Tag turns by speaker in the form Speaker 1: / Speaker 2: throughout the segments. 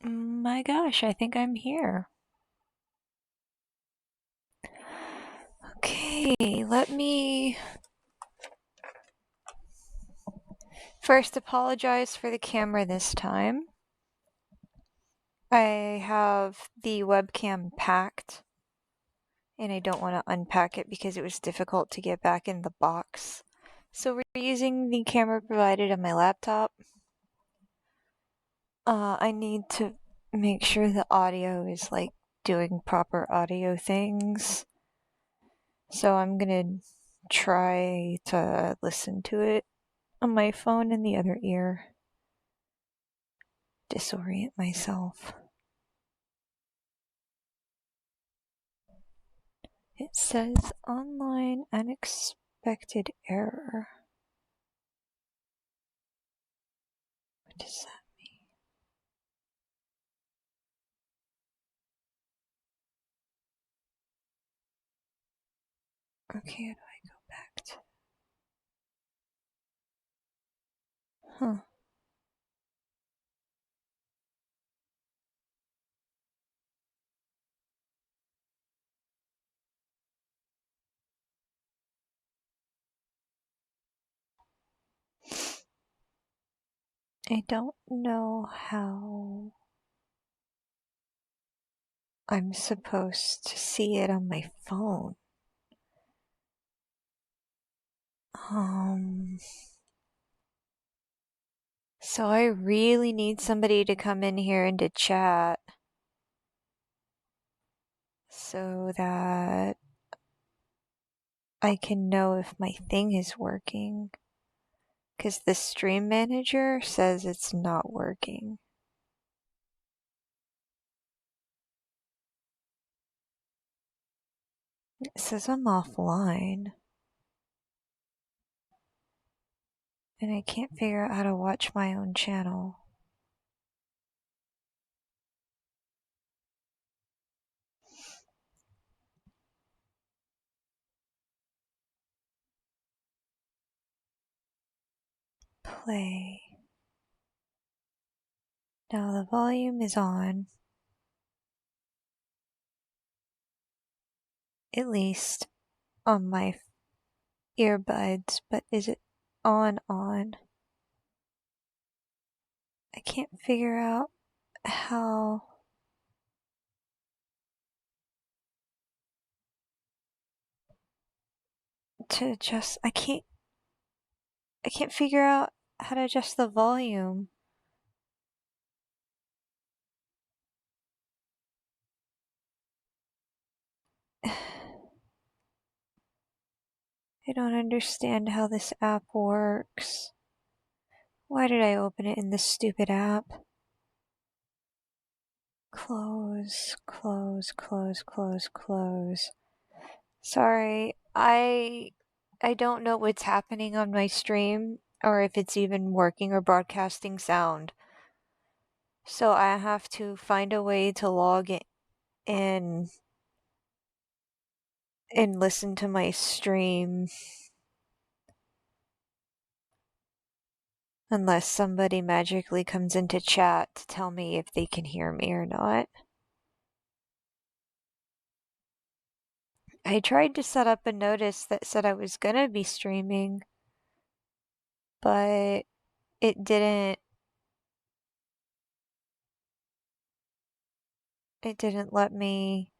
Speaker 1: My gosh, I think I'm here. Okay, let me first apologize for the camera this time. I have the webcam packed, and I don't want to unpack it because it was difficult to get back in the box. So we're using the camera provided on my laptop. I need to make sure the audio is doing proper audio things. So I'm gonna try to listen to it on my phone in the other ear. Disorient myself. It says online unexpected error. What does that mean? Okay, how do I go back to? Huh. I don't know how I'm supposed to see it on my phone. So I really need somebody to come in here and to chat so that I can know if my thing is working. Because the stream manager says it's not working. It says I'm offline. And I can't figure out how to watch my own channel. Play. Now the volume is on. At least on my earbuds, but is it on? I can't figure out how to adjust. I can't figure out how to adjust the volume. I don't understand how this app works. Why did I open it in this stupid app? Close, close, close, close, close. Sorry, I don't know what's happening on my stream or if it's even working or broadcasting sound. So I have to find a way to log in and listen to my stream. Unless somebody magically comes into chat to tell me if they can hear me or not. I tried to set up a notice that said I was gonna be streaming, but it didn't let me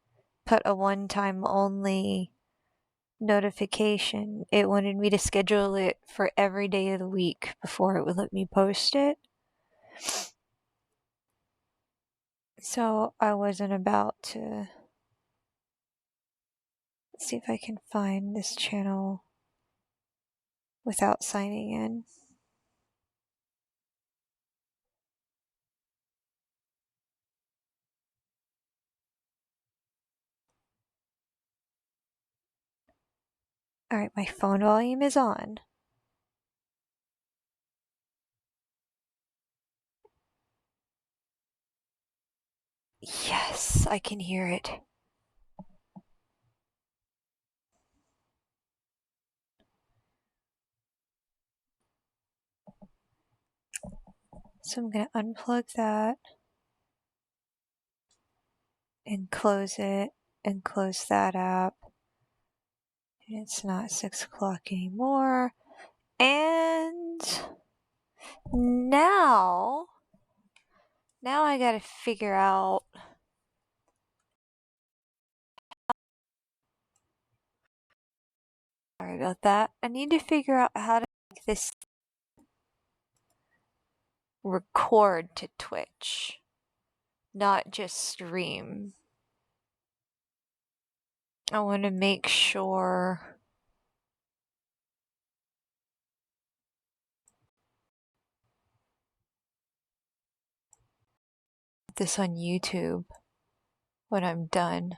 Speaker 1: put a one-time only notification. It wanted me to schedule it for every day of the week before it would let me post it. So I wasn't about to see if I can find this channel without signing in. Alright, my phone volume is on. Yes, I can hear it. So I'm going to unplug that. and close it and close that app. And it's not 6 o'clock anymore. And now I gotta figure out sorry about that. I need to figure out how to make this record to Twitch, not just stream. I want to make sure this on YouTube when I'm done.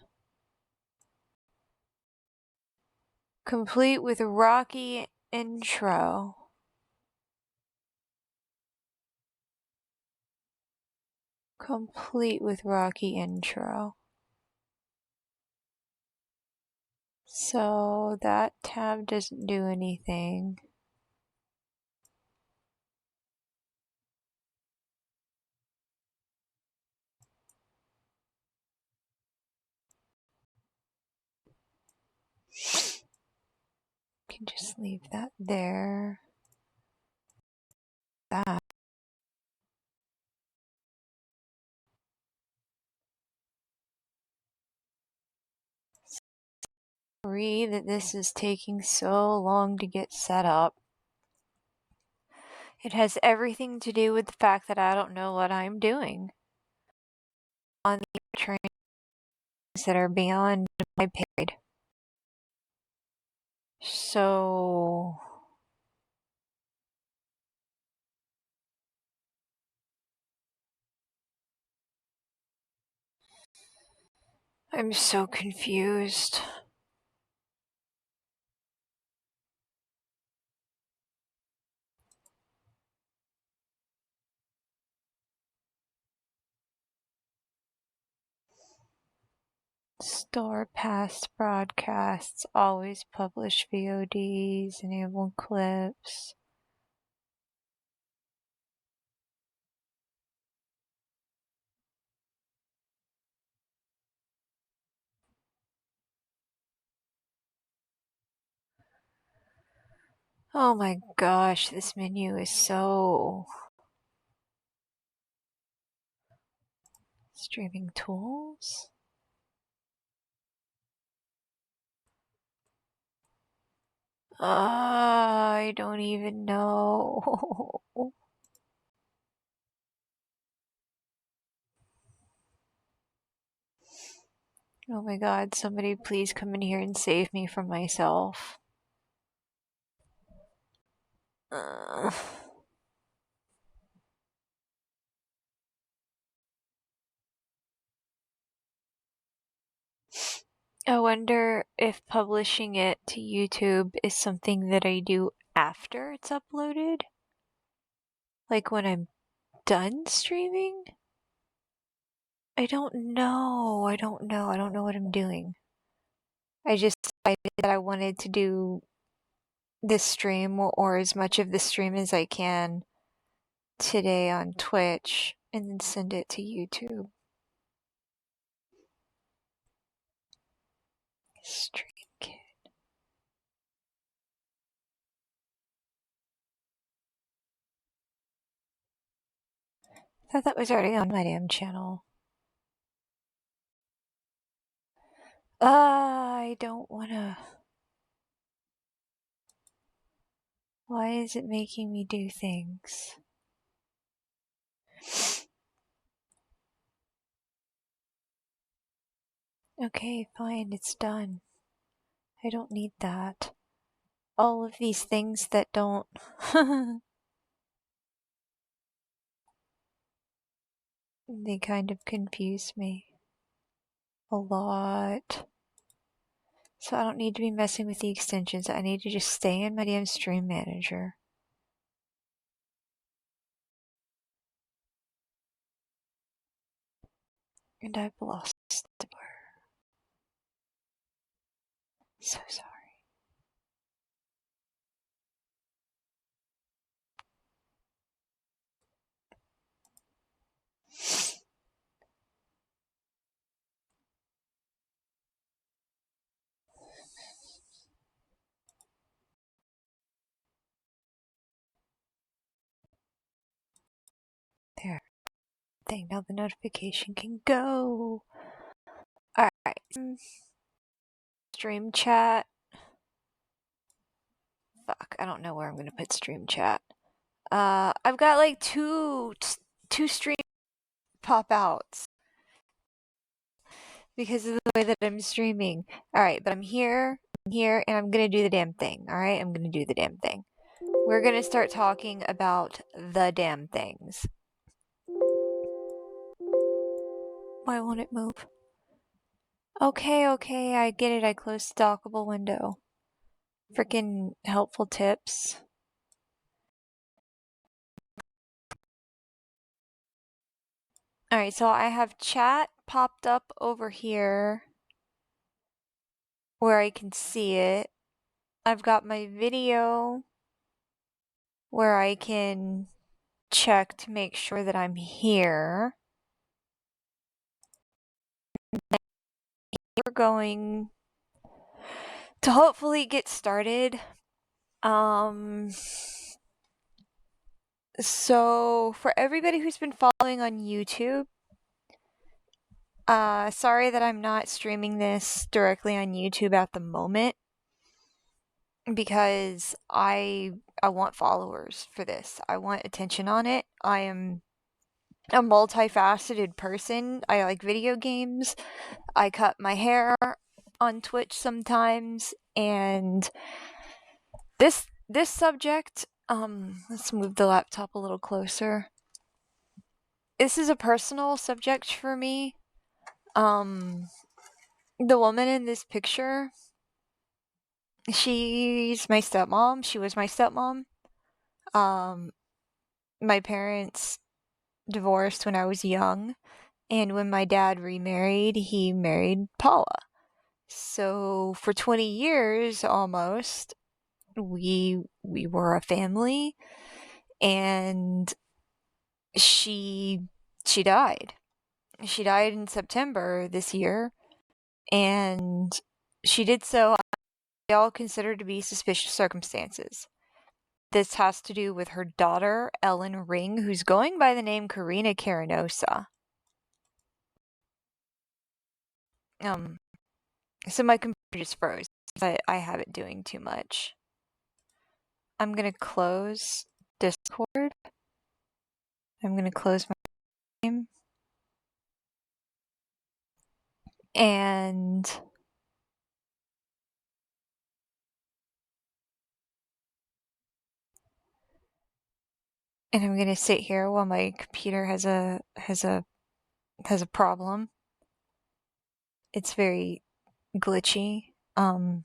Speaker 1: Complete with a rocky intro. Complete with rocky intro. So that tab doesn't do anything. Can just leave that there. That. Sorry that this is taking so long to get set up. It has everything to do with the fact that I don't know what I'm doing on the trains that are beyond my period. So I'm so confused. Store past broadcasts, always publish VODs, enable clips. Oh my gosh, this menu is so... Streaming tools? I don't even know. Oh my god, somebody please come in here and save me from myself. I wonder if publishing it to YouTube is something that I do after it's uploaded? Like when I'm done streaming? I don't know. I don't know what I'm doing. I just decided that I wanted to do this stream or as much of the stream as I can today on Twitch and then send it to YouTube. Stream kit. I thought that was already on my damn channel. I don't wanna... Why is it making me do things? Okay, fine, it's done. I don't need that. All of these things that don't... They kind of confuse me. A lot. So I don't need to be messing with the extensions. I need to just stay in my damn stream manager. And I've lost the word. So sorry. thing. Now the notification can go. Alright. Stream chat. Fuck, I don't know where I'm gonna put stream chat. I've got like two stream pop outs because of the way that I'm streaming. Alright, but I'm here, and I'm gonna do the damn thing. Alright, I'm gonna do the damn thing. We're gonna start talking about the damn things. Why won't it move? Okay, I get it. I closed the dockable window. Freaking helpful tips. Alright, so I have chat popped up over here where I can see it. I've got my video where I can check to make sure that I'm here. We're going to hopefully get started. So for everybody who's been following on YouTube, sorry that I'm not streaming this directly on YouTube at the moment because I want followers for this. I want attention on it. I am a multifaceted person. I like video games. I cut my hair on Twitch sometimes, and this subject, let's move the laptop a little closer. This is a personal subject for me. The woman in this picture, she's my stepmom. She was my stepmom. My parents divorced when I was young, and when my dad remarried, he married Paula. So for 20 years almost, we were a family, and she died. She died in September this year, and she did so they all considered to be suspicious circumstances. This has to do with her daughter, Ellen Ring, who's going by the name Carina Carinosa. So my computer just froze, but I have it doing too much. I'm gonna close Discord. I'm gonna close my game. And I'm gonna sit here while my computer has a problem. It's very glitchy. I'll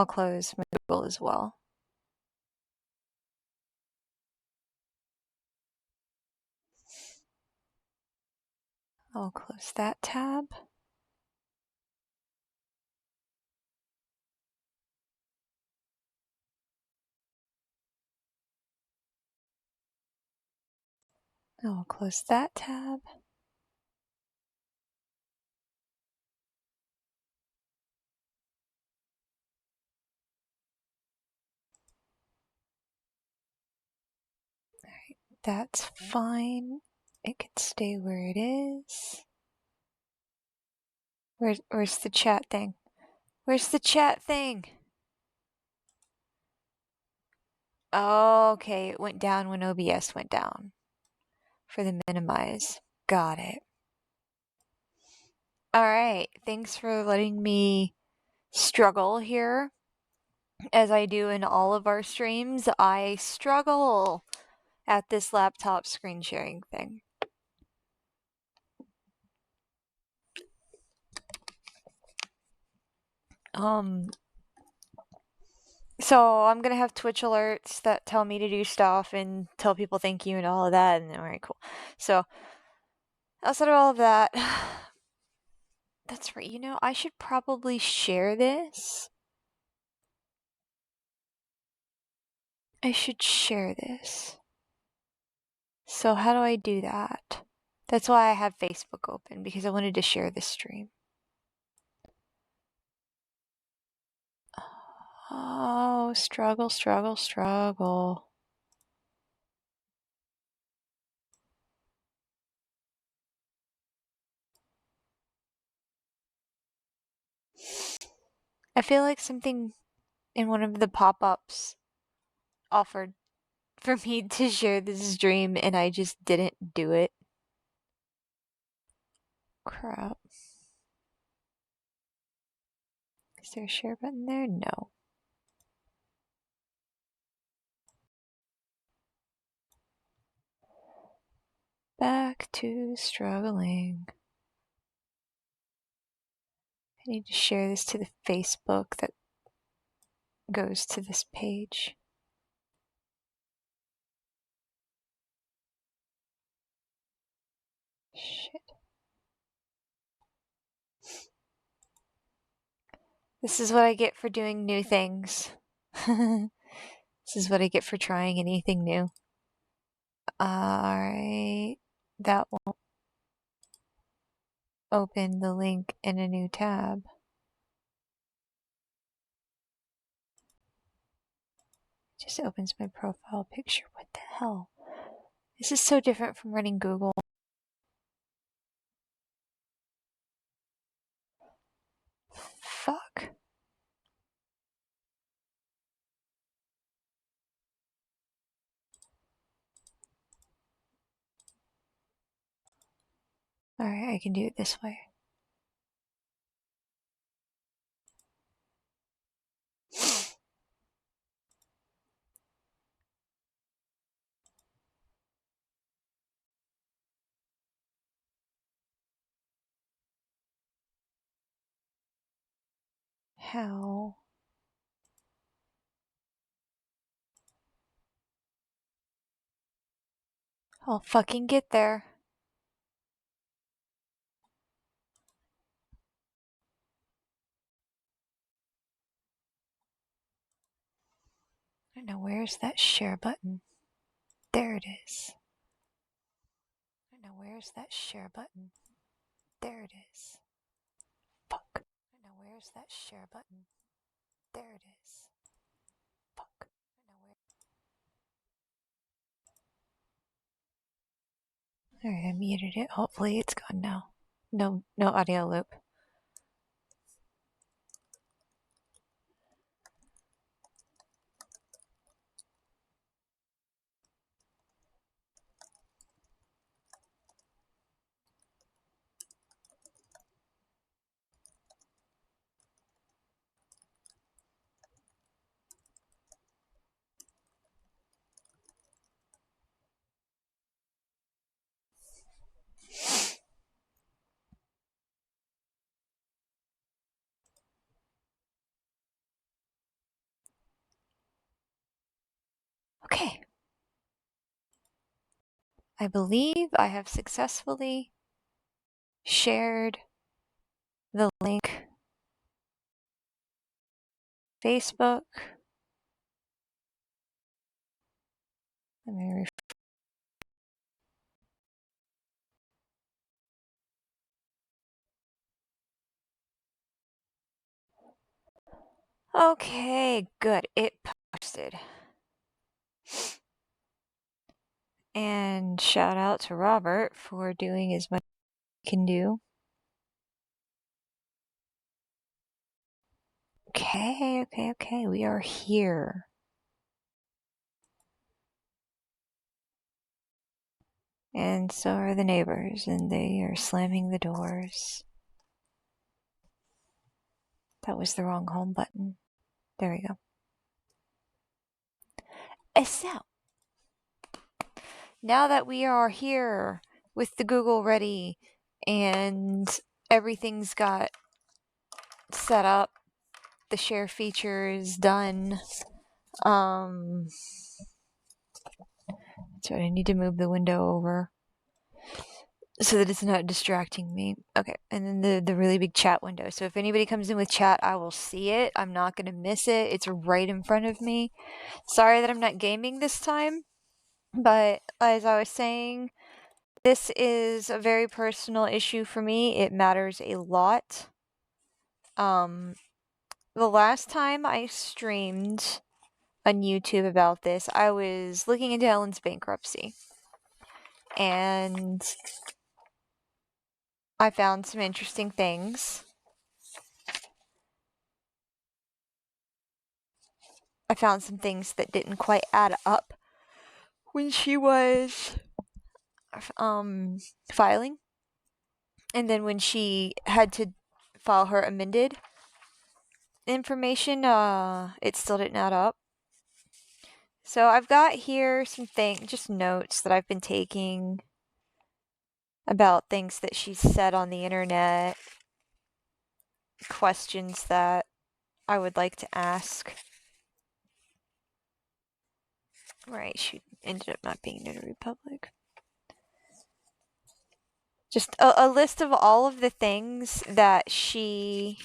Speaker 1: close my Google as well. I'll close that tab. I'll close that tab. Alright, that's fine. It can stay where it is. Where's the chat thing? Where's the chat thing? Oh, okay, it went down when OBS went down. For the minimize. Got it. Alright, thanks for letting me struggle here. As I do in all of our streams, I struggle at this laptop screen sharing thing. So I'm gonna have Twitch alerts that tell me to do stuff and tell people thank you and all of that, and alright, cool. So outside of all of that, that's right, you know, I should probably share this. I should share this. So how do I do that? That's why I have Facebook open, because I wanted to share this stream. Oh, struggle. I feel like something in one of the pop-ups offered for me to share this dream and I just didn't do it. Crap. Is there a share button there? No. Back to struggling. I need to share this to the Facebook that goes to this page. Shit. This is what I get for doing new things. This is what I get for trying anything new. Alright. That won't open the link in a new tab. It just opens my profile picture. What the hell? This is so different from running Google. Fuck. Alright, I can do it this way. How? I'll fucking get there. I don't know, where's that share button? There it is. I don't know, where's that share button? There it is. Fuck. I don't know, where's that share button? There it is. Fuck. I don't know where. Alright, I muted it. Hopefully it's gone now. No audio loop. Okay. I believe I have successfully shared the link. Facebook. Let me Okay, good. It posted. And shout out to Robert for doing as much as he can do. Okay. We are here. And so are the neighbors, and they are slamming the doors. That was the wrong home button. There we go. So, now that we are here with the Google ready and everything's got set up, the share feature is done. So I need to move the window over so that it's not distracting me. Okay, and then the really big chat window. So if anybody comes in with chat, I will see it. I'm not going to miss it. It's right in front of me. Sorry that I'm not gaming this time, but as I was saying, this is a very personal issue for me. It matters a lot. The last time I streamed on YouTube about this, I was looking into Ellen's bankruptcy. And I found some interesting things. I found some things that didn't quite add up when she was filing, and then when she had to file her amended information, it still didn't add up. So I've got here some things, just notes that I've been taking about things that she's said on the internet, questions that I would like to ask. Right, she ended up not being notary public. Just a list of all of the things that she...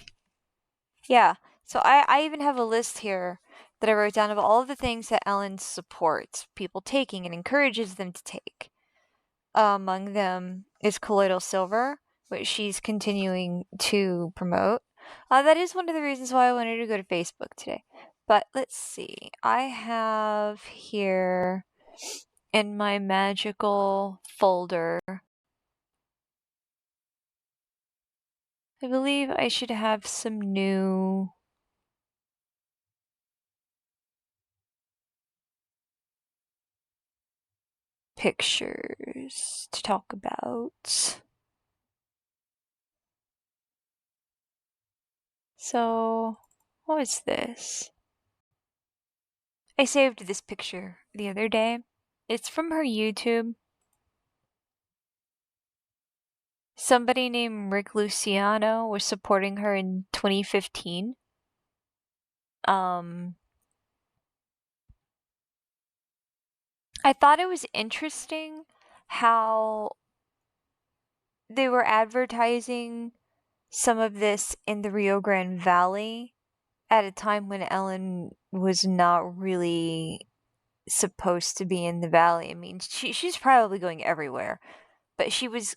Speaker 1: Yeah, so I even have a list here that I wrote down of all of the things that Ellen supports people taking and encourages them to take. Among them is colloidal silver, which she's continuing to promote. That is one of the reasons why I wanted to go to Facebook today. But let's see. I have here in my magical folder, I believe I should have some new pictures to talk about. So, what is this? I saved this picture the other day. It's from her YouTube. Somebody named Rick Luciano was supporting her in 2015. I thought it was interesting how they were advertising some of this in the Rio Grande Valley at a time when Ellen was not really supposed to be in the valley. I mean, she's probably going everywhere, but she was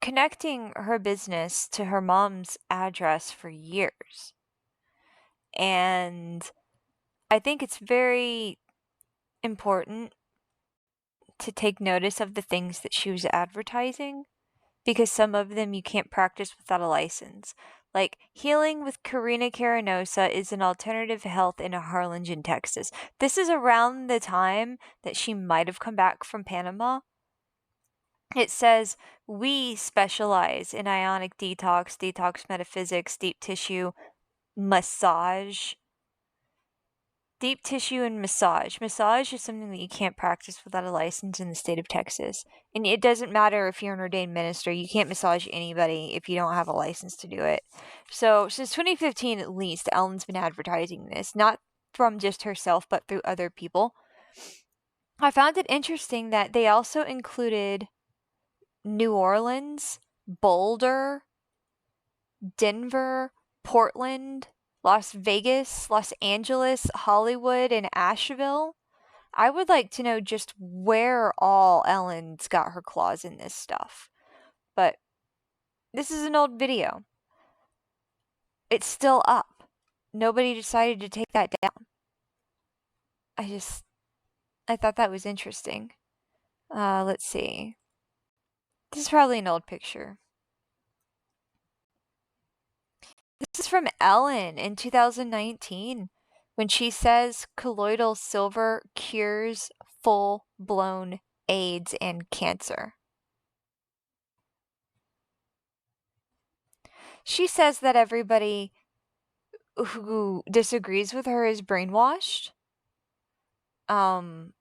Speaker 1: connecting her business to her mom's address for years. And I think it's very important to take notice of the things that she was advertising, because some of them you can't practice without a license. Like, healing with Carina Carinosa is an alternative health in Harlingen, Texas. This is around the time that she might have come back from Panama. It says, we specialize in ionic detox, detox metaphysics, deep tissue, massage. Deep tissue and massage. Massage is something that you can't practice without a license in the state of Texas. And it doesn't matter if you're an ordained minister, you can't massage anybody if you don't have a license to do it. So, since 2015 at least, Ellen's been advertising this, not from just herself, but through other people. I found it interesting that they also included New Orleans, Boulder, Denver, Portland, Las Vegas, Los Angeles, Hollywood, and Asheville. I would like to know just where all Ellen's got her claws in this stuff. But this is an old video. It's still up. Nobody decided to take that down. I thought that was interesting. Let's see. This is probably an old picture. This is from Ellen in 2019 when she says colloidal silver cures full-blown AIDS and cancer. She says that everybody who disagrees with her is brainwashed. And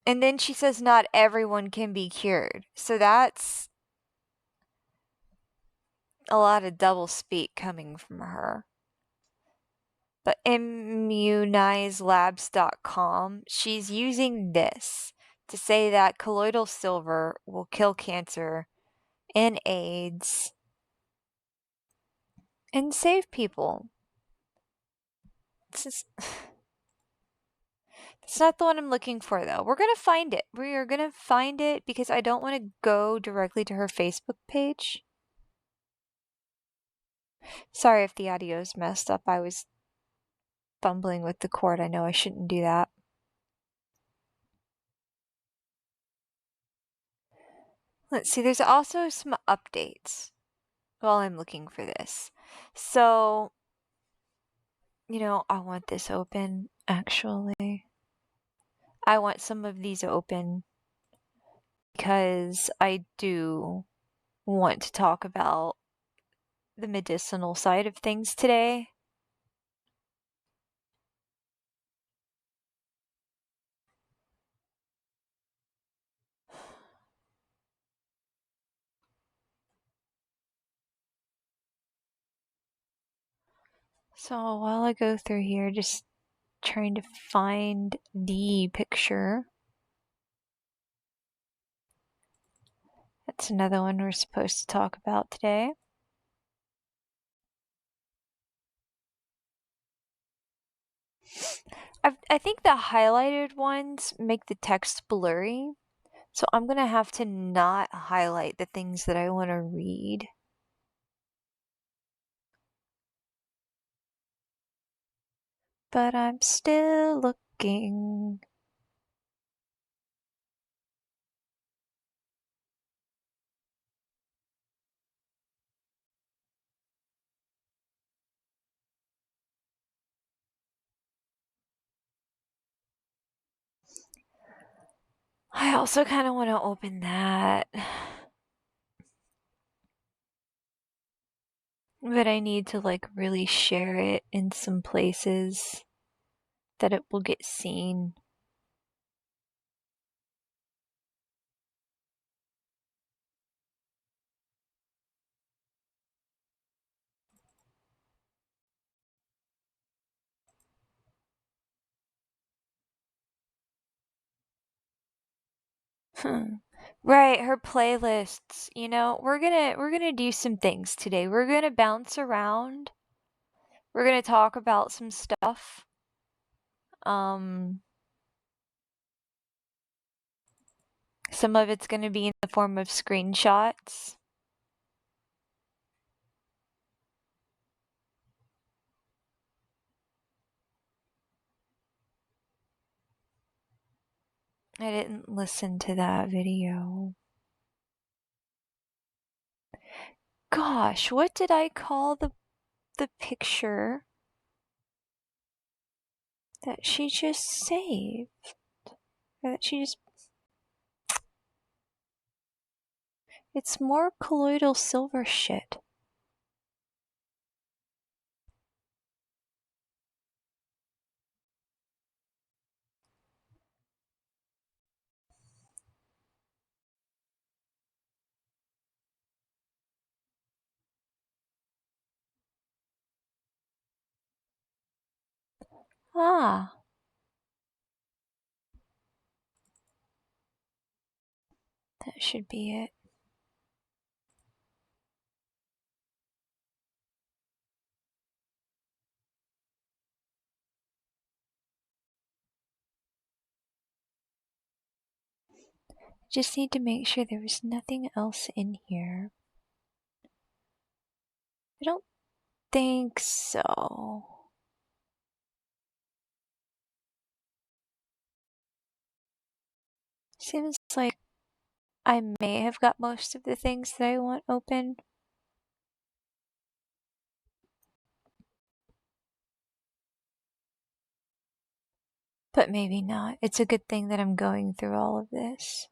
Speaker 1: then she says not everyone can be cured. So that's a lot of double speak coming from her. But immunizelabs.com, she's using this to say that colloidal silver will kill cancer and AIDS and save people. It's not the one I'm looking for, though. We're going to find it. We are going to find it because I don't want to go directly to her Facebook page. Sorry if the audio's messed up. I was fumbling with the cord. I know I shouldn't do that. Let's see. There's also some updates while I'm looking for this. So, I want this open, actually. I want some of these open because I do want to talk about the medicinal side of things today. So while I go through here, just trying to find the picture. That's another one we're supposed to talk about today. I think the highlighted ones make the text blurry, so I'm gonna have to not highlight the things that I want to read. But I'm still looking. I also kind of want to open that. But I need to really share it in some places that it will get seen. Right, her playlists. We're gonna do some things today. We're gonna bounce around. We're gonna talk about some stuff. Um, some of it's gonna be in the form of screenshots. I didn't listen to that video. Gosh, what did I call the picture that she just saved? Or that she just... It's more colloidal silver shit. Ah. That should be it. Just need to make sure there was nothing else in here. I don't think so. Seems like I may have got most of the things that I want open. But maybe not. It's a good thing that I'm going through all of this.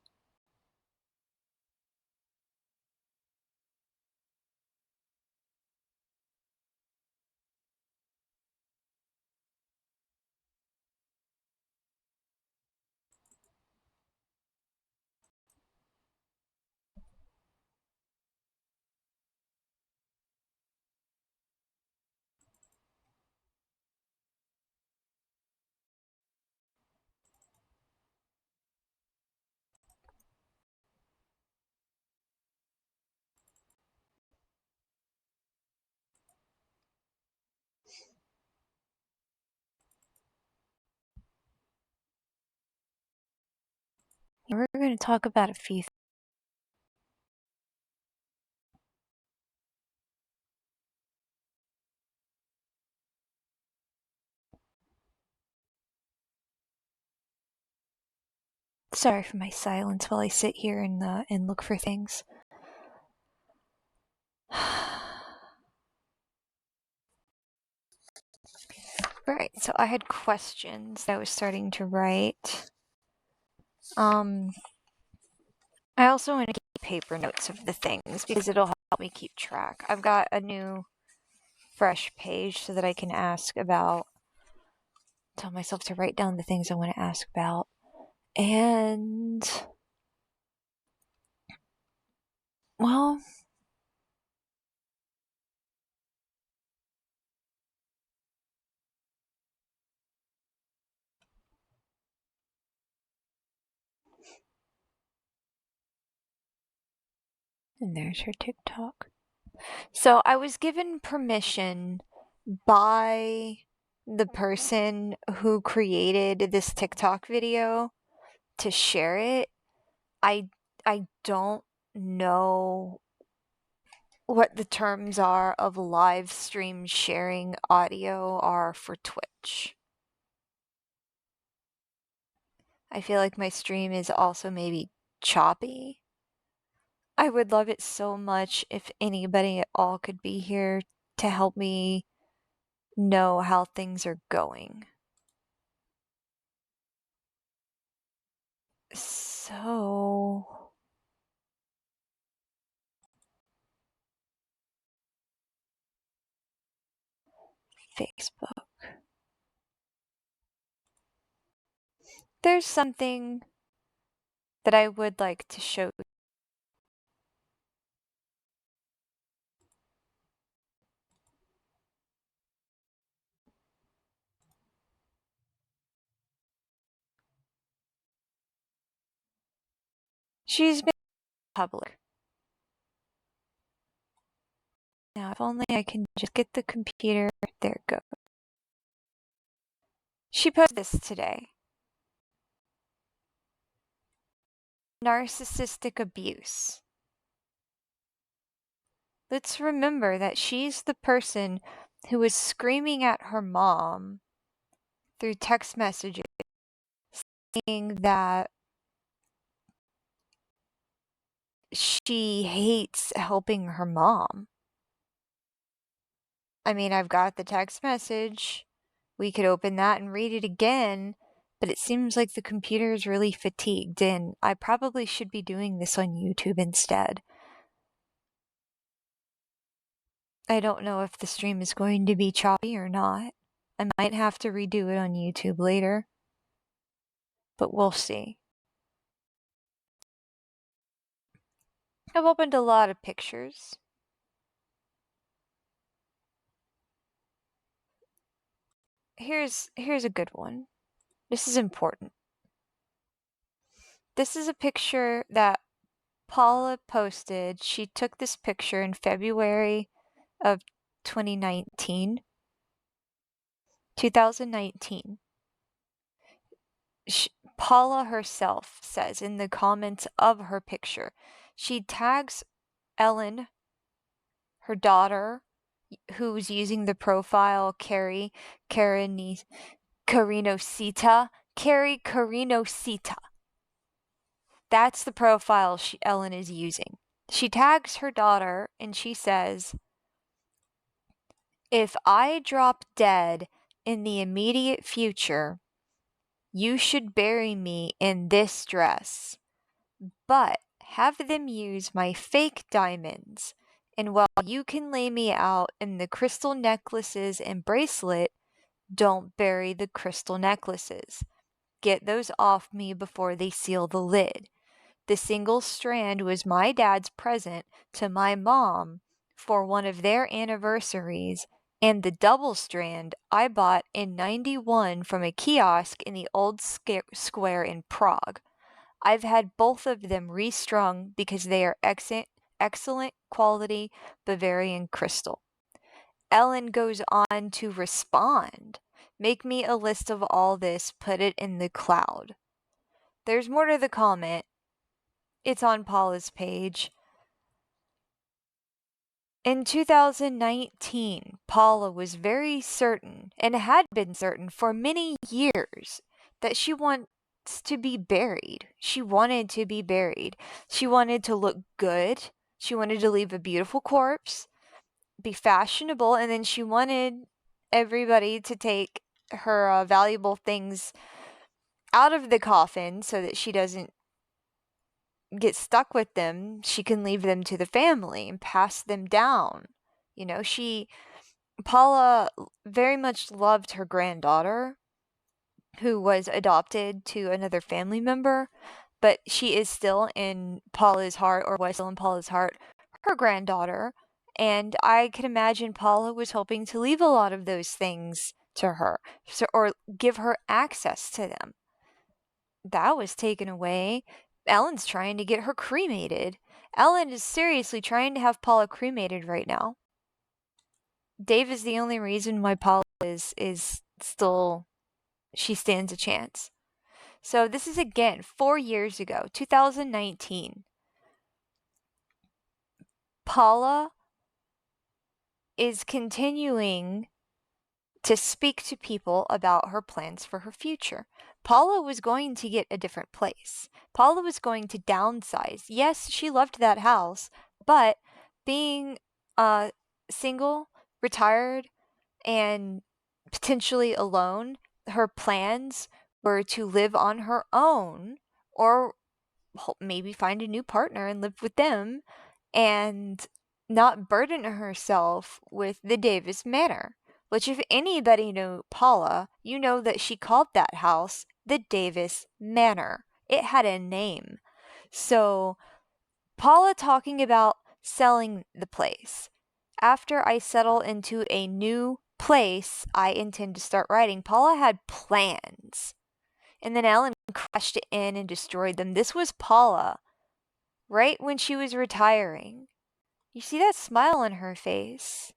Speaker 1: We're going to talk about a few. Sorry for my silence while I sit here and look for things. Right, so I had questions that I was starting to write. I also want to keep paper notes of the things because it'll help me keep track. I've got a new fresh page so that I can tell myself to write down the things I want to ask about. And, well, and there's her TikTok. So I was given permission by the person who created this TikTok video to share it. I don't know what the terms are of live stream sharing audio are for Twitch. I feel like my stream is also maybe choppy. I would love it so much if anybody at all could be here to help me know how things are going. So, Facebook. There's something that I would like to show. She's been public. Now, if only I can just get the computer. There it goes. She posted this today. Narcissistic abuse. Let's remember that she's the person who was screaming at her mom through text messages, saying that she hates helping her mom. I mean, I've got the text message. We could open that and read it again, but it seems like the computer is really fatigued, and I probably should be doing this on YouTube instead. I don't know if the stream is going to be choppy or not. I might have to redo it on YouTube later, but we'll see. I've opened a lot of pictures. Here's a good one. This is important. This is a picture that Paula posted. She took this picture in February of 2019. Paula herself says in the comments of her picture, she tags Ellen, her daughter, who's using the profile Carrie Carinosita. Carrie Carinosita. That's the profile Ellen is using. She tags her daughter and she says, "If I drop dead in the immediate future, you should bury me in this dress, but have them use my fake diamonds, and while you can lay me out in the crystal necklaces and bracelet, don't bury the crystal necklaces. Get those off me before they seal the lid. The single strand was my dad's present to my mom for one of their anniversaries, and the double strand I bought in '91 from a kiosk in the old square in Prague. I've had both of them restrung because they are excellent quality Bavarian crystal." Ellen goes on to respond, "Make me a list of all this, put it in the cloud." There's more to the comment. It's on Paula's page. In 2019, Paula was very certain, and had been certain for many years, that she wants to be buried. She wanted to be buried. She wanted to look good. She wanted to leave a beautiful corpse, be fashionable, and then she wanted everybody to take her valuable things out of the coffin so that she doesn't get stuck with them. She can leave them to the family and pass them down. You know, Paula very much loved her granddaughter, who was adopted to another family member, but she is still in Paula's heart, or was still in Paula's heart, her granddaughter. And I can imagine Paula was hoping to leave a lot of those things to her, or give her access to them. That was taken away. Ellen's trying to get her cremated. Ellen is seriously trying to have Paula cremated right now. Dave is the only reason why Paula is still, she stands a chance. So this is again 4 years ago, 2019. Paula is continuing to speak to people about her plans for her future. Paula was going to get a different place. Paula was going to downsize. Yes, she loved that house, but being single, retired, and potentially alone, her plans were to live on her own, or maybe find a new partner and live with them, and not burden herself with the Davis Manor. Which, if anybody knew Paula, you know that she called that house the Davis Manor. It had a name. So, Paula talking about selling the place. After I settle into a new place I intend to start writing, Paula had plans. And then Ellen crashed in and destroyed them. This was Paula, right when she was retiring. You see that smile on her face?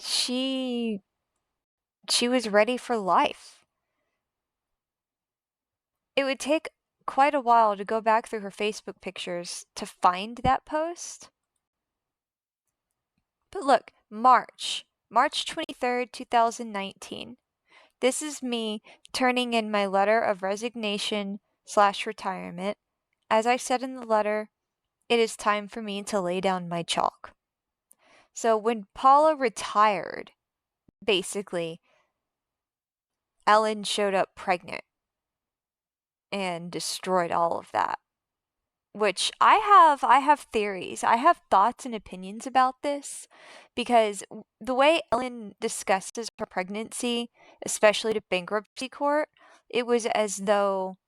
Speaker 1: She was ready for life. It would take quite a while to go back through her Facebook pictures to find that post. But look, March 23rd, 2019. This is me turning in my letter of resignation/retirement. As I said in the letter, it is time for me to lay down my chalk. So when Paula retired, basically, Ellen showed up pregnant and destroyed all of that. Which I have theories. I have thoughts and opinions about this, because the way Ellen discusses her pregnancy, especially to bankruptcy court, it was as though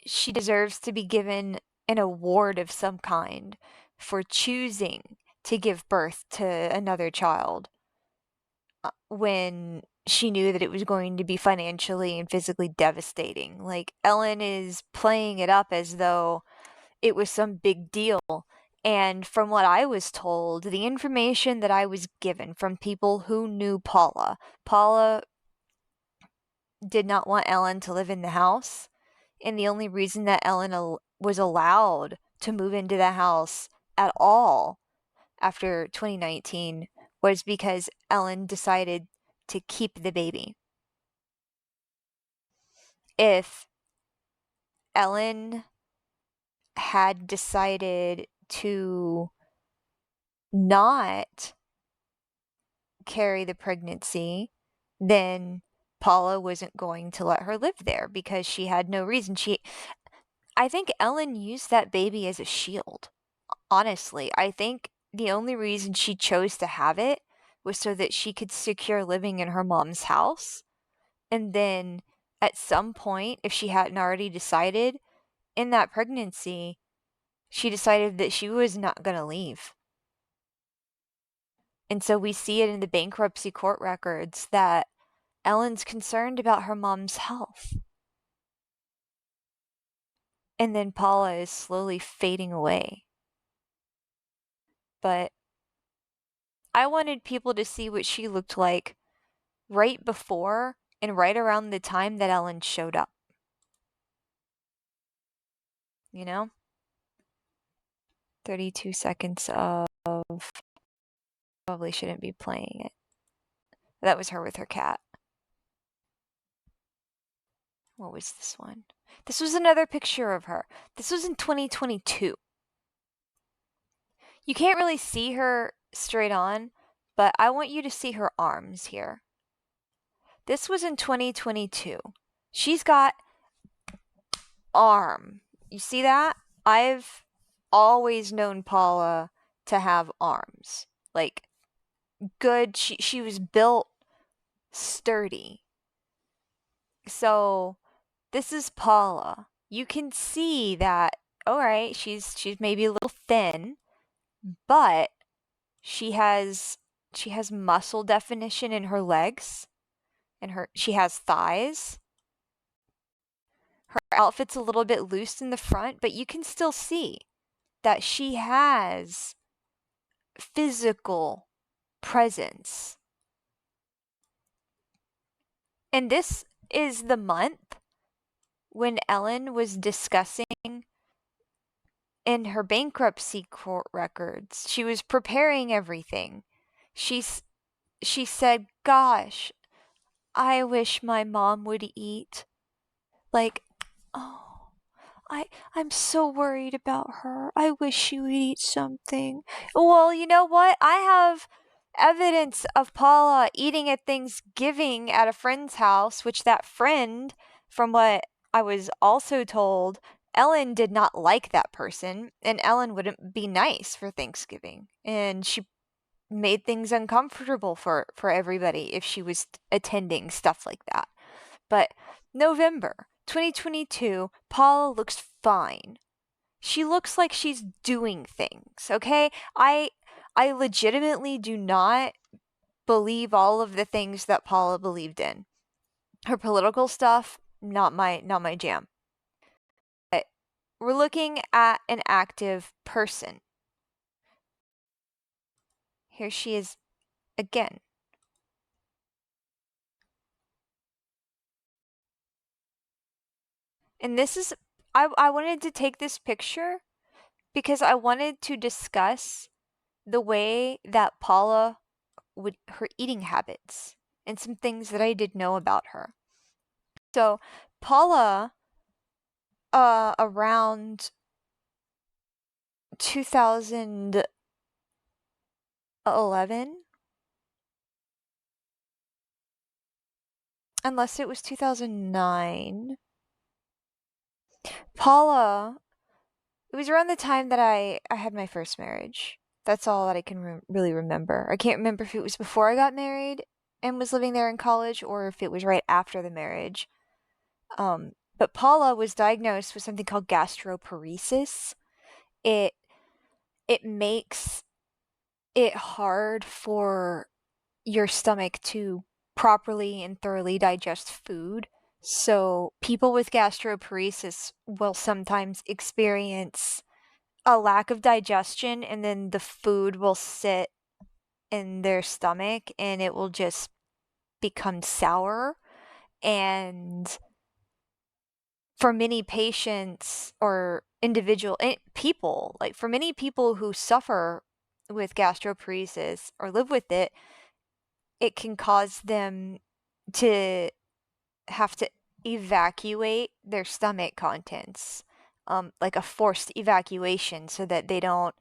Speaker 1: she deserves to be given an award of some kind for choosing to give birth to another child when she knew that it was going to be financially and physically devastating. Like, Ellen is playing it up as though it was some big deal. And from what I was told, the information that I was given from people who knew Paula did not want Ellen to live in the house. And the only reason that Ellen was allowed to move into the house at all after 2019 was because Ellen decided to keep the baby. If Ellen had decided to not carry the pregnancy, then Paula wasn't going to let her live there because she had no reason. I think Ellen used that baby as a shield. Honestly, I think the only reason she chose to have it was so that she could secure living in her mom's house. And then at some point, if she hadn't already decided, in that pregnancy, she decided that she was not going to leave. And so we see it in the bankruptcy court records that Ellen's concerned about her mom's health. And then Paula is slowly fading away. But I wanted people to see what she looked like right before and right around the time that Ellen showed up. You know? 32 seconds of... Probably shouldn't be playing it. That was her with her cat. What was this one? This was another picture of her. This was in 2022. You can't really see her straight on, but I want you to see her arms here. This was in 2022. She's got arm. You see that? I've always known Paula to have arms. Like, good. She was built sturdy. So this is Paula. You can see that, all right, she's maybe a little thin, but she has muscle definition in her legs, and she has thighs. Her outfit's a little bit loose in the front, but you can still see that she has physical presence. And this is the month when Ellen was discussing in her bankruptcy court records. She was preparing everything. She said, "Gosh, I wish my mom would eat." Like, oh, I'm so worried about her. I wish she would eat something. Well, you know what? I have evidence of Paula eating at Thanksgiving at a friend's house, which that friend, from what I was also told, Ellen did not like that person, and Ellen wouldn't be nice for Thanksgiving. And she made things uncomfortable for everybody if she was attending stuff like that. But November 2022, Paula looks fine. She looks like she's doing things, okay? I legitimately do not believe all of the things that Paula believed in. Her political stuff, not my jam. But we're looking at an active person. Here she is again. And this is, I wanted to take this picture because I wanted to discuss the way that Paula her eating habits and some things that I did know about her. So Paula, around 2011, unless it was 2009, Paula, it was around the time that I had my first marriage. That's all that I can really remember. I can't remember if it was before I got married and was living there in college or if it was right after the marriage. But Paula was diagnosed with something called gastroparesis. It makes it hard for your stomach to properly and thoroughly digest food. So people with gastroparesis will sometimes experience a lack of digestion, and then the food will sit in their stomach and it will just become sour. And for many patients or individual people, like for many people who suffer with gastroparesis or live with it, it can cause them to have to evacuate their stomach contents, like a forced evacuation, so that they don't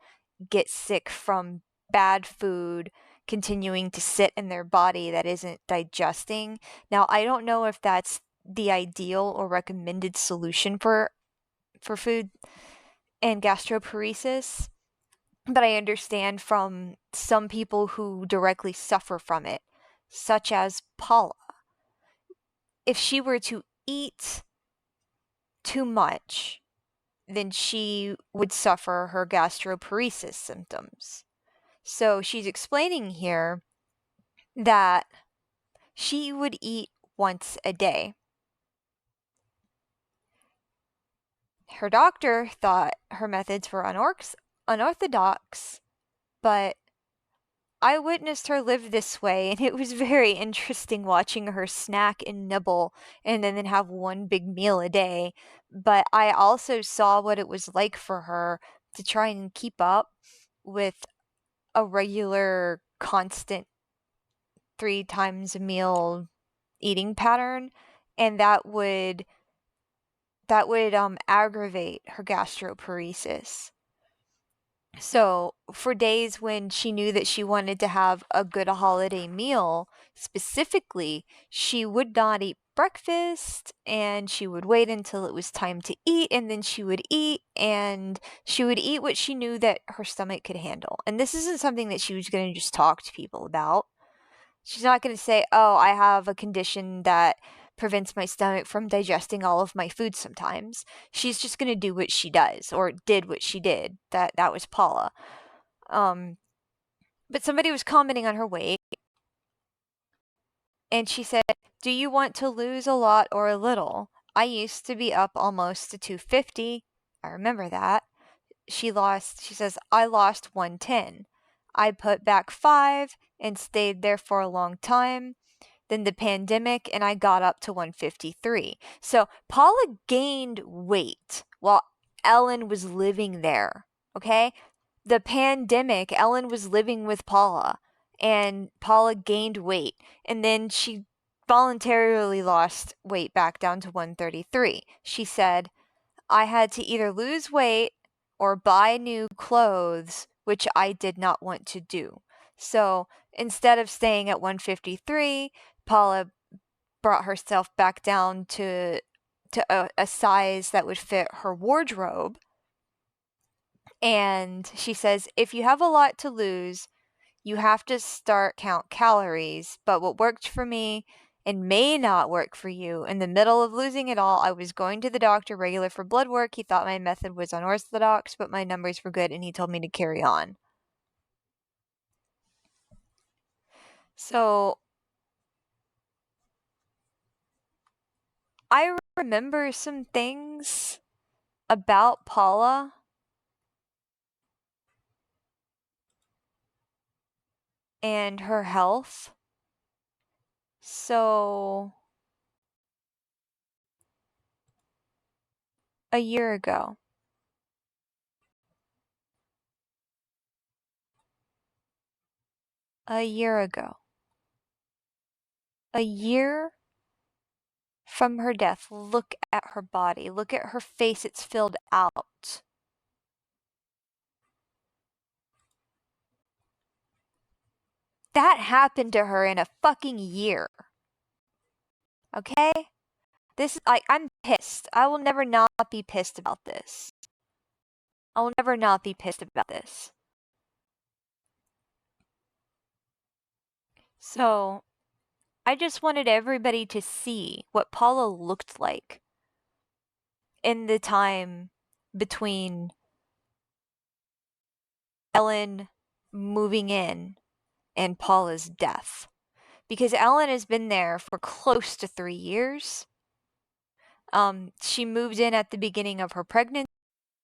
Speaker 1: get sick from bad food continuing to sit in their body that isn't digesting. Now, I don't know if that's the ideal or recommended solution for food and gastroparesis, but I understand from some people who directly suffer from it, such as Paula. If she were to eat too much, then she would suffer her gastroparesis symptoms. So she's explaining here that she would eat once a day. Her doctor thought her methods were unorthodox, but I witnessed her live this way, and it was very interesting watching her snack and nibble and then have one big meal a day. But I also saw what it was like for her to try and keep up with a regular, constant 3 times a meal eating pattern, and that would aggravate her gastroparesis. So, for days when she knew that she wanted to have a good holiday meal, specifically, she would not eat breakfast and she would wait until it was time to eat, and then she would eat, and she would eat what she knew that her stomach could handle. And this isn't something that she was going to just talk to people about. She's not going to say, "Oh, I have a condition that prevents my stomach from digesting all of my food sometimes." She's just going to do what she does, or did what she did. That was Paula. Um, but somebody was commenting on her weight, and she said, "Do you want to lose a lot or a little? I used to be up almost to 250. I remember that." She says, "I lost 110. I put back 5 and stayed there for a long time. Then the pandemic, and I got up to 153. So Paula gained weight while Ellen was living there. Okay? The pandemic, Ellen was living with Paula, and Paula gained weight. And then she voluntarily lost weight back down to 133. She said, "I had to either lose weight or buy new clothes, which I did not want to do." So instead of staying at 153, Paula brought herself back down to a size that would fit her wardrobe. And she says, "If you have a lot to lose, you have to start count calories. But what worked for me and may not work for you. In the middle of losing it all, I was going to the doctor regular for blood work. He thought my method was unorthodox, but my numbers were good and he told me to carry on." So I remember some things about Paula and her health. So a year ago, a year ago, a year from her death, look at her body, look at her face, it's filled out. That happened to her in a fucking year. Okay? I'm pissed. I will never not be pissed about this. I will never not be pissed about this. So, I just wanted everybody to see what Paula looked like in the time between Ellen moving in and Paula's death. Because Ellen has been there for close to 3 years. She moved in at the beginning of her pregnancy.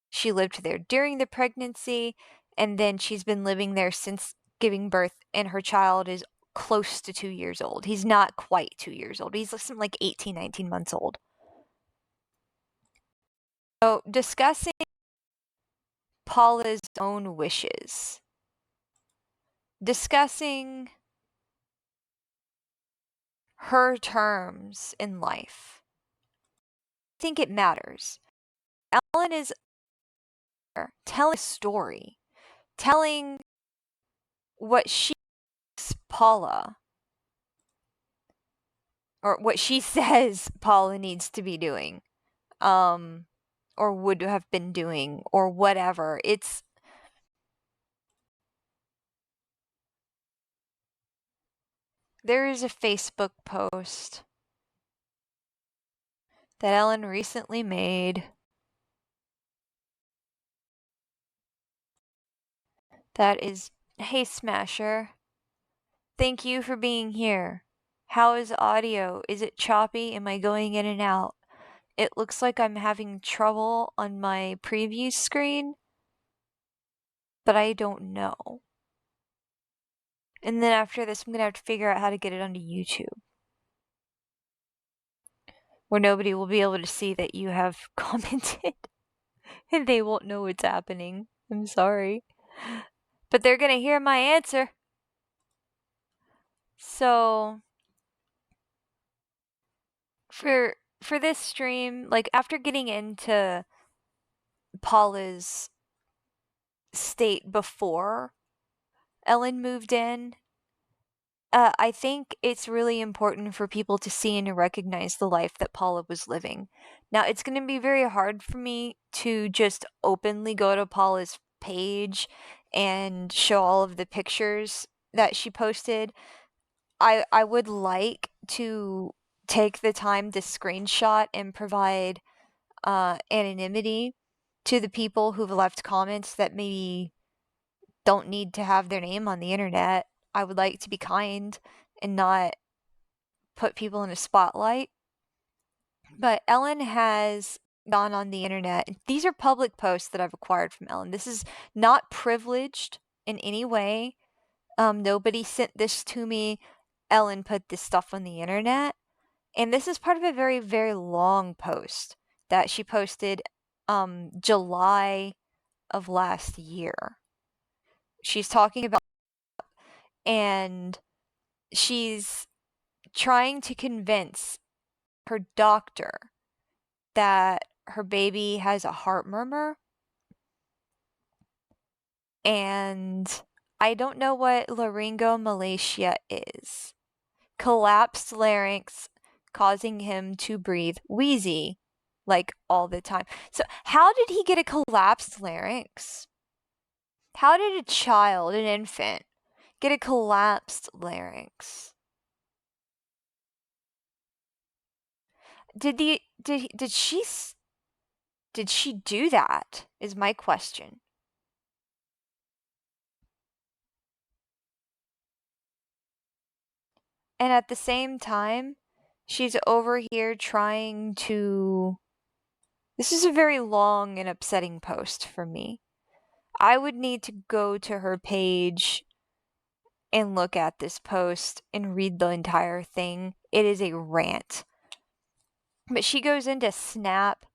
Speaker 1: She lived there during the pregnancy, and then she's been living there since giving birth, and her child is close to 2 years old. He's not quite 2 years old. He's something like 18, 19 months old. So, discussing Paula's own wishes, discussing her terms in life, I think it matters. Ellen is telling a story, telling what she thinks Paula, or what she says Paula needs to be doing, or would have been doing, or whatever. There is a Facebook post that Ellen recently made that is, "Hey Smasher, thank you for being here. How is audio? Is it choppy? Am I going in and out? It looks like I'm having trouble on my preview screen, but I don't know." And then after this, I'm gonna have to figure out how to get it onto YouTube, where nobody will be able to see that you have commented and they won't know what's happening. I'm sorry. But they're gonna hear my answer. So for this stream, like after getting into Paula's state before Ellen moved in. I think it's really important for people to see and to recognize the life that Paula was living. Now, it's going to be very hard for me to just openly go to Paula's page and show all of the pictures that she posted. I would like to take the time to screenshot and provide anonymity to the people who've left comments that maybe don't need to have their name on the internet. I would like to be kind and not put people in a spotlight. But Ellen has gone on the internet. These are public posts that I've acquired from Ellen. This is not privileged in any way. Nobody sent this to me. Ellen put this stuff on the internet. And this is part of a very, very long post that she posted July of last year. She's talking about, and she's trying to convince her doctor that her baby has a heart murmur. And I don't know what laryngomalacia is. Collapsed larynx causing him to breathe wheezy, like all the time. So, how did he get a collapsed larynx? How did a child, an infant, get a collapsed larynx? Did she do that? Is my question. And at the same time, she's over here trying to. This is a very long and upsetting post for me. I would need to go to her page and look at this post and read the entire thing. It is a rant. But she goes into Snap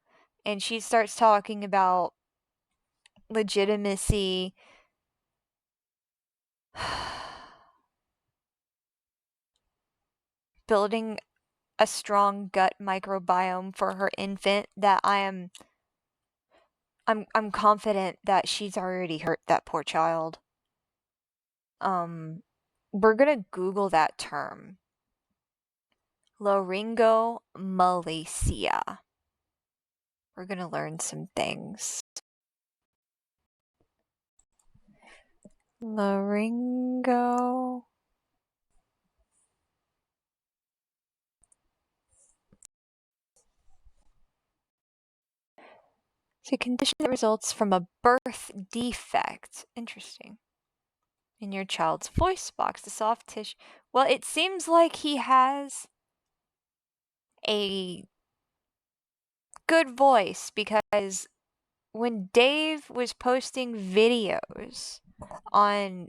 Speaker 1: and she starts talking about legitimacy. Building a strong gut microbiome for her infant that I'm confident that she's already hurt that poor child. We're gonna Google that term. Laryngomalacia. We're gonna learn some things. Laryngo. It's a condition that results from a birth defect. Interesting. In your child's voice box, the soft tissue. Well, it seems like he has a good voice because when Dave was posting videos on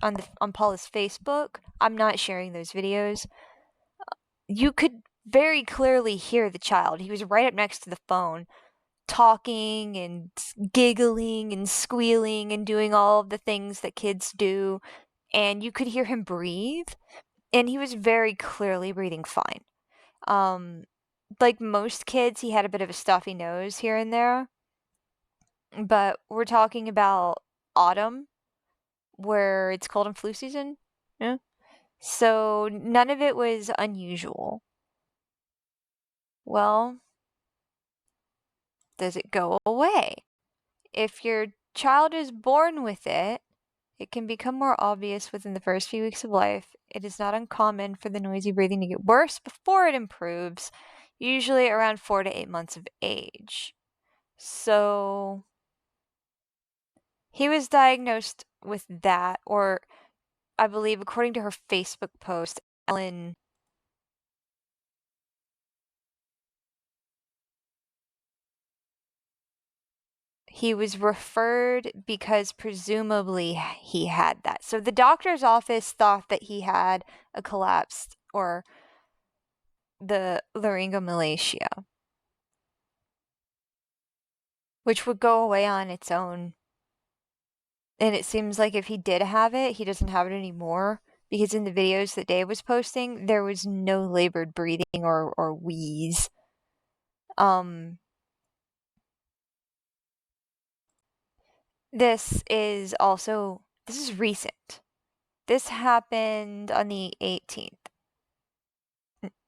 Speaker 1: on Paula's Facebook, I'm not sharing those videos. You could very clearly hear the child. He was right up next to the phone, talking and giggling and squealing and doing all of the things that kids do, and you could hear him breathe, and he was very clearly breathing fine. Like most kids, he had a bit of a stuffy nose here and there, but we're talking about autumn, where it's cold and flu season. Yeah. So none of it was unusual. Well, does it go away? If your child is born with it, it can become more obvious within the first few weeks of life. It is not uncommon for the noisy breathing to get worse before it improves, usually around 4 to 8 months of age. So he was diagnosed with that, or I believe, according to her Facebook post, Ellen he was referred because presumably he had that. So the doctor's office thought that he had a collapsed or the laryngomalacia, which would go away on its own. And it seems like if he did have it, he doesn't have it anymore because in the videos that Dave was posting, there was no labored breathing or wheeze. This is recent. This happened on the 18th,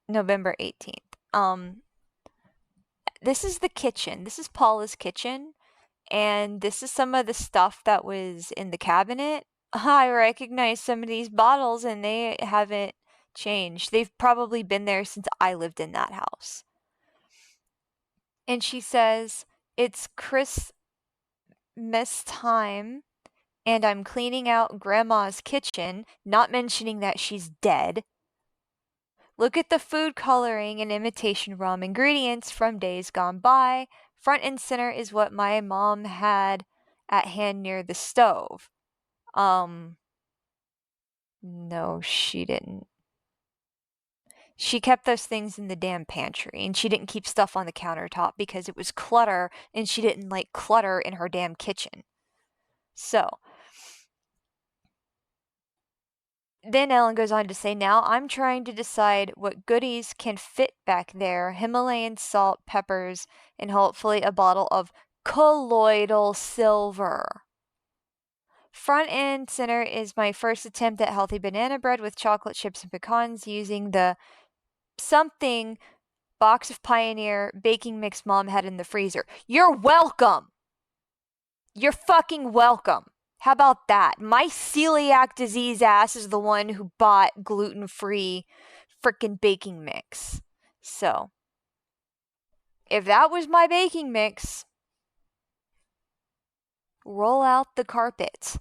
Speaker 1: November 18th. This is the kitchen. This is Paula's kitchen, and this is some of the stuff that was in the cabinet. I recognize some of these bottles, and they haven't changed. They've probably been there since I lived in that house. And she says, "It's Christmas time, and I'm cleaning out Grandma's kitchen," not mentioning that she's dead. "Look at the food coloring and imitation rum ingredients from days gone by. Front and center is what my mom had at hand near the stove." No, she didn't. She kept those things in the damn pantry, and she didn't keep stuff on the countertop because it was clutter, and she didn't like clutter in her damn kitchen. So, then Ellen goes on to say, "Now I'm trying to decide what goodies can fit back there. Himalayan salt, peppers, and hopefully a bottle of colloidal silver. Front and center is my first attempt at healthy banana bread with chocolate chips and pecans using the something box of Pioneer baking mix Mom had in the freezer." You're welcome! You're fucking welcome. How about that? My celiac disease ass is the one who bought gluten-free frickin' baking mix. So, if that was my baking mix, roll out the carpet.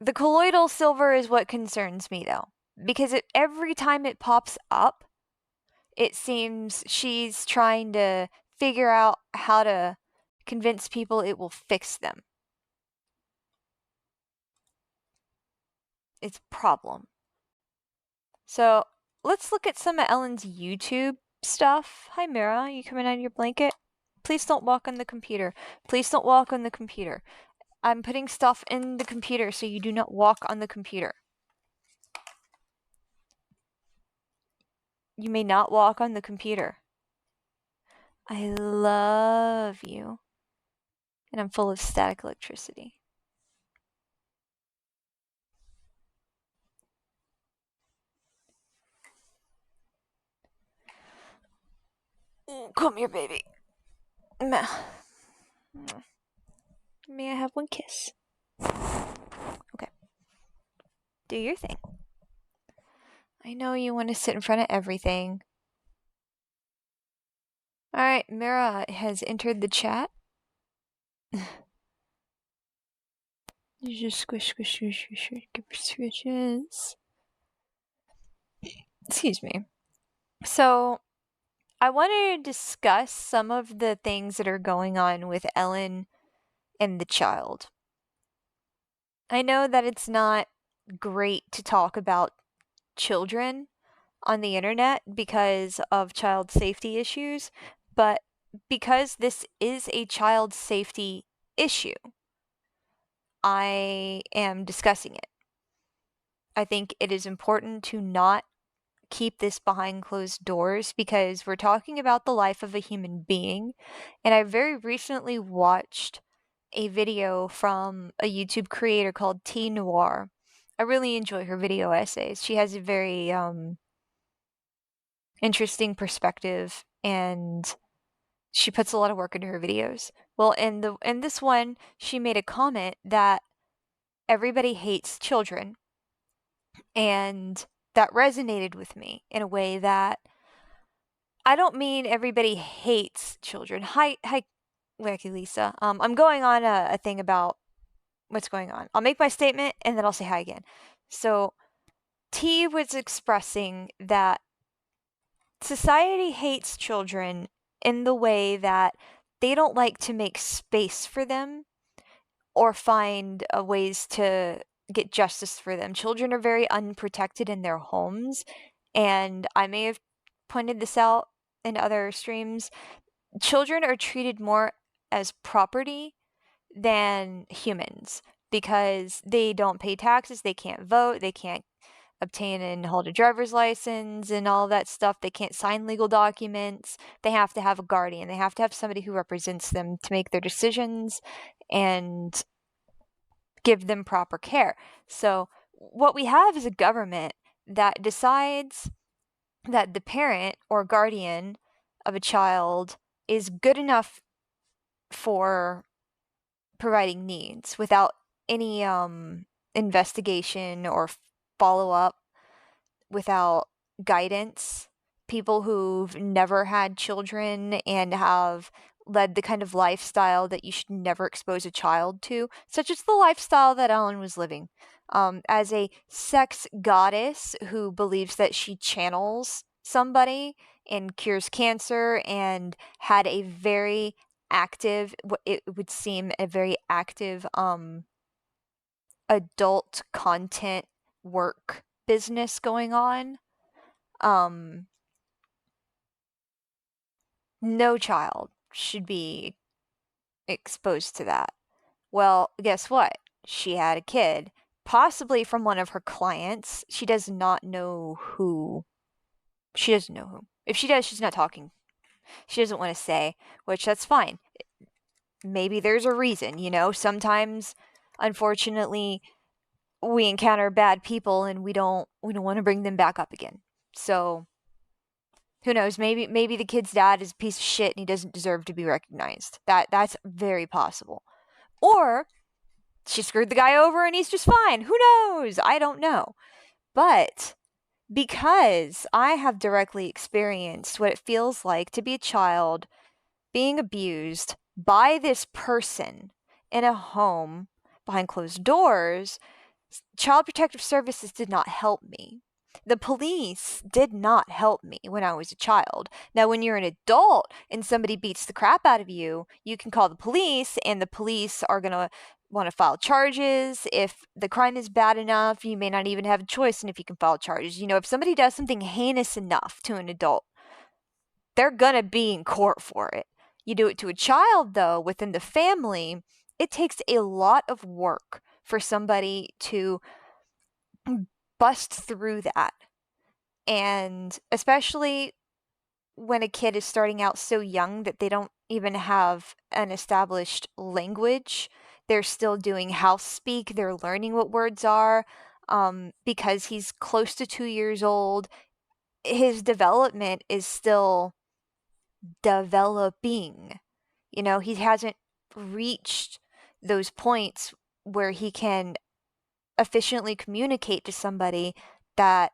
Speaker 1: The colloidal silver is what concerns me, though, because every time it pops up, it seems she's trying to figure out how to convince people it will fix them. It's a problem. So let's look at some of Ellen's YouTube stuff. Hi, Mira. You coming out of your blanket? Please don't walk on the computer. Please don't walk on the computer. I'm putting stuff in the computer so you do not walk on the computer. You may not walk on the computer. I love you. And I'm full of static electricity. Come here, baby. May I have one kiss? Okay. Do your thing. I know you want to sit in front of everything. Alright, Mira has entered the chat. Just squish, squish, squish, squish, give her squishes. Excuse me. So, I wanted to discuss some of the things that are going on with Ellen and the child. I know that it's not great to talk about children on the internet because of child safety issues, but because this is a child safety issue, I am discussing it. I think it is important to not keep this behind closed doors because we're talking about the life of a human being. And I very recently watched a video from a YouTube creator called T Noir. I really enjoy her video essays. She has a very interesting perspective, and she puts a lot of work into her videos. Well, in this one, she made a comment that everybody hates children, and that resonated with me in a way that I don't mean everybody hates children. Hi, Wacky Lisa. I'm going on a thing about what's going on. I'll make my statement and then I'll say hi again. So, T was expressing that society hates children in the way that they don't like to make space for them or find ways to get justice for them. Children are very unprotected in their homes, and I may have pointed this out in other streams. Children are treated more as property than humans because they don't pay taxes, they can't vote, they can't obtain and hold a driver's license and all that stuff. They can't sign legal documents. They have to have a guardian. They have to have somebody who represents them to make their decisions and give them proper care. So what we have is a government that decides that the parent or guardian of a child is good enough for providing needs without any investigation or follow up, without guidance. People who've never had children and have led the kind of lifestyle that you should never expose a child to, such as the lifestyle that Ellen was living. As a sex goddess who believes that she channels somebody and cures cancer, and had a very active, it would seem a very active adult content work business going on. No child should be exposed to that. Well, guess what? She had a kid, possibly from one of her clients. She does not know who. She doesn't know who. If she does, she's not talking. She doesn't want to say, which that's fine. Maybe there's a reason, Sometimes, unfortunately, we encounter bad people and we don't want to bring them back up again. So who knows? Maybe the kid's dad is a piece of shit and he doesn't deserve to be recognized. That's very possible. Or she screwed the guy over and he's just fine. Who knows? I don't know. But because I have directly experienced what it feels like to be a child being abused by this person in a home behind closed doors, Child Protective Services did not help me. The police did not help me when I was a child. Now, when you're an adult and somebody beats the crap out of you, you can call the police, and the police are going to want to file charges. If the crime is bad enough, you may not even have a choice in if you can file charges. If somebody does something heinous enough to an adult, they're going to be in court for it. You do it to a child, though, within the family, it takes a lot of work for somebody to bust through that. And especially when a kid is starting out so young that they don't even have an established language, they're still doing house speak, they're learning what words are, because he's close to 2 years old. His development is still developing. He hasn't reached those points where he can efficiently communicate to somebody that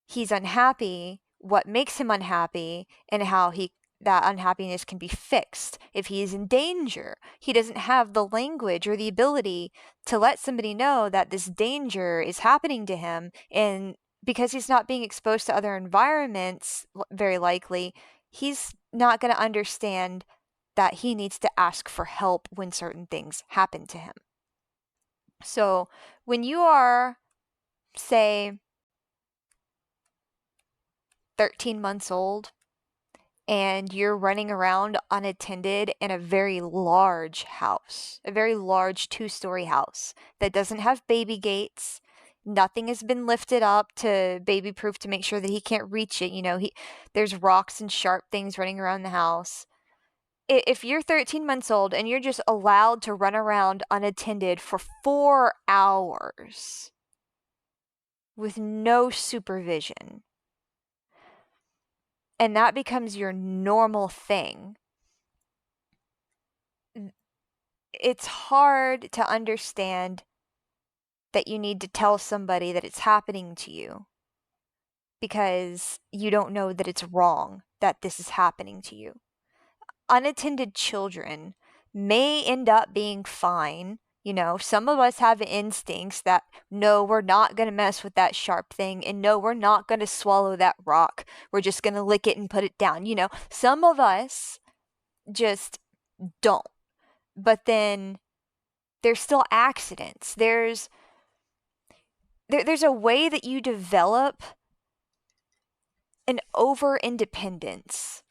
Speaker 1: he's unhappy, what makes him unhappy, and how that unhappiness can be fixed. If he is in danger, he doesn't have the language or the ability to let somebody know that this danger is happening to him, and because he's not being exposed to other environments, very likely, he's not going to understand that he needs to ask for help when certain things happen to him. So when you are, say, 13 months old and you're running around unattended in a very large house, a very large 2-story house that doesn't have baby gates, nothing has been lifted up to baby proof to make sure that he can't reach it. There's rocks and sharp things running around the house. If you're 13 months old and you're just allowed to run around unattended for 4 hours with no supervision, and that becomes your normal thing, it's hard to understand that you need to tell somebody that it's happening to you because you don't know that it's wrong that this is happening to you. Unattended children may end up being fine. Some of us have instincts that, no, we're not going to mess with that sharp thing, and no, we're not going to swallow that rock. We're just going to lick it and put it down. Some of us just don't. But then there's still accidents. There's a way that you develop an over-independence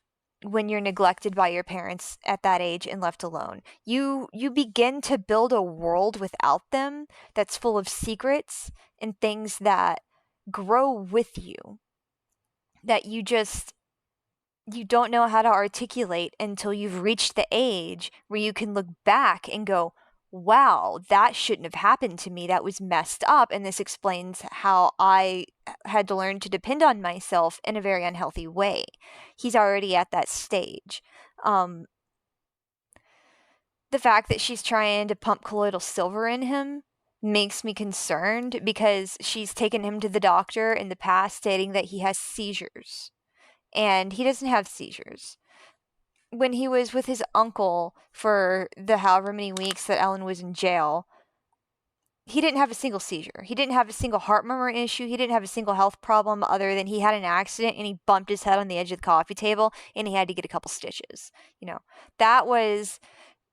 Speaker 1: when you're neglected by your parents at that age and left alone. You begin to build a world without them that's full of secrets and things that grow with you that you don't know how to articulate until you've reached the age where you can look back and go, wow, that shouldn't have happened to me. That was messed up. And this explains how I had to learn to depend on myself in a very unhealthy way. He's already at that stage. The fact that she's trying to pump colloidal silver in him makes me concerned because she's taken him to the doctor in the past stating that he has seizures. And he doesn't have seizures. When he was with his uncle for the however many weeks that Ellen was in jail, he didn't have a single seizure. He didn't have a single heart murmur issue. He didn't have a single health problem other than he had an accident and he bumped his head on the edge of the coffee table and he had to get a couple stitches. That was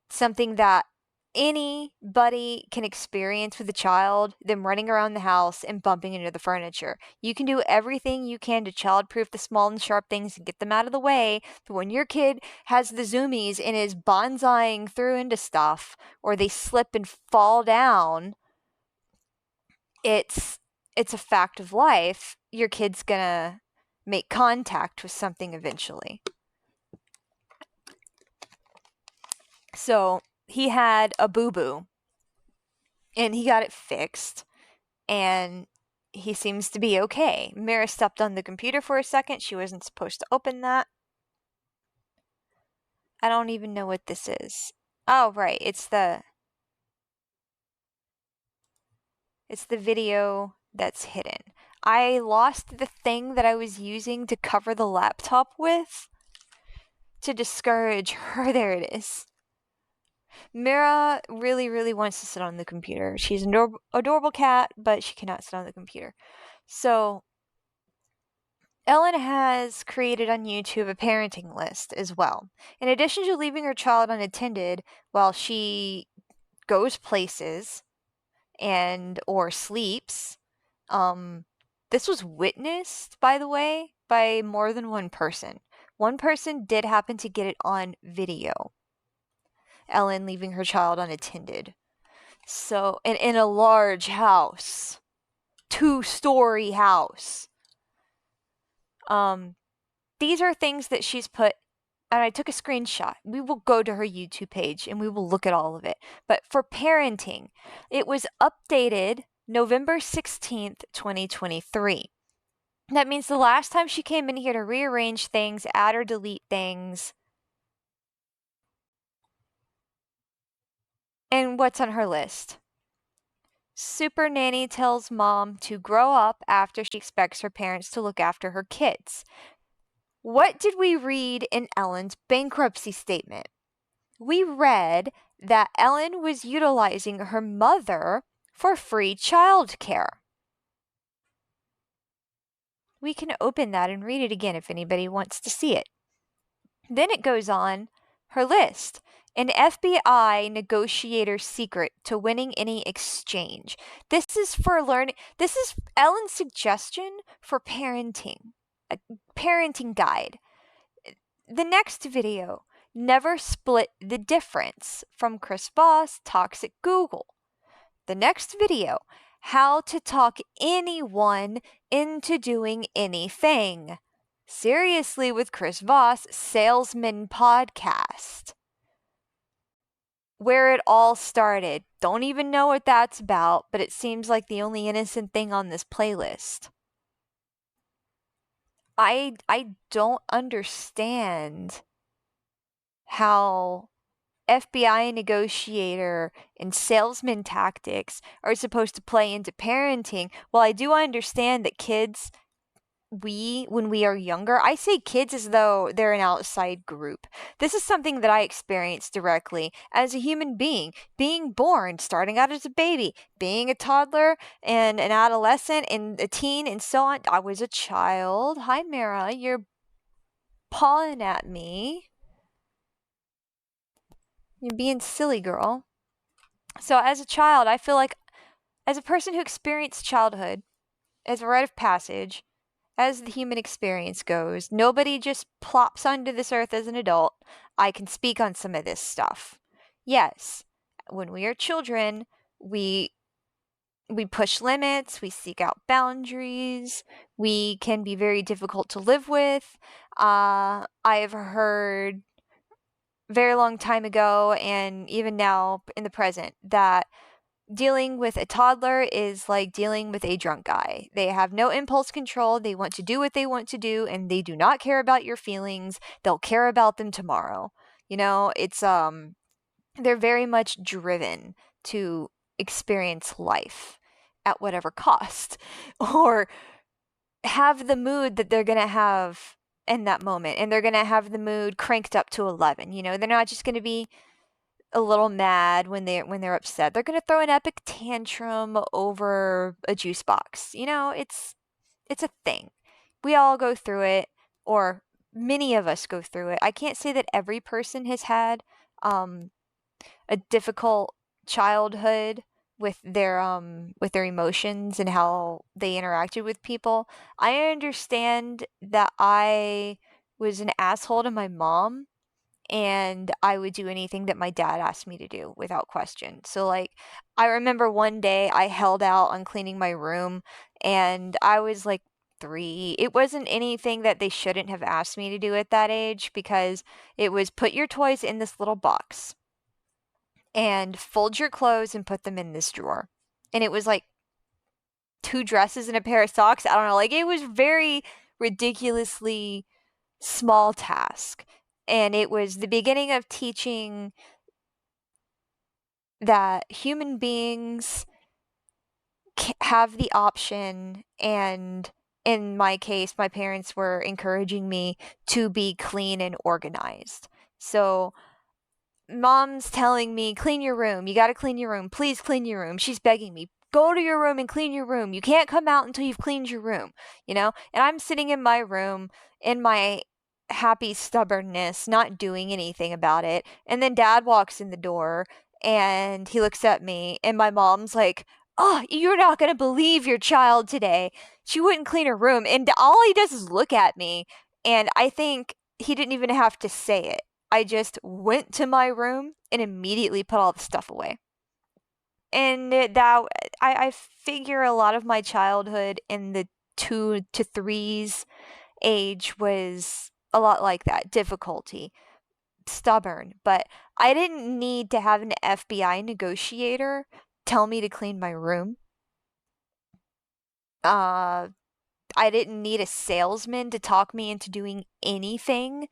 Speaker 1: something that anybody can experience with a child, them running around the house and bumping into the furniture. You can do everything you can to childproof the small and sharp things and get them out of the way, but when your kid has the zoomies and is bonsaiing through into stuff, or they slip and fall down, it's a fact of life. Your kid's gonna make contact with something eventually. So he had a boo-boo and he got it fixed and he seems to be okay. Mira stepped on the computer for a second. She wasn't supposed to open that. I don't even know what this is. Oh, right. It's the video that's hidden. I lost the thing that I was using to cover the laptop with to discourage her. There it is. Mira really, really wants to sit on the computer. She's an adorable cat, but she cannot sit on the computer. So Ellen has created on YouTube a parenting list as well. In addition to leaving her child unattended while she goes places and or sleeps, this was witnessed, by the way, by more than one person. One person did happen to get it on video. Ellen leaving her child unattended. So, and in a large house, 2-story house. These are things that she's put, and I took a screenshot. We will go to her YouTube page and we will look at all of it. But for parenting, it was updated November 16th, 2023. That means the last time she came in here to rearrange things, add or delete things. And what's on her list? Super nanny tells mom to grow up after she expects her parents to look after her kids. What did we read in Ellen's bankruptcy statement? We read that Ellen was utilizing her mother for free childcare. We can open that and read it again if anybody wants to see it. Then it goes on her list. An FBI negotiator's secret to winning any exchange. This is for learning. This is Ellen's suggestion for parenting. A parenting guide. The next video, Never Split the Difference, from Chris Voss, Toxic Google. The next video, How to Talk Anyone into Doing Anything. Seriously with Chris Voss, Salesman Podcast. Where it all started. Don't even know what that's about, but it seems like the only innocent thing on this playlist. I don't understand how FBI negotiator and salesman tactics are supposed to play into parenting. Well, I do understand that kids, when we are younger, I say kids as though they're an outside group. This is something that I experienced directly as a human being born, starting out as a baby, being a toddler and an adolescent and a teen and so on. I was a child. Hi, Mara, you're pawing at me. You're being silly, girl. So as a child, I feel like as a person who experienced childhood as a rite of passage, as the human experience goes, nobody just plops onto this earth as an adult. I can speak on some of this stuff. Yes, when we are children, we We push limits, we seek out boundaries, we can be very difficult to live with. I've heard very long time ago and even now in the present that dealing with a toddler is like dealing with a drunk guy. They have no impulse control. They want to do what they want to do and they do not care about your feelings. They'll care about them tomorrow. It's they're very much driven to experience life at whatever cost or have the mood that they're going to have in that moment, and they're going to have the mood cranked up to 11. They're not just going to be a little mad when they're upset. They're going to throw an epic tantrum over a juice box. It's a thing. We all go through it, or many of us go through it. I can't say that every person has had um a difficult childhood with their emotions and how they interacted with people. I understand that I was an asshole to my mom and I would do anything that my dad asked me to do without question. So like I remember one day I held out on cleaning my room and I was like 3. It wasn't anything that they shouldn't have asked me to do at that age because it was put your toys in this little box and fold your clothes and put them in this drawer. And it was like 2 dresses and a pair of socks. I don't know. Like it was very ridiculously small task. And it was the beginning of teaching that human beings have the option, and in my case, my parents were encouraging me to be clean and organized. So mom's telling me, clean your room. You got to clean your room. Please clean your room. She's begging me, go to your room and clean your room. You can't come out until you've cleaned your room. And I'm sitting in my room in my happy stubbornness, not doing anything about it. And then dad walks in the door and he looks at me, and my mom's like, oh, you're not going to believe your child today. She wouldn't clean her room. And all he does is look at me. And I think he didn't even have to say it. I just went to my room and immediately put all the stuff away. And I figure a lot of my childhood in the 2 to 3s age was a lot like that, difficulty, stubborn. But I didn't need to have an FBI negotiator tell me to clean my room. Uh, I didn't need a salesman to talk me into doing anything.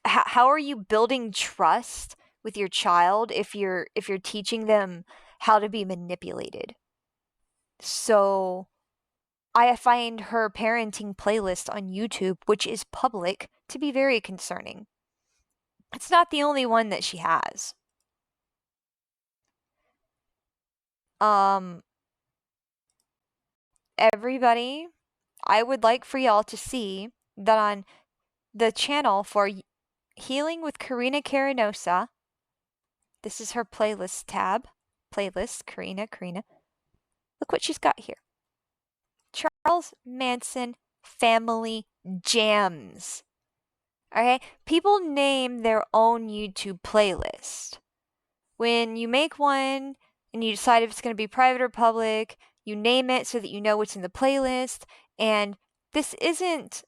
Speaker 1: How are you building trust with your child if you're teaching them how to be manipulated? So I find her parenting playlist on YouTube, which is public, to be very concerning. It's not the only one that she has. Um Everybody, I would like for y'all to see that on the channel for Healing with Carina Carinosa, this is her playlist tab. Playlist, Carina. Look what she's got here. Charles Manson Family Jams. Okay? People name their own YouTube playlist. When you make one and you decide if it's going to be private or public, you name it so that you know what's in the playlist. And this isn't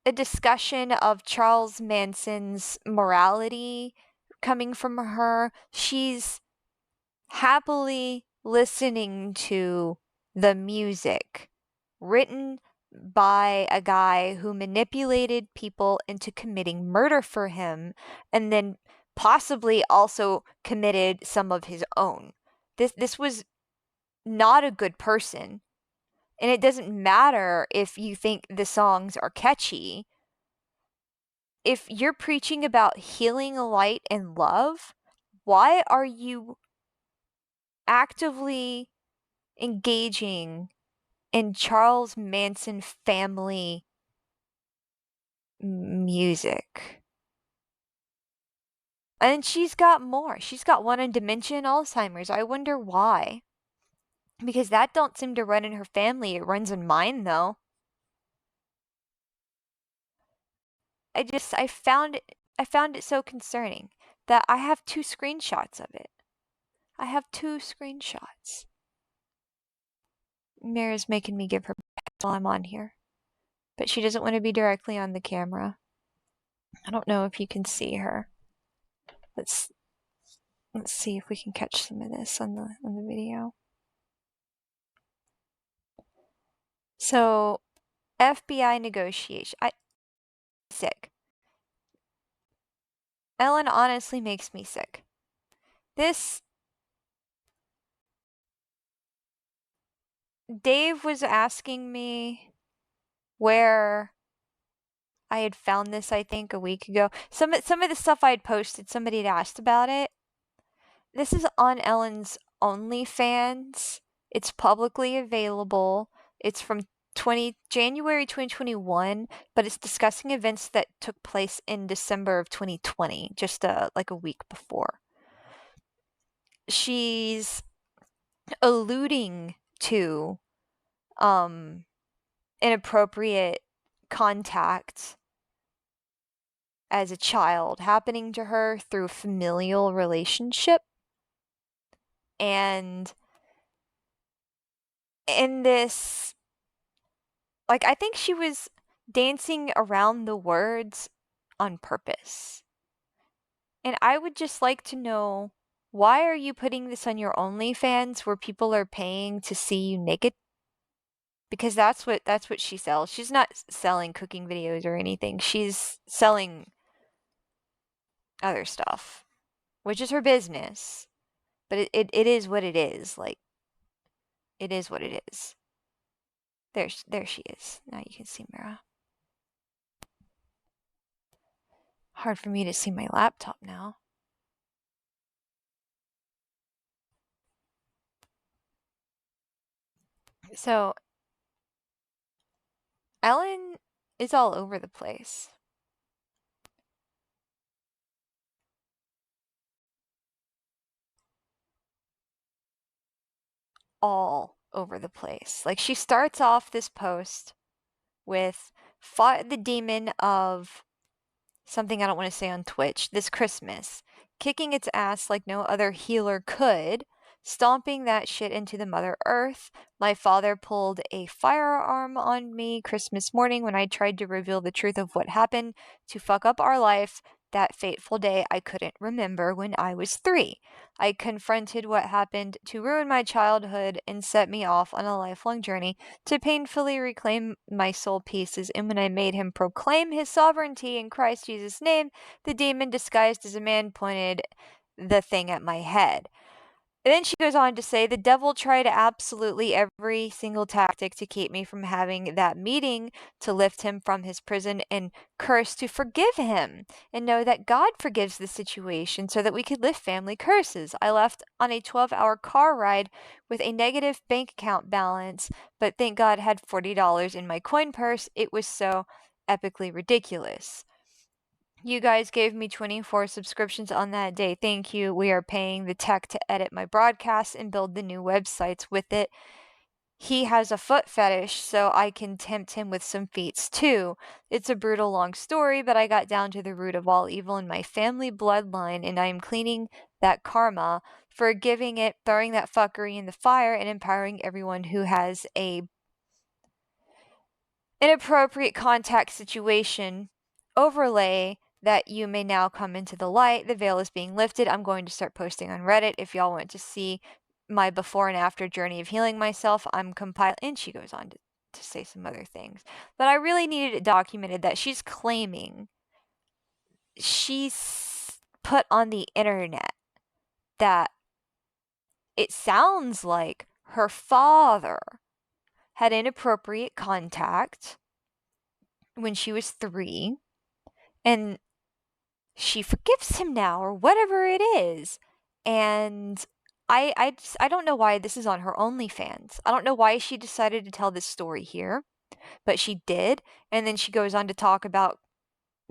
Speaker 1: a discussion of Charles Manson's morality coming from her. She's happily listening to the music written by a guy who manipulated people into committing murder for him and then possibly also committed some of his own. This was not a good person. And it doesn't matter if you think the songs are catchy. If you're preaching about healing, light, and love, why are you actively engaging in Charles Manson family music? And she's got more. She's got one on dementia and Alzheimer's. I wonder why. Because that don't seem to run in her family. It runs in mine, though. I found it so concerning that I have 2 screenshots of it. I have 2 screenshots. Mira's making me give her while I'm on here. But she doesn't want to be directly on the camera. I don't know if you can see her. Let's see if we can catch some of this on the video. So, FBI negotiation. Sick. Ellen honestly makes me sick. Dave was asking me where I had found this, I think, a week ago. Some of the stuff I had posted, somebody had asked about it. This is on Ellen's OnlyFans. It's publicly available. It's from January 2021, but it's discussing events that took place in December of 2020, just like a week before. She's alluding to inappropriate contact as a child happening to her through familial relationship. And in this, like, I think she was dancing around the words on purpose. And I would just like to know, why are you putting this on your OnlyFans where people are paying to see you naked? Because that's what she sells. She's not selling cooking videos or anything. She's selling other stuff, which is her business. But it is what it is. Like, it is what it is. There she is. Now you can see Mira. Hard for me to see my laptop now. So, Ellen is all over the place. All over the place. Like, she starts off this post with, fought the demon of something I don't want to say on Twitch this Christmas, kicking its ass like no other healer could, stomping that shit into the Mother Earth. My father pulled a firearm on me Christmas morning when I tried to reveal the truth of what happened to fuck up our life. That fateful day I couldn't remember when I was 3. I confronted what happened to ruin my childhood and set me off on a lifelong journey to painfully reclaim my soul pieces. And when I made him proclaim his sovereignty in Christ Jesus' name, the demon disguised as a man pointed the thing at my head. And then she goes on to say, the devil tried absolutely every single tactic to keep me from having that meeting, to lift him from his prison, and curse to forgive him and know that God forgives the situation so that we could lift family curses. I left on a 12-hour car ride with a negative bank account balance, but thank God had $40 in my coin purse. It was so epically ridiculous. You guys gave me 24 subscriptions on that day. Thank you. We are paying the tech to edit my broadcasts and build the new websites with it. He has a foot fetish, so I can tempt him with some feats too. It's a brutal long story, but I got down to the root of all evil in my family bloodline, and I am cleaning that karma, forgiving it, throwing that fuckery in the fire, and empowering everyone who has a inappropriate contact situation overlay that you may now come into the light. The veil is being lifted. I'm going to start posting on Reddit if y'all want to see my before and after journey of healing myself. I'm compiling, and she goes on to say some other things. But I really needed it documented that she's claiming, she's put on the internet that it sounds like her father had inappropriate contact when she was 3, and she forgives him now, or whatever it is. And I don't know why this is on her OnlyFans. I don't know why she decided to tell this story here, but she did. And then she goes on to talk about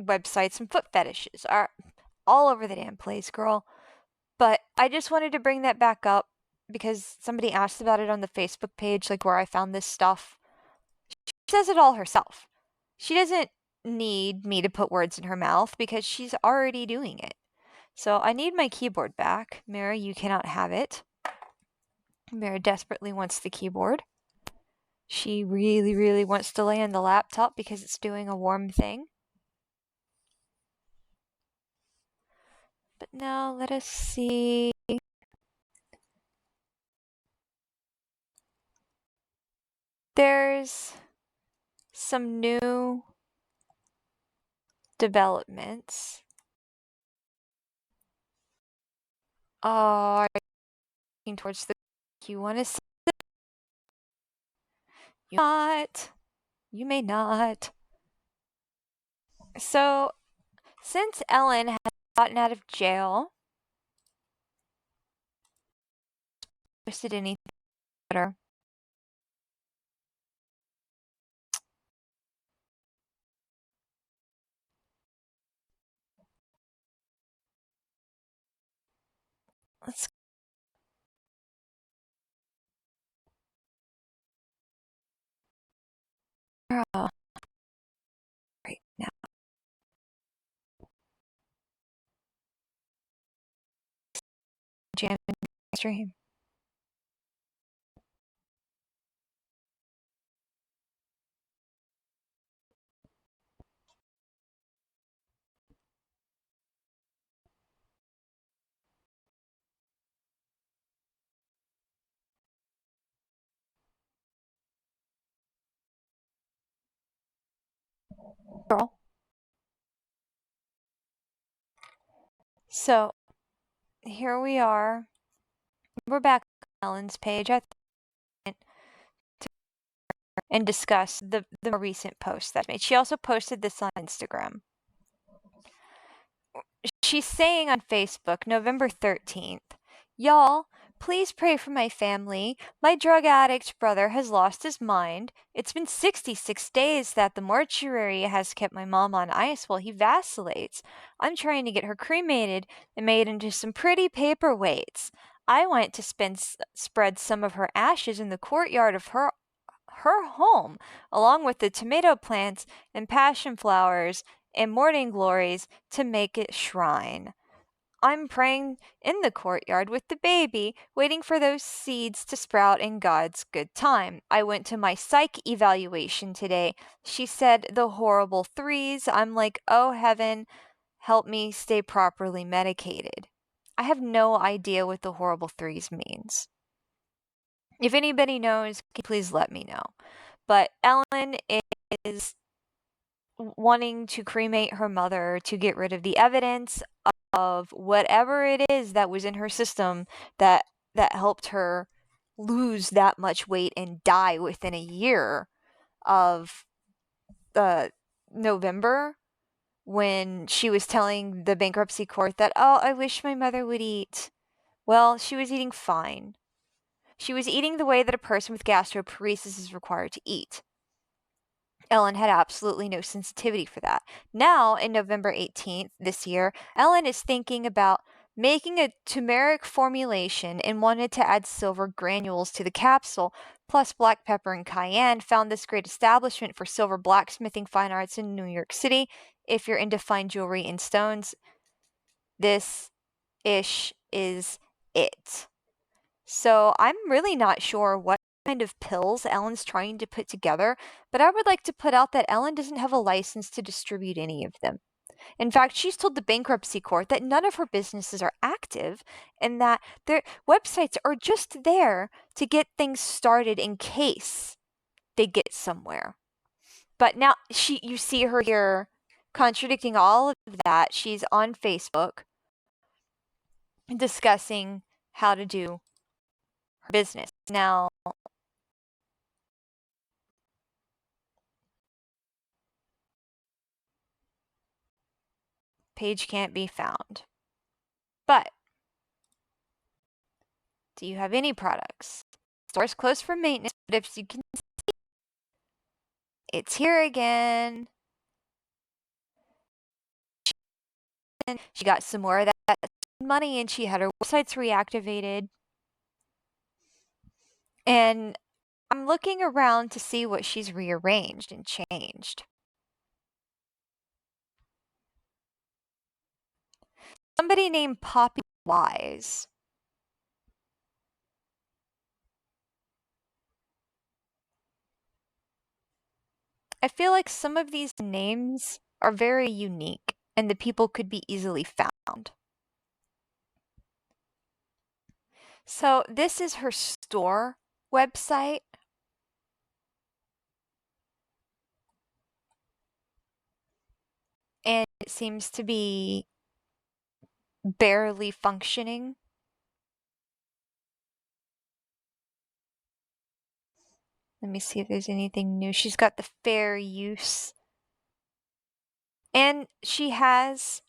Speaker 1: websites and foot fetishes are all over the damn place, girl. But I just wanted to bring that back up because somebody asked about it on the Facebook page, like where I found this stuff. She says it all herself. She doesn't need me to put words in her mouth because she's already doing it. So I need my keyboard back. Mira, you cannot have it. Mira desperately wants the keyboard. She really, really wants to lay on the laptop because it's doing a warm thing. But now let us see. There's some new developments. Oh, looking towards the. You want to see? You not. You may not. So, since Ellen has gotten out of jail, posted anything better. Let's go right now. Jamming stream. Girl. So, here we are. We're back on Ellen's page. I think and discuss the more recent post that made. She also posted this on Instagram. She's saying on Facebook, November 13th, "Y'all, please pray for my family. My drug addict brother has lost his mind. It's been 66 days that the mortuary has kept my mom on ice while he vacillates. I'm trying to get her cremated and made into some pretty paperweights. I went to spread some of her ashes in the courtyard of her home, along with the tomato plants and passion flowers and morning glories to make it shrine. I'm praying in the courtyard with the baby, waiting for those seeds to sprout in God's good time. I went to my psych evaluation today. She said the horrible threes. I'm like, oh heaven, help me stay properly medicated." I have no idea what the horrible threes means. If anybody knows, please let me know. But Ellen is wanting to cremate her mother to get rid of the evidence of whatever it is that was in her system that helped her lose that much weight and die within a year of November, when she was telling the bankruptcy court that, oh, I wish my mother would eat. Well, she was eating fine. She was eating the way that a person with gastroparesis is required to eat. Ellen had absolutely no sensitivity for that. Now, in November 18th this year, Ellen is thinking about making a turmeric formulation and wanted to add silver granules to the capsule, plus black pepper and cayenne. Found this great establishment for silver blacksmithing fine arts in New York City. If you're into fine jewelry and stones, this ish is it. So I'm really not sure what kind of pills Ellen's trying to put together, but I would like to put out that Ellen doesn't have a license to distribute any of them. In fact, she's told the bankruptcy court that none of her businesses are active and that their websites are just there to get things started in case they get somewhere. But now you see her here contradicting all of that. She's on Facebook discussing how to do her business. Now, page can't be found. But do you have any products? Store's closed for maintenance, but if you can see, it's here again. She got some more of that money and she had her websites reactivated. And I'm looking around to see what she's rearranged and changed. Somebody named Poppy Wise. I feel like some of these names are very unique and the people could be easily found. So this is her store website. And it seems to be barely functioning. Let me see if there's anything new. She's got the fair use. And she has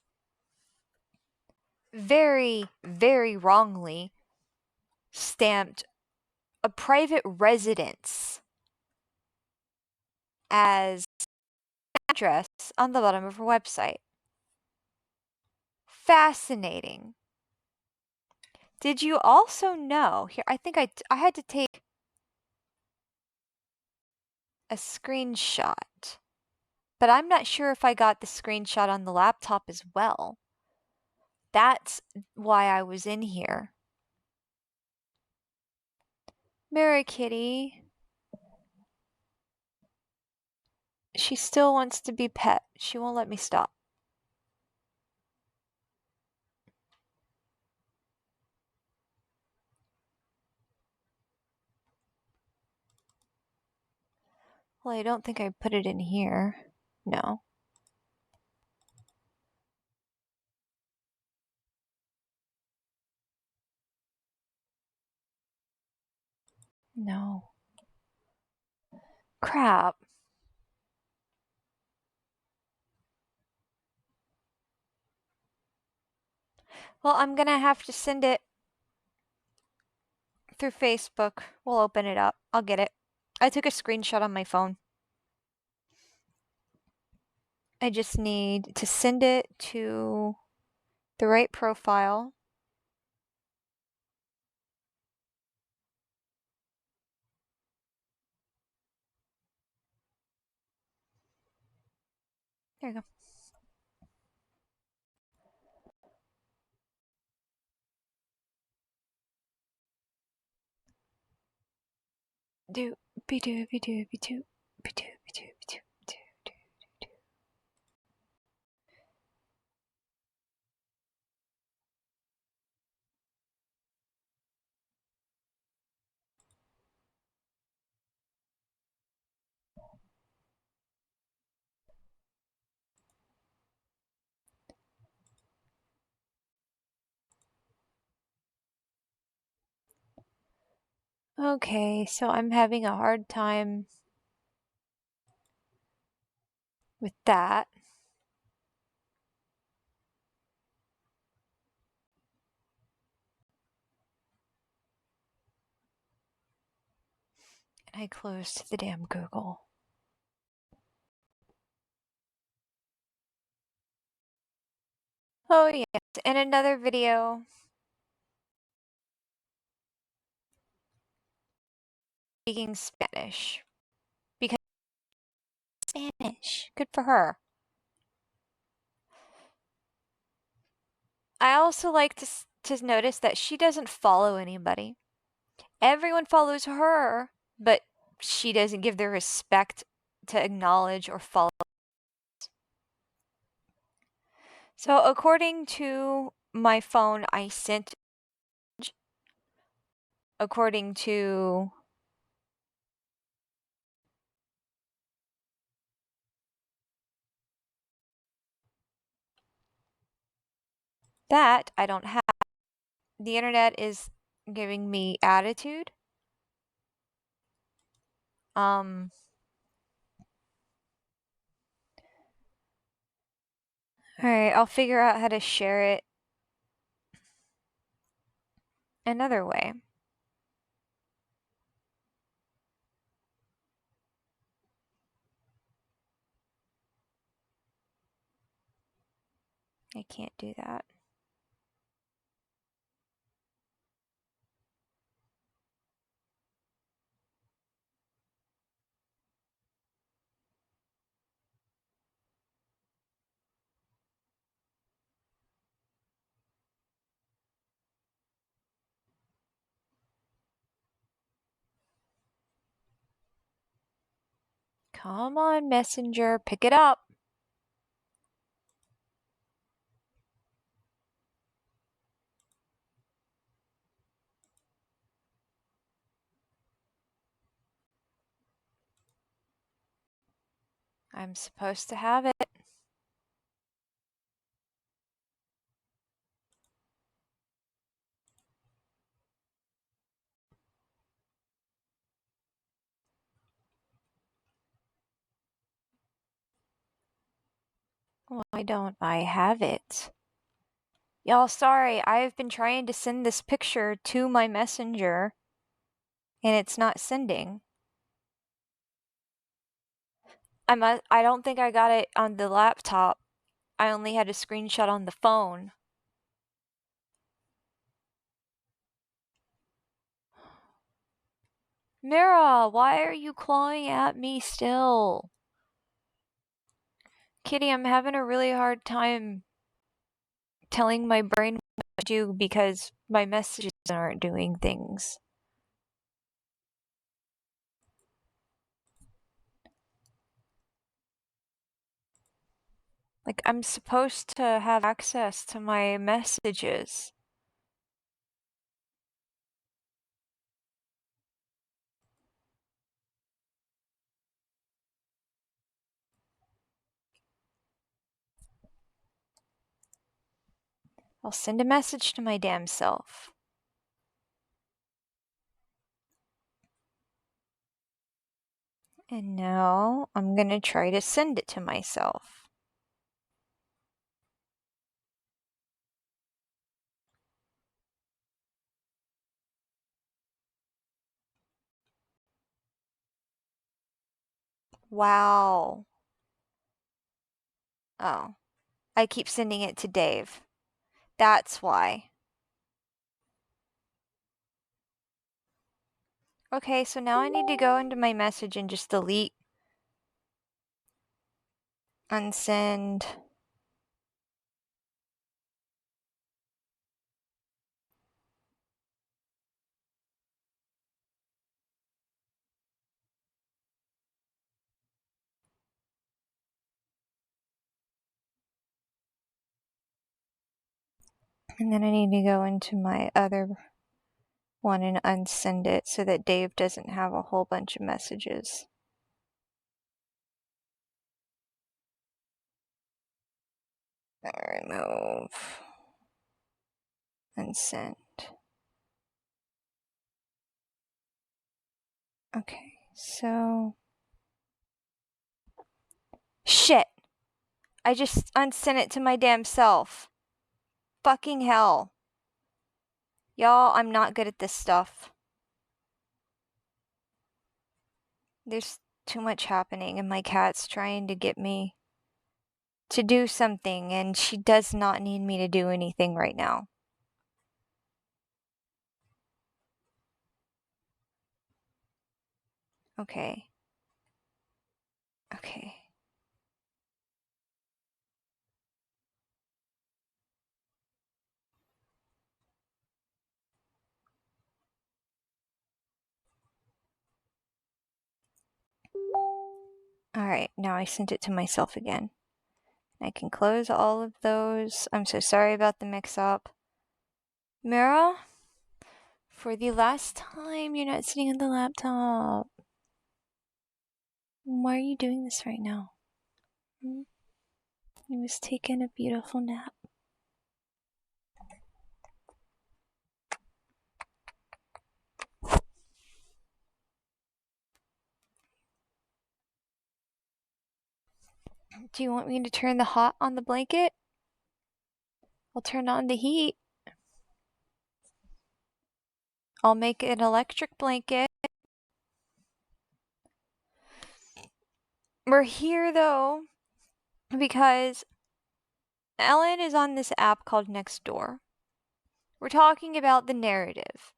Speaker 1: very, very wrongly stamped a private residence as address on the bottom of her website. Fascinating. Did you also know, here, I think I had to take a screenshot, but I'm not sure if I got the screenshot on the laptop as well. That's why I was in here. Mary Kitty. She still wants to be pet. She won't let me stop. Well, I don't think I put it in here. No. No. Crap. Well, I'm gonna have to send it through Facebook. We'll open it up. I'll get it. I took a screenshot on my phone. I just need to send it to the right profile. There you go. Do be do be do be do be do be do be do do do. Okay, so I'm having a hard time with that. And I closed the damn Google. Oh yes, and another video. Speaking Spanish. Because Spanish. Good for her. I also like to notice that she doesn't follow anybody. Everyone follows her, but she doesn't give the respect to acknowledge or follow. So according to my phone, I sent, according to that, I don't have. The internet is giving me attitude. Alright, I'll figure out how to share it another way. I can't do that. Come on, Messenger, pick it up. I'm supposed to have it. Why don't I have it? Y'all, sorry, I've been trying to send this picture to my messenger, and it's not sending. I don't think I got it on the laptop. I only had a screenshot on the phone. Mira, why are you clawing at me still? Kitty, I'm having a really hard time telling my brain what to do because my messages aren't doing things. Like, I'm supposed to have access to my messages. I'll send a message to my damn self. And now I'm gonna try to send it to myself. Wow. Oh. I keep sending it to Dave. That's why. Okay, so now I need to go into my message and just delete, unsend. And then I need to go into my other one and unsend it so that Dave doesn't have a whole bunch of messages. Remove. Unsend. Okay, so... Shit! I just unsent it to my damn self. Fucking hell. Y'all, I'm not good at this stuff. There's too much happening, and my cat's trying to get me to do something, and she does not need me to do anything right now. Okay. Okay. Alright, now I sent it to myself again. I can close all of those. I'm so sorry about the mix-up. Mira? For the last time, you're not sitting on the laptop. Why are you doing this right now? I was taking a beautiful nap. Do you want me to turn the hot on the blanket? I'll turn on the heat. I'll make an electric blanket. We're here though because Ellen is on this app called Nextdoor. We're talking about the narrative.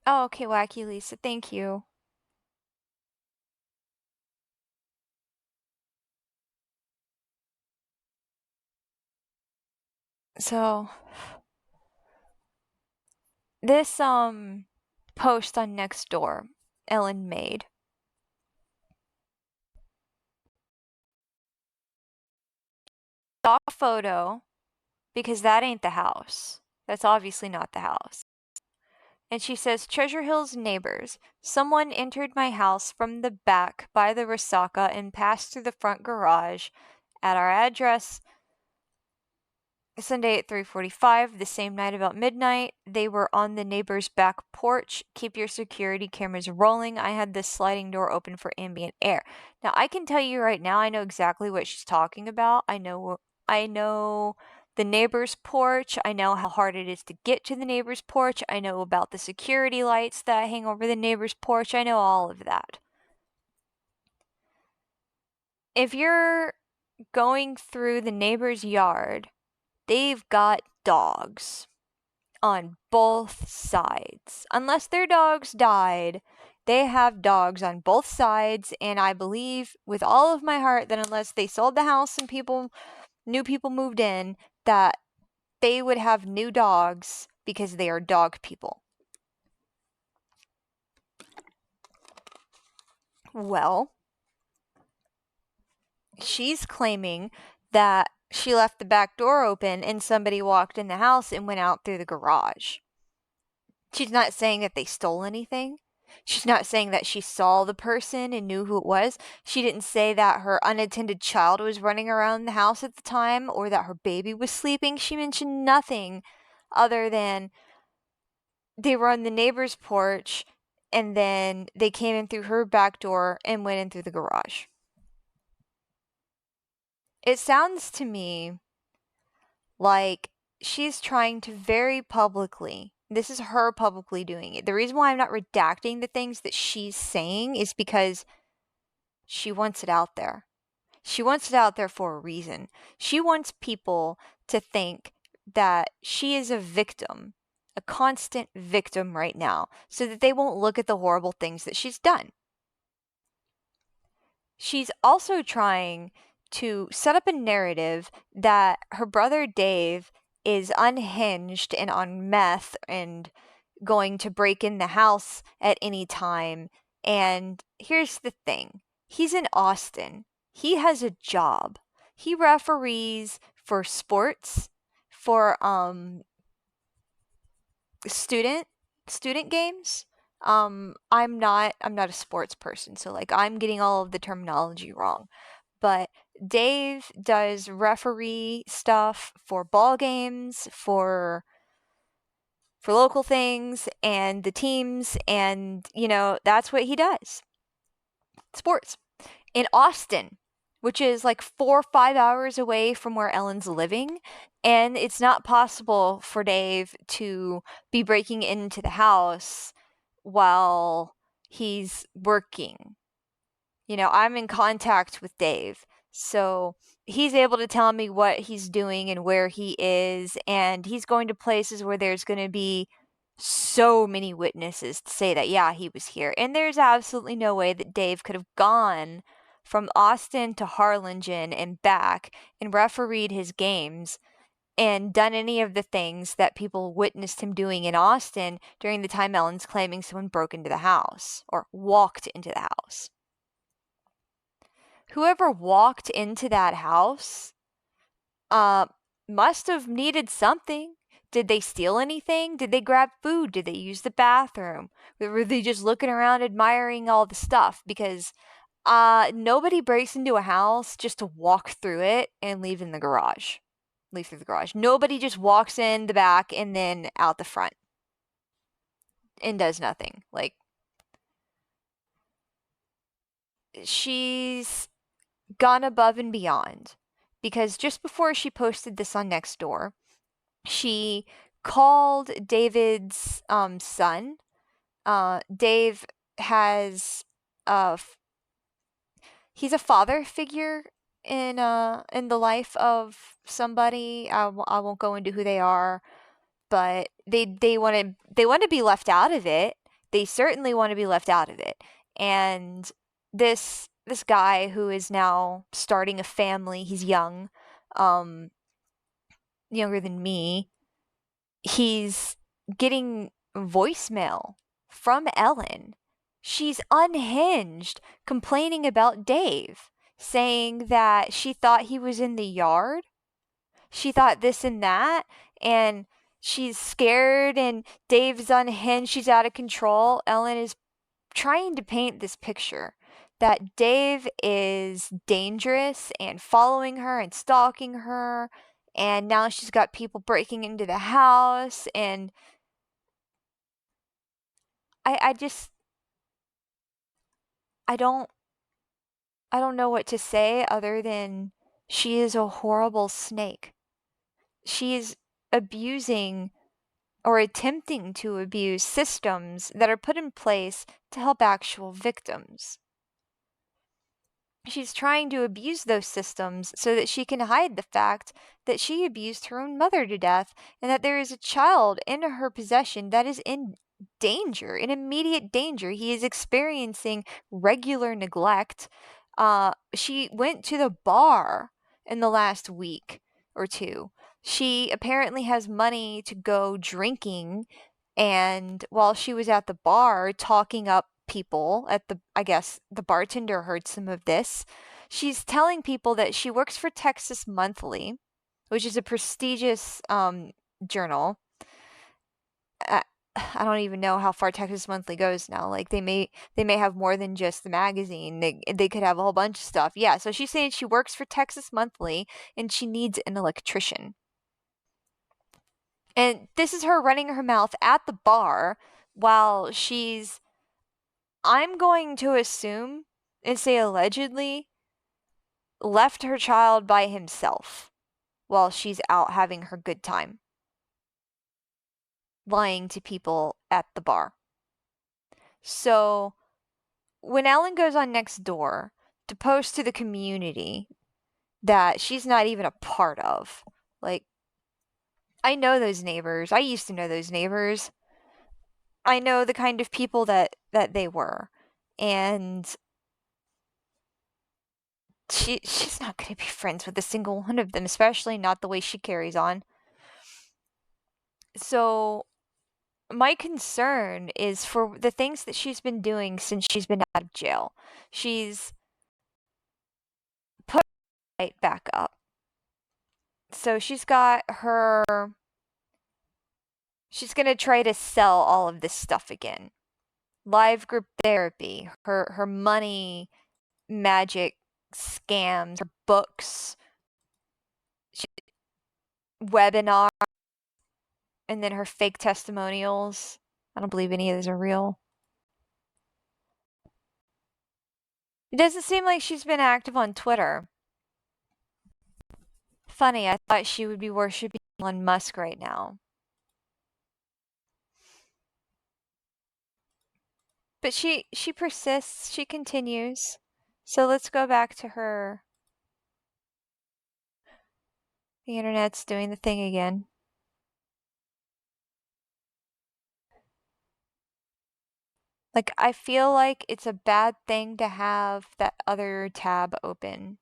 Speaker 1: Oh, okay, Wacky Lisa, thank you. So, this post on Nextdoor Ellen made. stock photo because that ain't the house. That's obviously not the house. And she says, Treasure Hills neighbors, someone entered my house from the back by the Resaca and passed through the front garage at our address Sunday at 3:45, the same night about midnight. They were on the neighbor's back porch. Keep your security cameras rolling. I had the sliding door open for ambient air. Now, I can tell you right now, I know exactly what she's talking about. I know the neighbor's porch. I know how hard it is to get to the neighbor's porch. I know about the security lights that hang over the neighbor's porch. I know all of that. If you're going through the neighbor's yard, they've got dogs on both sides. Unless their dogs died, they have dogs on both sides, and I believe with all of my heart that unless they sold the house and new people moved in, that they would have new dogs because they are dog people. Well, she's claiming that she left the back door open and somebody walked in the house and went out through the garage. She's not saying that they stole anything. She's not saying that she saw the person and knew who it was. She didn't say that her unattended child was running around the house at the time or that her baby was sleeping. She mentioned nothing other than they were on the neighbor's porch and then they came in through her back door and went in through the garage. It sounds to me like she's trying to very publicly, this is her publicly doing it. The reason why I'm not redacting the things that she's saying is because she wants it out there. She wants it out there for a reason. She wants people to think that she is a victim, a constant victim right now, so that they won't look at the horrible things that she's done. She's also trying to set up a narrative that her brother Dave is unhinged and on meth and going to break in the house at any time. And here's the thing. He's in Austin. He has a job. He referees for sports, for student games. I'm not a sports person, so like I'm getting all of the terminology wrong. But Dave does referee stuff for ball games, for local things and the teams, and that's what he does. Sports. In Austin, which is like 4 or 5 hours away from where Ellen's living, and it's not possible for Dave to be breaking into the house while he's working. I'm in contact with Dave, so he's able to tell me what he's doing and where he is, and he's going to places where there's going to be so many witnesses to say that, yeah, he was here. And there's absolutely no way that Dave could have gone from Austin to Harlingen and back and refereed his games and done any of the things that people witnessed him doing in Austin during the time Ellen's claiming someone broke into the house or walked into the house. Whoever walked into that house must have needed something. Did they steal anything? Did they grab food? Did they use the bathroom? Were they just looking around admiring all the stuff? Because nobody breaks into a house just to walk through it and leave through the garage. Nobody just walks in the back and then out the front and does nothing. Like, she's gone above and beyond, because just before she posted this on Nextdoor, she called David's son. Dave has he's a father figure in the life of somebody. I won't go into who they are, but they want to be left out of it. They certainly want to be left out of it. And this guy who is now starting a family, he's young, younger than me. He's getting voicemail from Ellen. She's unhinged, complaining about Dave, saying that she thought he was in the yard. she thought this and that, and she's scared, and Dave's unhinged, she's out of control. Ellen is trying to paint this picture that Dave is dangerous and following her and stalking her, and now she's got people breaking into the house, and I just I don't I don't know what to say other than she is a horrible snake. She is abusing or attempting to abuse systems that are put in place to help actual victims. She's trying to abuse those systems so that she can hide the fact that she abused her own mother to death and that there is a child in her possession that is in danger, in immediate danger. He is experiencing regular neglect. She went to the bar in the last week or two. She apparently has money to go drinking, and while she was at the bar talking up people at the, I guess the bartender heard some of this. She's telling people that she works for Texas Monthly, which is a prestigious journal. I, I don't even know how far Texas Monthly goes now. Like they may have more than just the magazine. They could have a whole bunch of stuff. Yeah, so she's saying she works for Texas Monthly and she needs an electrician. And this is her running her mouth at the bar while she's, I'm going to assume and say allegedly, left her child by himself while she's out having her good time, lying to people at the bar. So when Ellen goes on Nextdoor to post to the community that she's not even a part of, like, I know those neighbors. I used to know those neighbors. I know the kind of people that they were. And she's not going to be friends with a single one of them, especially not the way she carries on. So my concern is for the things that she's been doing since she's been out of jail. She's put right back up. So she's got her, she's going to try to sell all of this stuff again. Live group therapy, her money magic scams, her books, webinar, and then her fake testimonials. I don't believe any of those are real. It doesn't seem like she's been active on Twitter. Funny, I thought she would be worshiping Elon Musk right now. But she persists, she continues. So let's go back to her. The internet's doing the thing again. Like, I feel like it's a bad thing to have that other tab open.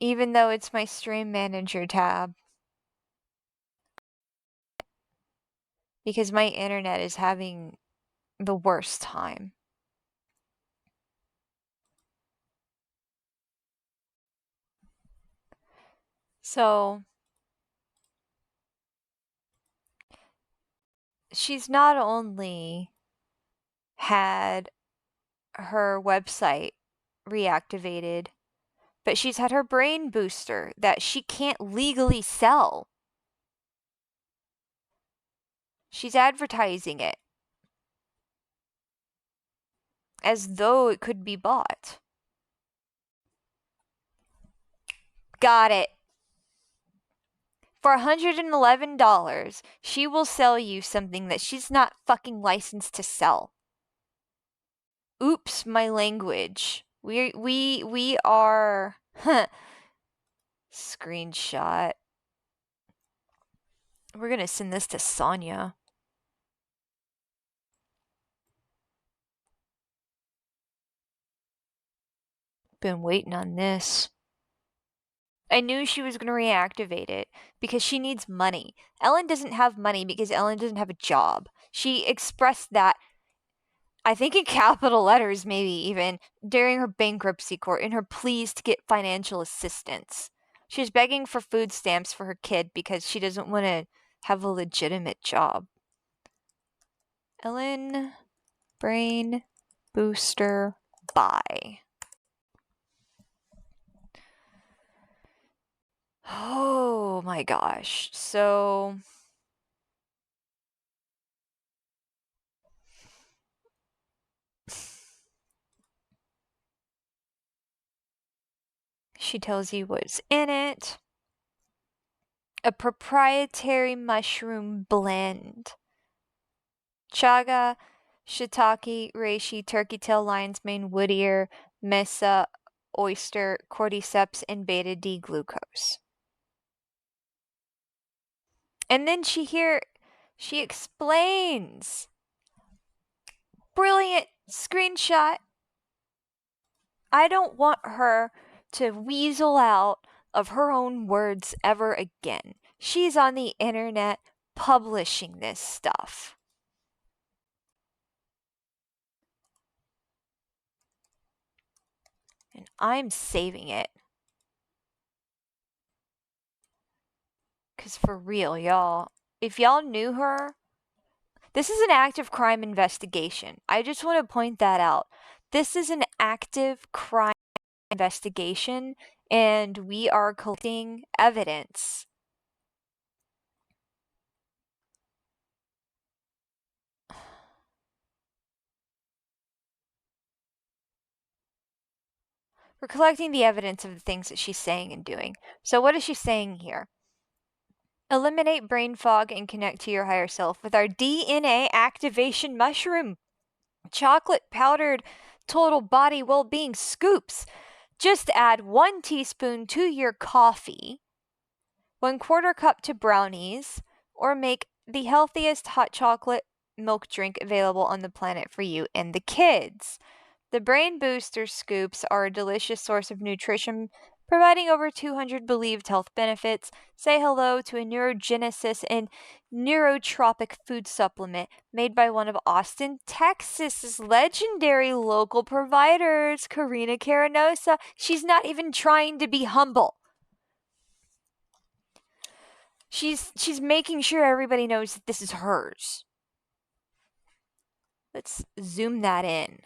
Speaker 1: Even though it's my stream manager tab. Because my internet is having the worst time. So she's not only had her website reactivated, but she's had her brain booster that she can't legally sell. She's advertising it as though it could be bought. Got it. For $111, she will sell you something that she's not fucking licensed to sell. Oops, my language. We are screenshot. We're gonna send this to Sonia. Been waiting on this. I knew she was gonna reactivate it because she needs money. Ellen doesn't have money because Ellen doesn't have a job. She expressed that I think in capital letters, maybe even, during her bankruptcy court in her pleas to get financial assistance. She's begging for food stamps for her kid because she doesn't want to have a legitimate job. Ellen Brain Booster Bye. Oh my gosh. So she tells you what's in it. A proprietary mushroom blend. Chaga, shiitake, reishi, turkey tail, lion's mane, wood ear, mesa, oyster, cordyceps, and beta D glucose. And then she explains. Brilliant screenshot. I don't want her to weasel out of her own words ever again. She's on the internet publishing this stuff. And I'm saving it. Because for real, y'all, if y'all knew her, this is an active crime investigation. I just want to point that out. This is an active crime investigation, and we are collecting evidence. We're collecting the evidence of the things that she's saying and doing. So what is she saying here? Eliminate brain fog and connect to your higher self with our DNA activation mushroom. Chocolate powdered total body well-being scoops. Just add 1 teaspoon to your coffee, 1/4 cup to brownies, or make the healthiest hot chocolate milk drink available on the planet for you and the kids. The Brain Booster Scoops are a delicious source of nutrition, providing over 200 believed health benefits. Say hello to a neurogenesis and neurotropic food supplement made by one of Austin, Texas's legendary local providers, Carina Carinosa. She's not even trying to be humble. She's making sure everybody knows that this is hers. Let's zoom that in.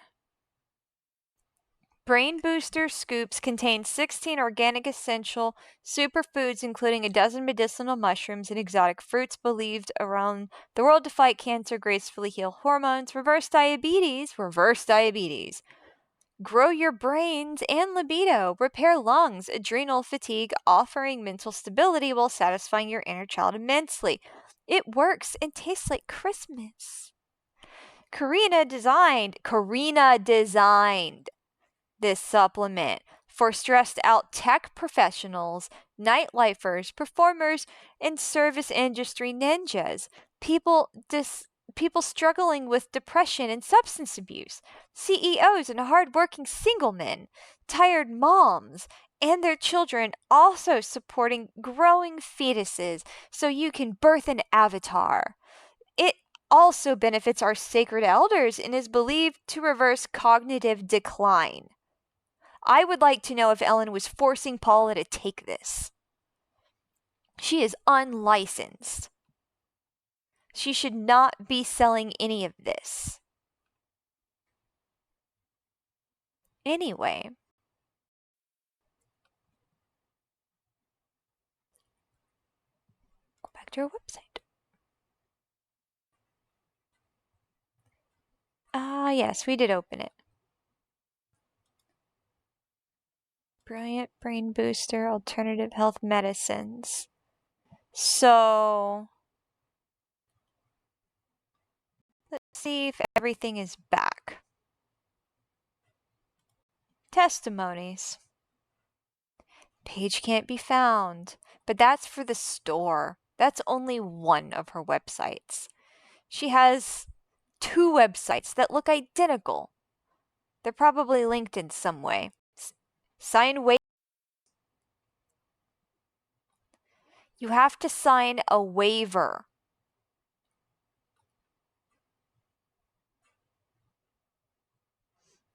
Speaker 1: Brain Booster Scoops contain 16 organic essential superfoods, including a dozen medicinal mushrooms and exotic fruits believed around the world to fight cancer, gracefully heal hormones, reverse diabetes, grow your brains and libido, repair lungs, adrenal fatigue, offering mental stability while satisfying your inner child immensely. It works and tastes like Christmas. Carina designed this supplement for stressed out tech professionals, nightlifers, performers, and service industry ninjas, people struggling with depression and substance abuse, CEOs and hardworking single men, tired moms, and their children, also supporting growing fetuses so you can birth an avatar. It also benefits our sacred elders and is believed to reverse cognitive decline. I would like to know if Ellen was forcing Paula to take this. She is unlicensed. She should not be selling any of this. Anyway. Go back to her website. Yes, we did open it. Brilliant Brain Booster Alternative Health Medicines. So, let's see if everything is back. Testimonies. Page can't be found, but that's for the store. That's only one of her websites. She has 2 websites that look identical. They're probably linked in some way. Sign waiver. You have to sign a waiver.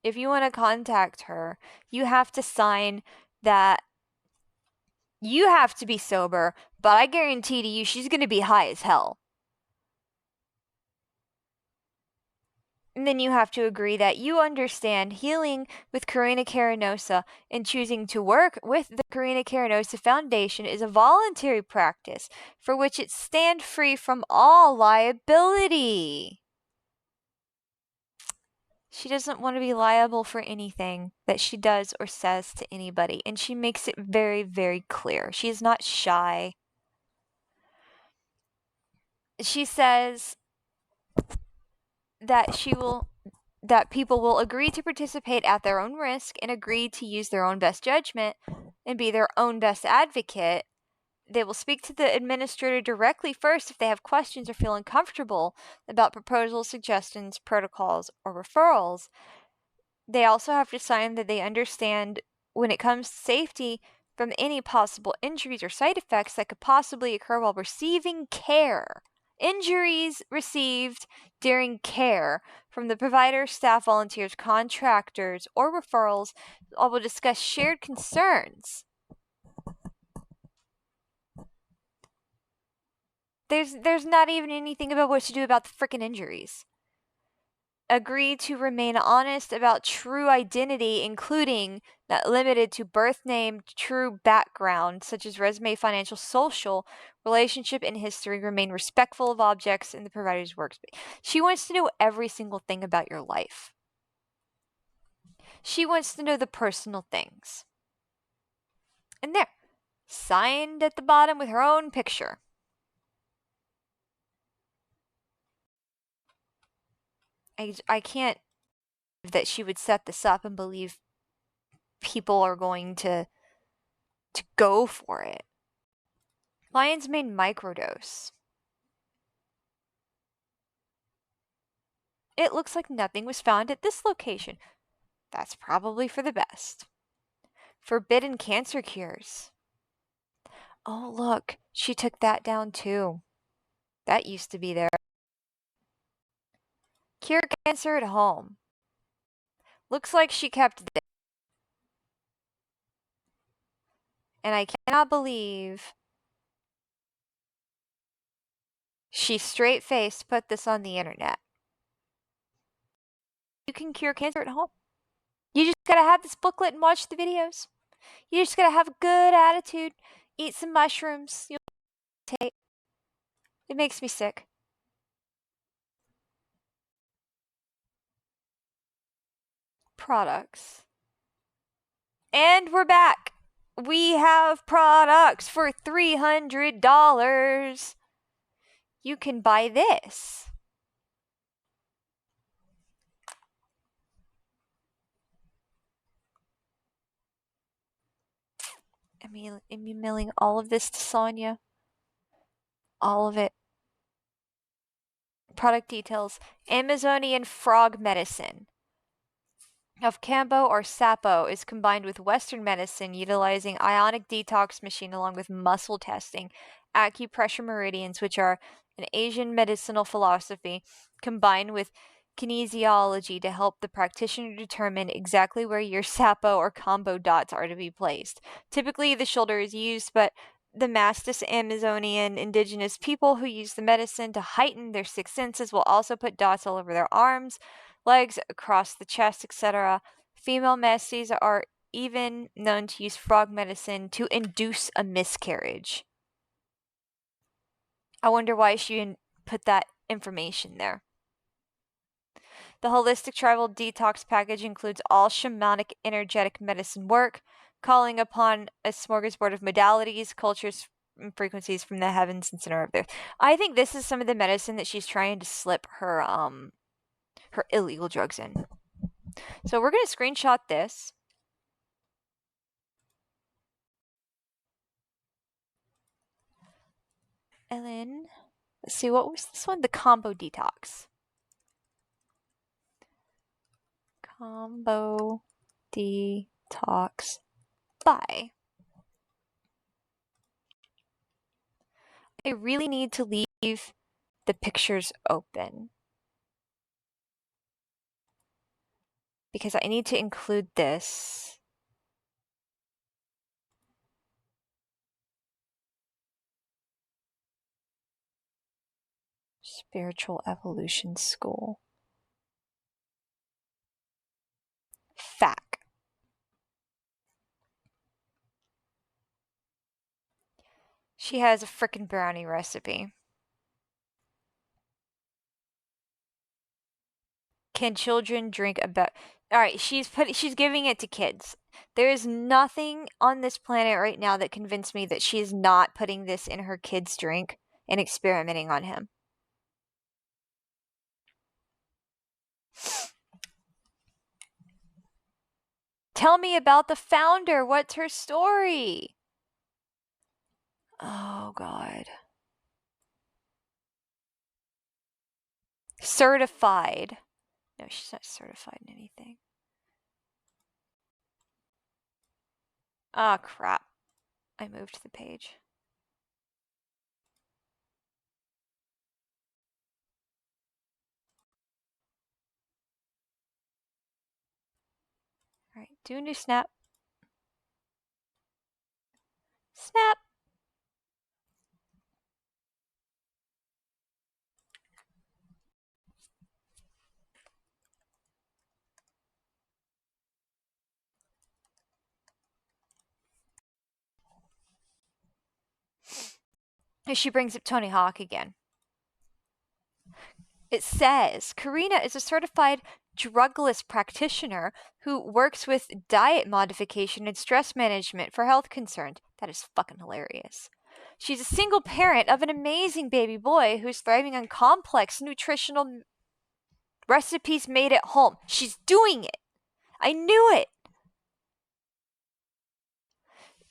Speaker 1: if you want to contact her, you have to sign that you have to be sober, but I guarantee to you she's going to be high as hell. And then you have to agree that you understand healing with Carina Carinosa and choosing to work with the Carina Carinosa Foundation is a voluntary practice for which it stands free from all liability. She doesn't want to be liable for anything that she does or says to anybody, and she makes it very, very clear. She is not shy. She says that people will agree to participate at their own risk and agree to use their own best judgment and be their own best advocate. They will speak to the administrator directly first if they have questions or feel uncomfortable about proposals, suggestions, protocols, or referrals. They also have to sign that they understand when it comes to safety from any possible injuries or side effects that could possibly occur while receiving care. Injuries received during care from the provider, staff, volunteers, contractors, or referrals will discuss shared concerns. There's not even anything about what to do about the frickin' injuries. Agree to remain honest about true identity, including not limited to birth name, true background, such as resume, financial, social, relationship, and history. Remain respectful of objects in the provider's workspace. She wants to know every single thing about your life. She wants to know the personal things. And there, signed at the bottom with her own picture. I can't believe that she would set this up and believe people are going to go for it. Lion's Mane microdose. It looks like nothing was found at this location. That's probably for the best. Forbidden cancer cures. Oh, look, she took that down too. That used to be there. Cure cancer at home. Looks like she kept it. And I cannot believe she straight-faced put this on the internet. You can cure cancer at home. You just gotta have this booklet and watch the videos. You just gotta have a good attitude. Eat some mushrooms. You'll take. It makes me sick. Products. And we're back. We have products for $300. You can buy this. I'm emailing all of this to Sonia. All of it. Product details. Amazonian frog medicine of Cambo or Sapo is combined with Western medicine utilizing ionic detox machine along with muscle testing, acupressure meridians, which are an Asian medicinal philosophy, combined with kinesiology to help the practitioner determine exactly where your Sapo or combo dots are to be placed. Typically, the shoulder is used, but the Mastis Amazonian indigenous people who use the medicine to heighten their sixth senses will also put dots all over their arms, legs, across the chest, etc. Female Mastis are even known to use frog medicine to induce a miscarriage. I wonder why she put that information there. The holistic tribal detox package includes all shamanic energetic medicine work, calling upon a smorgasbord of modalities, cultures, and frequencies from the heavens and center of the earth. I think this is some of the medicine that she's trying to slip her illegal drugs in. So we're going to screenshot this. And then, let's see, what was this one? The combo detox. Combo detox by. I really need to leave the pictures open. because I need to include this. Spiritual Evolution School. Fact. She has a frickin' brownie recipe. Can children drink about? All right, she's giving it to kids. There is nothing on this planet right now that convinced me that she is not putting this in her kid's drink and experimenting on him. Tell me about the founder. What's her story? Oh, God. Certified. No, she's not certified in anything. Ah, crap. I moved the page. All right, do a new snap. Snap. And she brings up Tony Hawk again. It says Carina is a certified drugless practitioner who works with diet modification and stress management for health concerns. That is fucking hilarious. She's a single parent of an amazing baby boy who's thriving on complex nutritional recipes made at home. She's doing it. I knew it.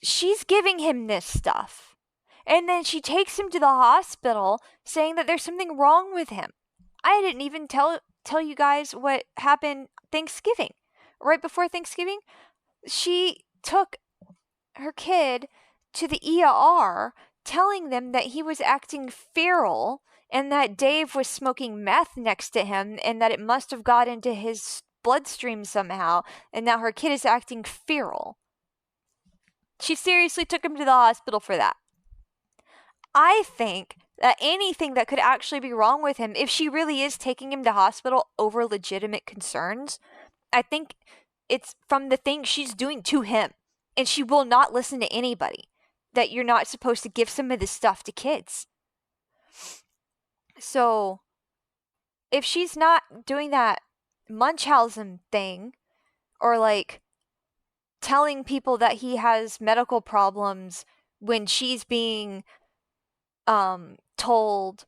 Speaker 1: She's giving him this stuff. And then she takes him to the hospital saying that there's something wrong with him. I didn't even tell you guys what happened Thanksgiving. Right before Thanksgiving, she took her kid to the ER telling them that he was acting feral and that Dave was smoking meth next to him and that it must have got into his bloodstream somehow, and now her kid is acting feral. She seriously took him to the hospital for that. I think that anything that could actually be wrong with him, if she really is taking him to hospital over legitimate concerns, I think it's from the things she's doing to him. And she will not listen to anybody. That you're not supposed to give some of this stuff to kids. So, if she's not doing that Munchausen thing, or like telling people that he has medical problems when she's being told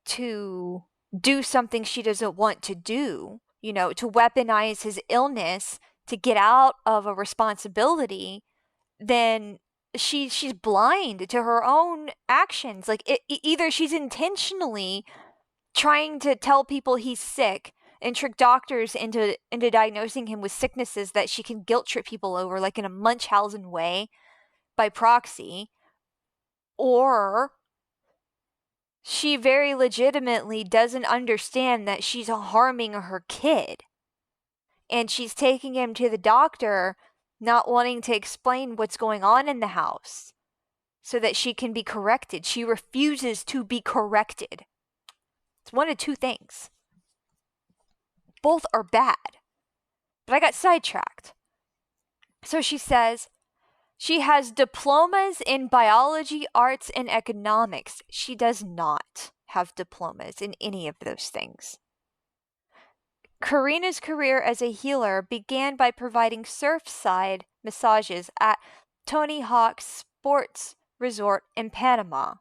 Speaker 1: to do something she doesn't want to do, to weaponize his illness to get out of a responsibility, then she's blind to her own actions. Like either she's intentionally trying to tell people he's sick and trick doctors into diagnosing him with sicknesses that she can guilt trip people over, like in a Munchausen way by proxy, or she very legitimately doesn't understand that she's harming her kid. And she's taking him to the doctor, not wanting to explain what's going on in the house so that she can be corrected. She refuses to be corrected. It's one of two things. Both are bad. But I got sidetracked. So she says, she has diplomas in biology, arts, and economics. She does not have diplomas in any of those things. Carina's career as a healer began by providing surfside massages at Tony Hawk's Sports Resort in Panama.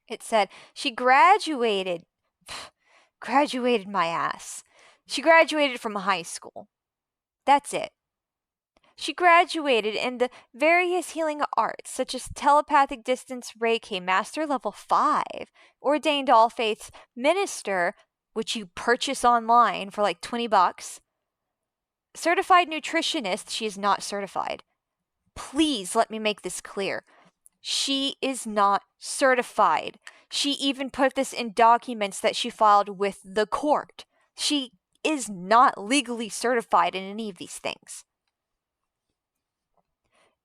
Speaker 1: It said she graduated my ass. She graduated from high school. That's it. She graduated in the various healing arts, such as telepathic distance Reiki, Master Level 5, ordained all faiths minister, which you purchase online for like $20. Certified nutritionist, she is not certified. Please let me make this clear. She is not certified. She even put this in documents that she filed with the court. She is not legally certified in any of these things.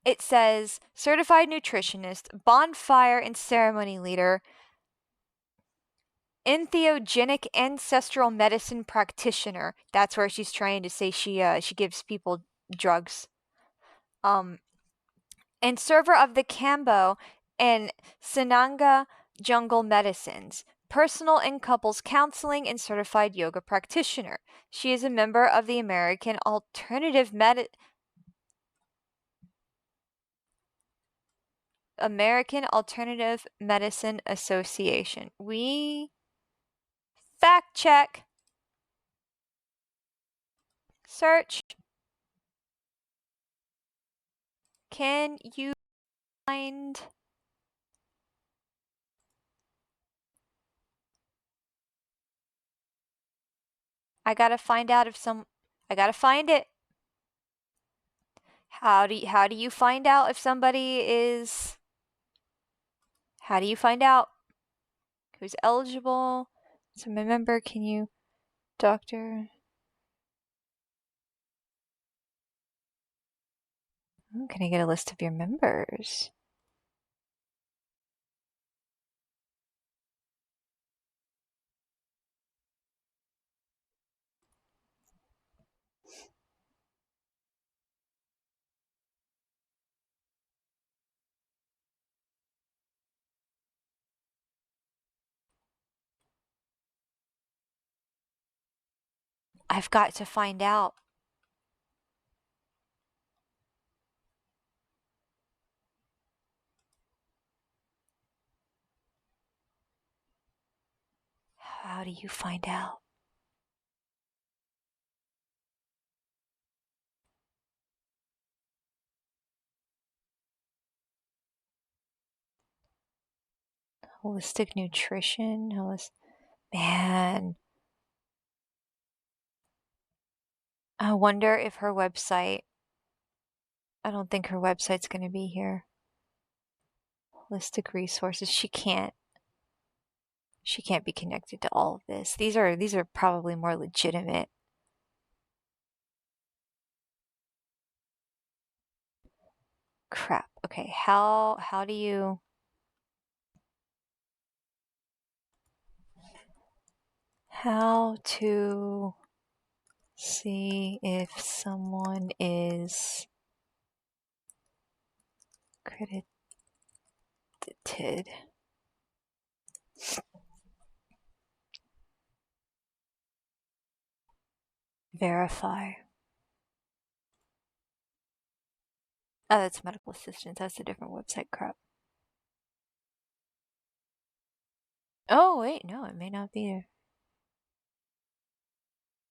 Speaker 1: It says certified nutritionist, bonfire and ceremony leader, entheogenic ancestral medicine practitioner. That's where she's trying to say she gives people drugs. And server of the Kambo and Sananga jungle medicines, personal and couples counseling, and certified yoga practitioner. She is a member of the American Alternative Medicine Association. We fact check. Search. Can you find I gotta find it. How do you find out if somebody is how do you find out who's eligible? So remember, can you doctor? Oh, can I get a list of your members? I've got to find out. How do you find out? Holistic nutrition? Man. I wonder if her website. I don't think her website's going to be here. Holistic resources. She can't be connected to all of this. These are probably more legitimate. Crap. Okay, how do you how to see if someone is credited? Verify. Oh, that's medical assistance. That's a different website. Crap. Oh, wait, no, it may not be there.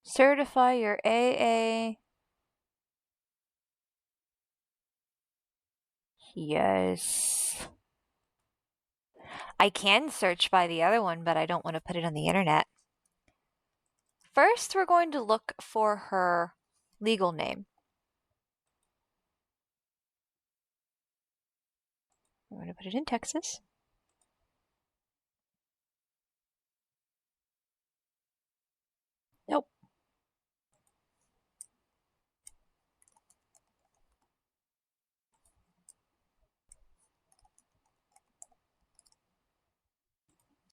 Speaker 1: Certify your AA. Yes. I can search by the other one, but I don't want to put it on the internet. First, we're going to look for her legal name. I'm going to put it in Texas. Nope.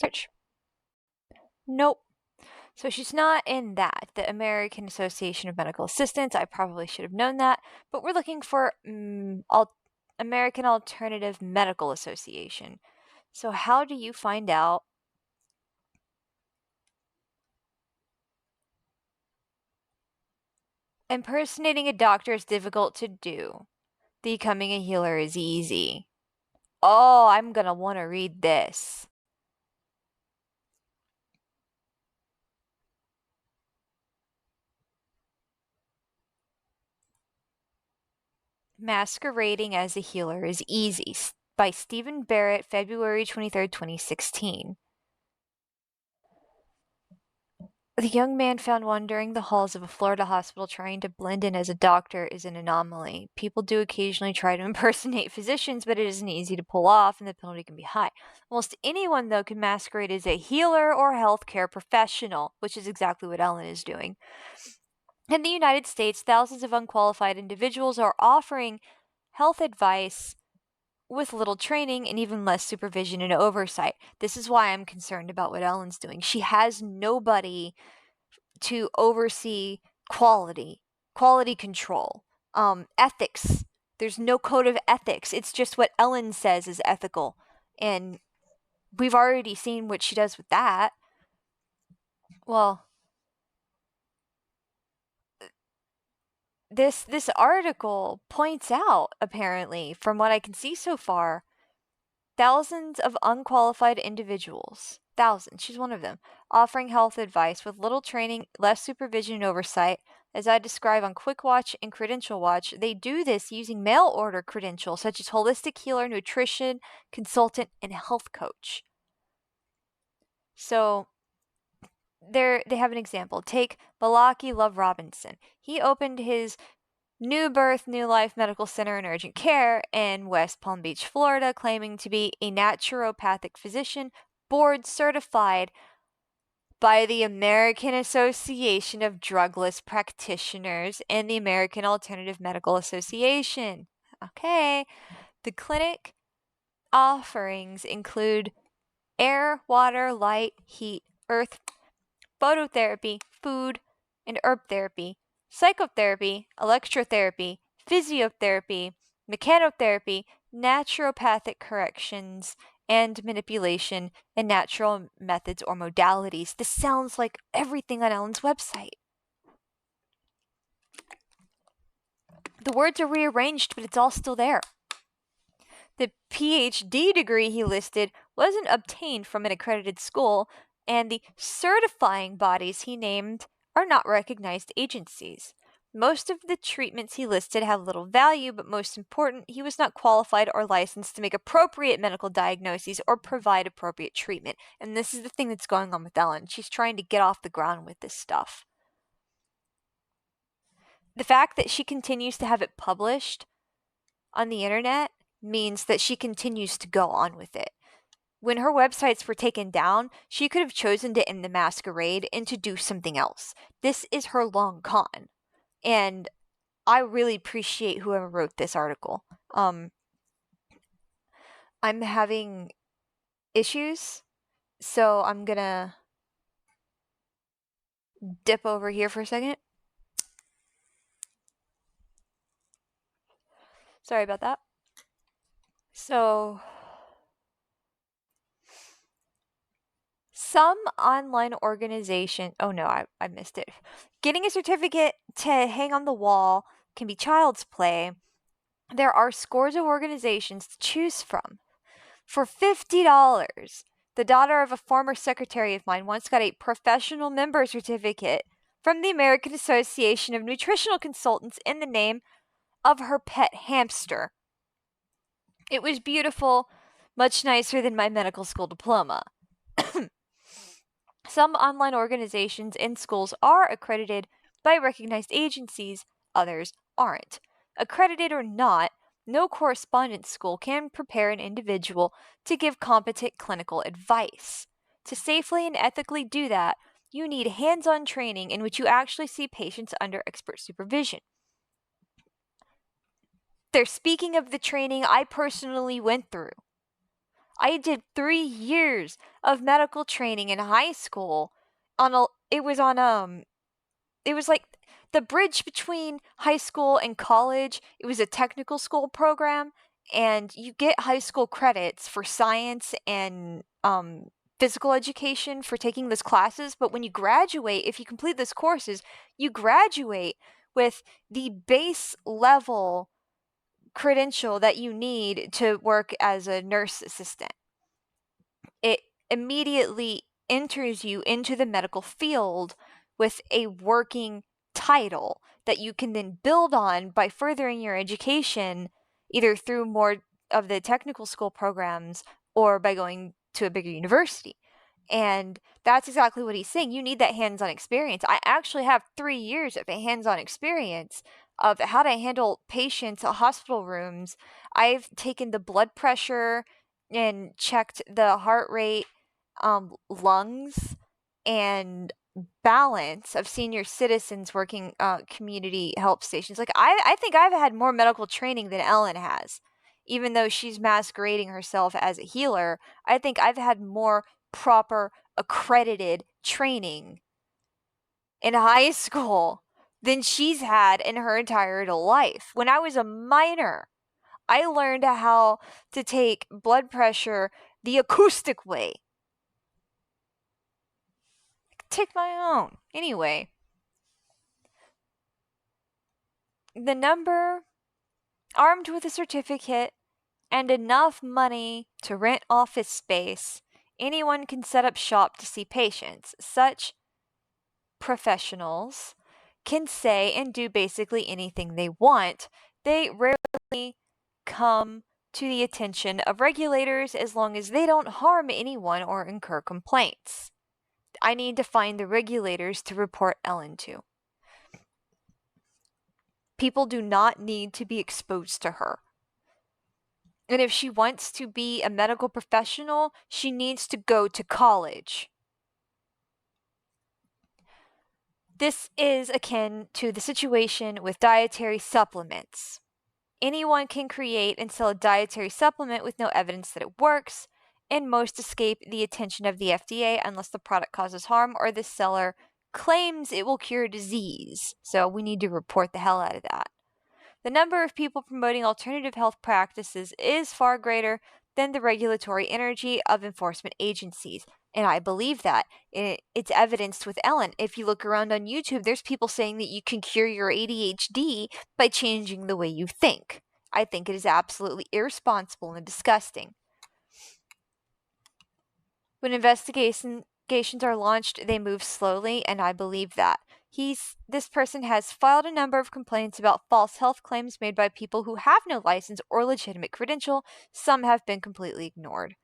Speaker 1: Search. Nope. So she's not in that, the American Association of Medical Assistants. I probably should have known that. But we're looking for American Alternative Medical Association. So how do you find out? Impersonating a doctor is difficult to do. Becoming a healer is easy. Oh, I'm gonna want to read this. Masquerading as a Healer is Easy by Stephen Barrett, February 23rd, 2016. The young man found wandering the halls of a Florida hospital trying to blend in as a doctor is an anomaly. People do occasionally try to impersonate physicians, but it isn't easy to pull off, and the penalty can be high. Almost anyone, though, can masquerade as a healer or healthcare professional, which is exactly what Ellen is doing. In the United States, thousands of unqualified individuals are offering health advice with little training and even less supervision and oversight. This is why I'm concerned about what Ellen's doing. She has nobody to oversee quality control, ethics. There's no code of ethics. It's just what Ellen says is ethical. And we've already seen what she does with that. Well, this article points out, apparently, from what I can see so far, thousands of unqualified individuals, thousands, she's one of them, offering health advice with little training, less supervision and oversight. As I describe on Quick Watch and Credential Watch, they do this using mail order credentials such as holistic healer, nutrition consultant, and health coach. So they have an example. Take Balaki Love Robinson. He opened his New Birth, New Life Medical Center and Urgent Care in West Palm Beach, Florida, claiming to be a naturopathic physician, board certified by the American Association of Drugless Practitioners and the American Alternative Medical Association. Okay, the clinic offerings include air, water, light, heat, earth, phototherapy, food, and herb therapy, psychotherapy, electrotherapy, physiotherapy, mechanotherapy, naturopathic corrections, and manipulation, and natural methods or modalities. This sounds like everything on Ellen's website. The words are rearranged, but it's all still there. The PhD degree he listed wasn't obtained from an accredited school, and the certifying bodies he named are not recognized agencies. Most of the treatments he listed have little value, but most important, he was not qualified or licensed to make appropriate medical diagnoses or provide appropriate treatment. And this is the thing that's going on with Ellen. She's trying to get off the ground with this stuff. The fact that she continues to have it published on the internet means that she continues to go on with it. When her websites were taken down, she could have chosen to end the masquerade and to do something else. This is her long con. And I really appreciate whoever wrote this article. I'm having issues, so I'm gonna dip over here for a second. Sorry about that. So, some online organization, oh no, I missed it. Getting a certificate to hang on the wall can be child's play. There are scores of organizations to choose from. For $50, the daughter of a former secretary of mine once got a professional member certificate from the American Association of Nutritional Consultants in the name of her pet hamster. It was beautiful, much nicer than my medical school diploma. Some online organizations and schools are accredited by recognized agencies, others aren't. Accredited or not, no correspondence school can prepare an individual to give competent clinical advice. To safely and ethically do that, you need hands-on training in which you actually see patients under expert supervision. They're speaking of the training I personally went through. I did 3 years of medical training in high school. It was like the bridge between high school and college. It was a technical school program, and you get high school credits for science and physical education for taking those classes. But when you graduate, if you complete those courses, you graduate with the base level credential that you need to work as a nurse assistant. It immediately enters you into the medical field with a working title that you can then build on by furthering your education, either through more of the technical school programs or by going to a bigger university. And that's exactly what he's saying. You need that hands-on experience. I actually have 3 years of hands-on experience of how to handle patients at hospital rooms. I've taken the blood pressure and checked the heart rate, lungs, and balance of senior citizens working community help stations. Like I think I've had more medical training than Ellen has. Even though she's masquerading herself as a healer, I think I've had more proper accredited training in high school than she's had in her entire life. When I was a minor, I learned how to take blood pressure the acoustic way. I could take my own. Anyway, the number, armed with a certificate and enough money to rent office space, anyone can set up shop to see patients. Such professionals can say and do basically anything they want. They rarely come to the attention of regulators as long as they don't harm anyone or incur complaints. I need to find the regulators to report Ellen to. People do not need to be exposed to her. And if she wants to be a medical professional, she needs to go to college. This is akin to the situation with dietary supplements. Anyone can create and sell a dietary supplement with no evidence that it works, and most escape the attention of the FDA unless the product causes harm or the seller claims it will cure disease. So we need to report the hell out of that. The number of people promoting alternative health practices is far greater than the regulatory energy of enforcement agencies. And I believe that. It's evidenced with Ellen. If you look around on YouTube, there's people saying that you can cure your ADHD by changing the way you think. I think it is absolutely irresponsible and disgusting. When investigations are launched, they move slowly, and I believe that. This person has filed a number of complaints about false health claims made by people who have no license or legitimate credential. Some have been completely ignored.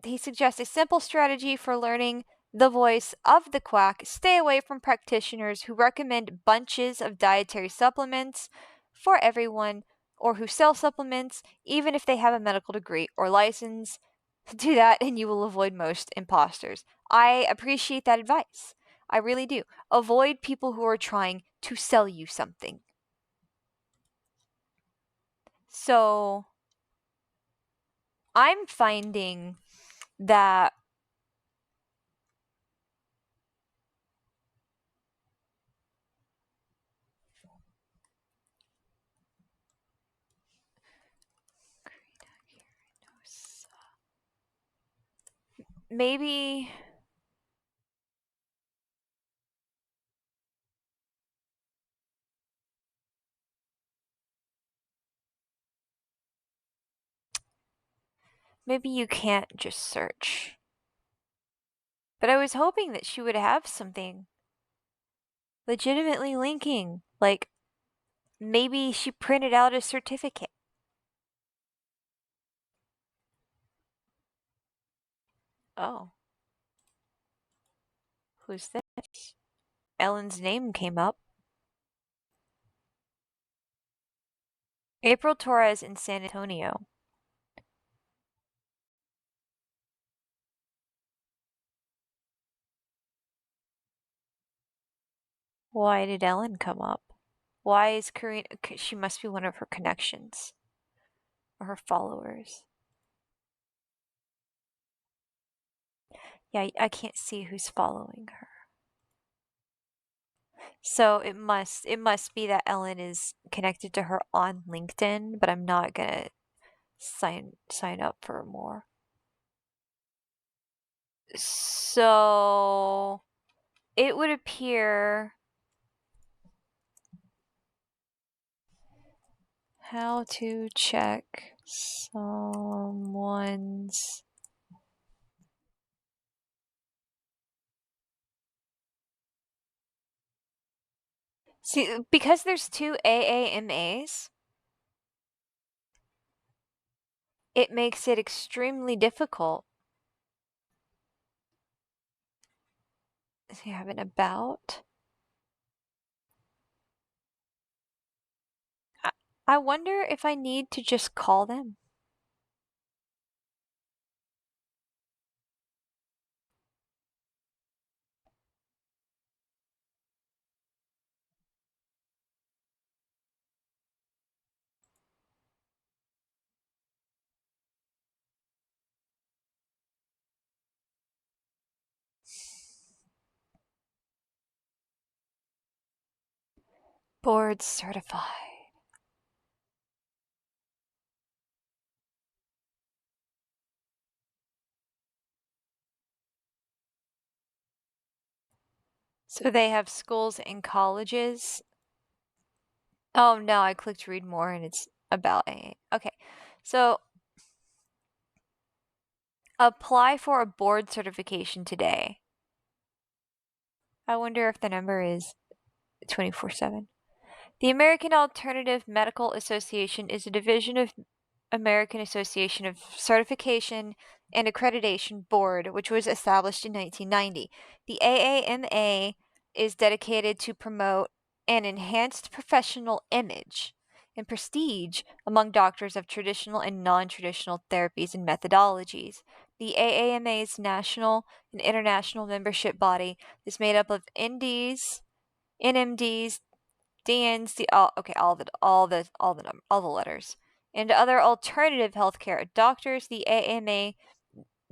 Speaker 1: He suggests a simple strategy for learning the voice of the quack. Stay away from practitioners who recommend bunches of dietary supplements for everyone or who sell supplements, even if they have a medical degree or license. Do that and you will avoid most imposters. I appreciate that advice. I really do. Avoid people who are trying to sell you something. So, I'm finding that maybe you can't just search. But I was hoping that she would have something legitimately linking. Like, maybe she printed out a certificate. Oh. Who's this? Ellen's name came up. April Torres in San Antonio. Why did Ellen come up? Why is Carina? She must be one of her connections or her followers. Yeah, I can't see who's following her. So it must be that Ellen is connected to her on LinkedIn, but I'm not gonna sign up for more. So it would appear how to check someone's see because there's two AAMAs, it makes it extremely difficult They have an about. I wonder if I need to just call them. Board certified. So they have schools and colleges. Oh no, I clicked read more and it's about AA. Okay. So apply for a board certification today. I wonder if the number is 24/7. The American Alternative Medical Association is a division of American Association of Certification and Accreditation Board, which was established in 1990. The AAMA is dedicated to promote an enhanced professional image and prestige among doctors of traditional and non-traditional therapies and methodologies. The AAMA's national and international membership body is made up of NDs, NMDs, DNs, all the letters, and other alternative healthcare doctors. The AMA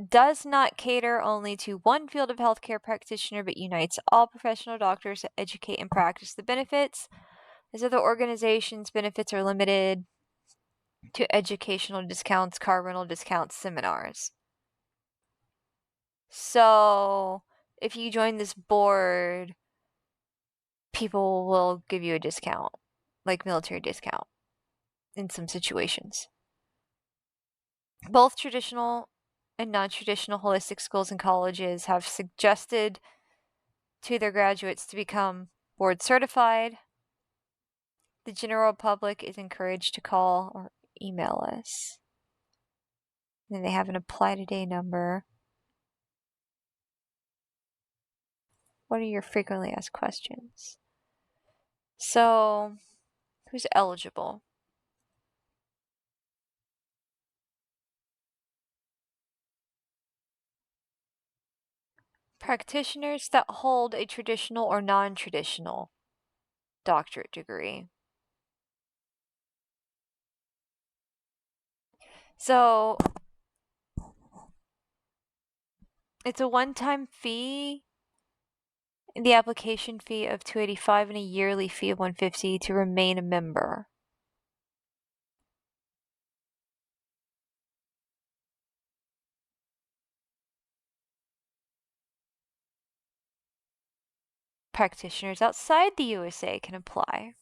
Speaker 1: does not cater only to one field of healthcare practitioner, but unites all professional doctors to educate and practice the benefits. As other organizations, benefits are limited to educational discounts, car rental discounts, seminars. So, if you join this board, people will give you a discount, like military discount in some situations. Both traditional and non-traditional holistic schools and colleges have suggested to their graduates to become board certified. The general public is encouraged to call or email us. And then they have an apply today number. What are your frequently asked questions? So, who's eligible? Practitioners that hold a traditional or non-traditional doctorate degree. So, it's a one-time fee, the application fee of $285 and a yearly fee of $150 to remain a member. Practitioners outside the USA can apply.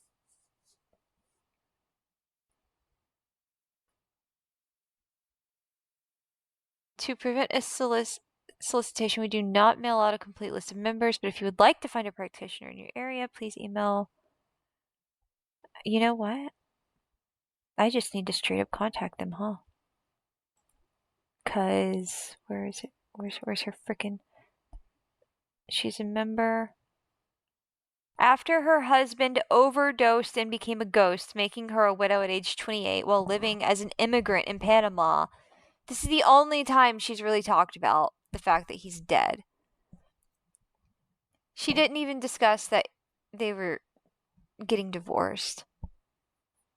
Speaker 1: To prevent a solicitation, we do not mail out a complete list of members, but if you would like to find a practitioner in your area, please email. You know what? I just need to straight up contact them, huh? Cause where is it? Where's her frickin'? She's a member. After her husband overdosed and became a ghost, making her a widow at age 28 while living as an immigrant in Panama. This is the only time she's really talked about the fact that he's dead. She didn't even discuss that they were getting divorced.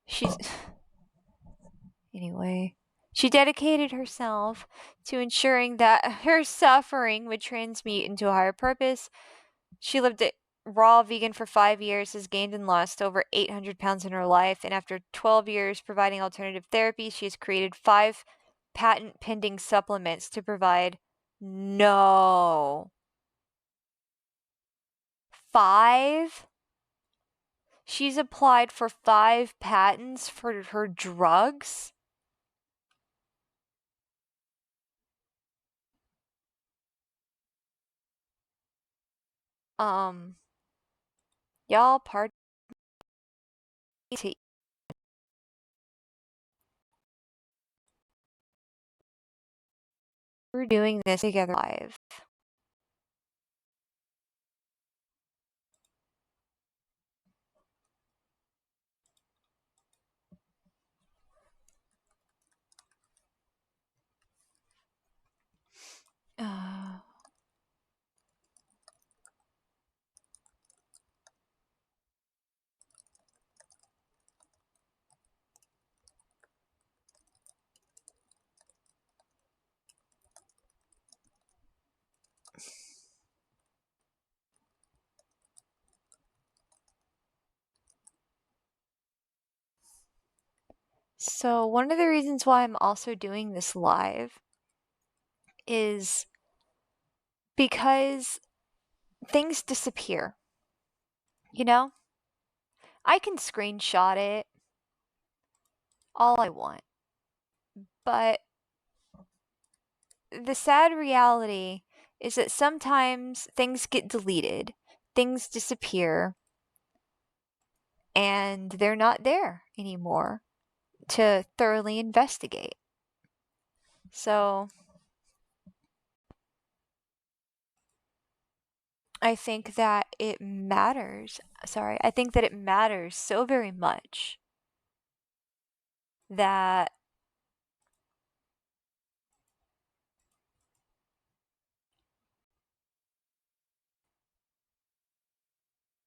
Speaker 1: She's. Anyway. She dedicated herself to ensuring that her suffering would transmute into a higher purpose. She lived a raw vegan for 5 years, has gained and lost over 800 pounds in her life, and after 12 years providing alternative therapy, she has created 5 patent pending supplements to provide. No. 5? She's applied for 5 patents for her drugs? Y'all, pardon me. We're doing this together live. So, one of the reasons why I'm also doing this live is because things disappear. You know? I can screenshot it all I want. But the sad reality is that sometimes things get deleted, things disappear, and they're not there anymore to thoroughly investigate. So I think that it matters. Sorry, I think that it matters so very much that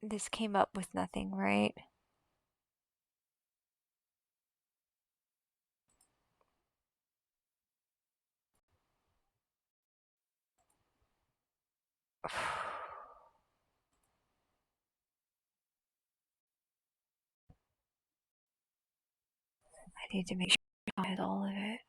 Speaker 1: this came up with nothing, right? I need to make sure I had all of it.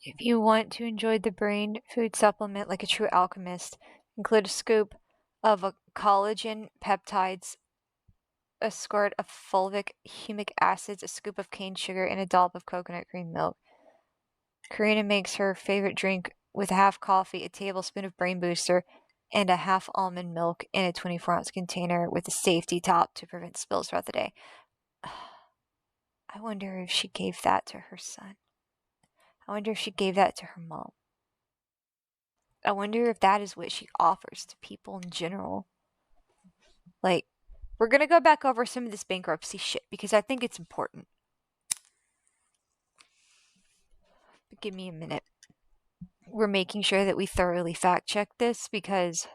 Speaker 1: If you want to enjoy the brain food supplement like a true alchemist, include a scoop of a collagen peptides, a squirt of fulvic humic acids, a scoop of cane sugar, and a dollop of coconut cream milk. Carina makes her favorite drink with a half coffee, a tablespoon of brain booster, and a half almond milk in a 24-ounce container with a safety top to prevent spills throughout the day. I wonder if she gave that to her son. I wonder if she gave that to her mom. I wonder if that is what she offers to people in general. Like, we're gonna go back over some of this bankruptcy shit because I think it's important. But give me a minute. We're making sure that we thoroughly fact check this because...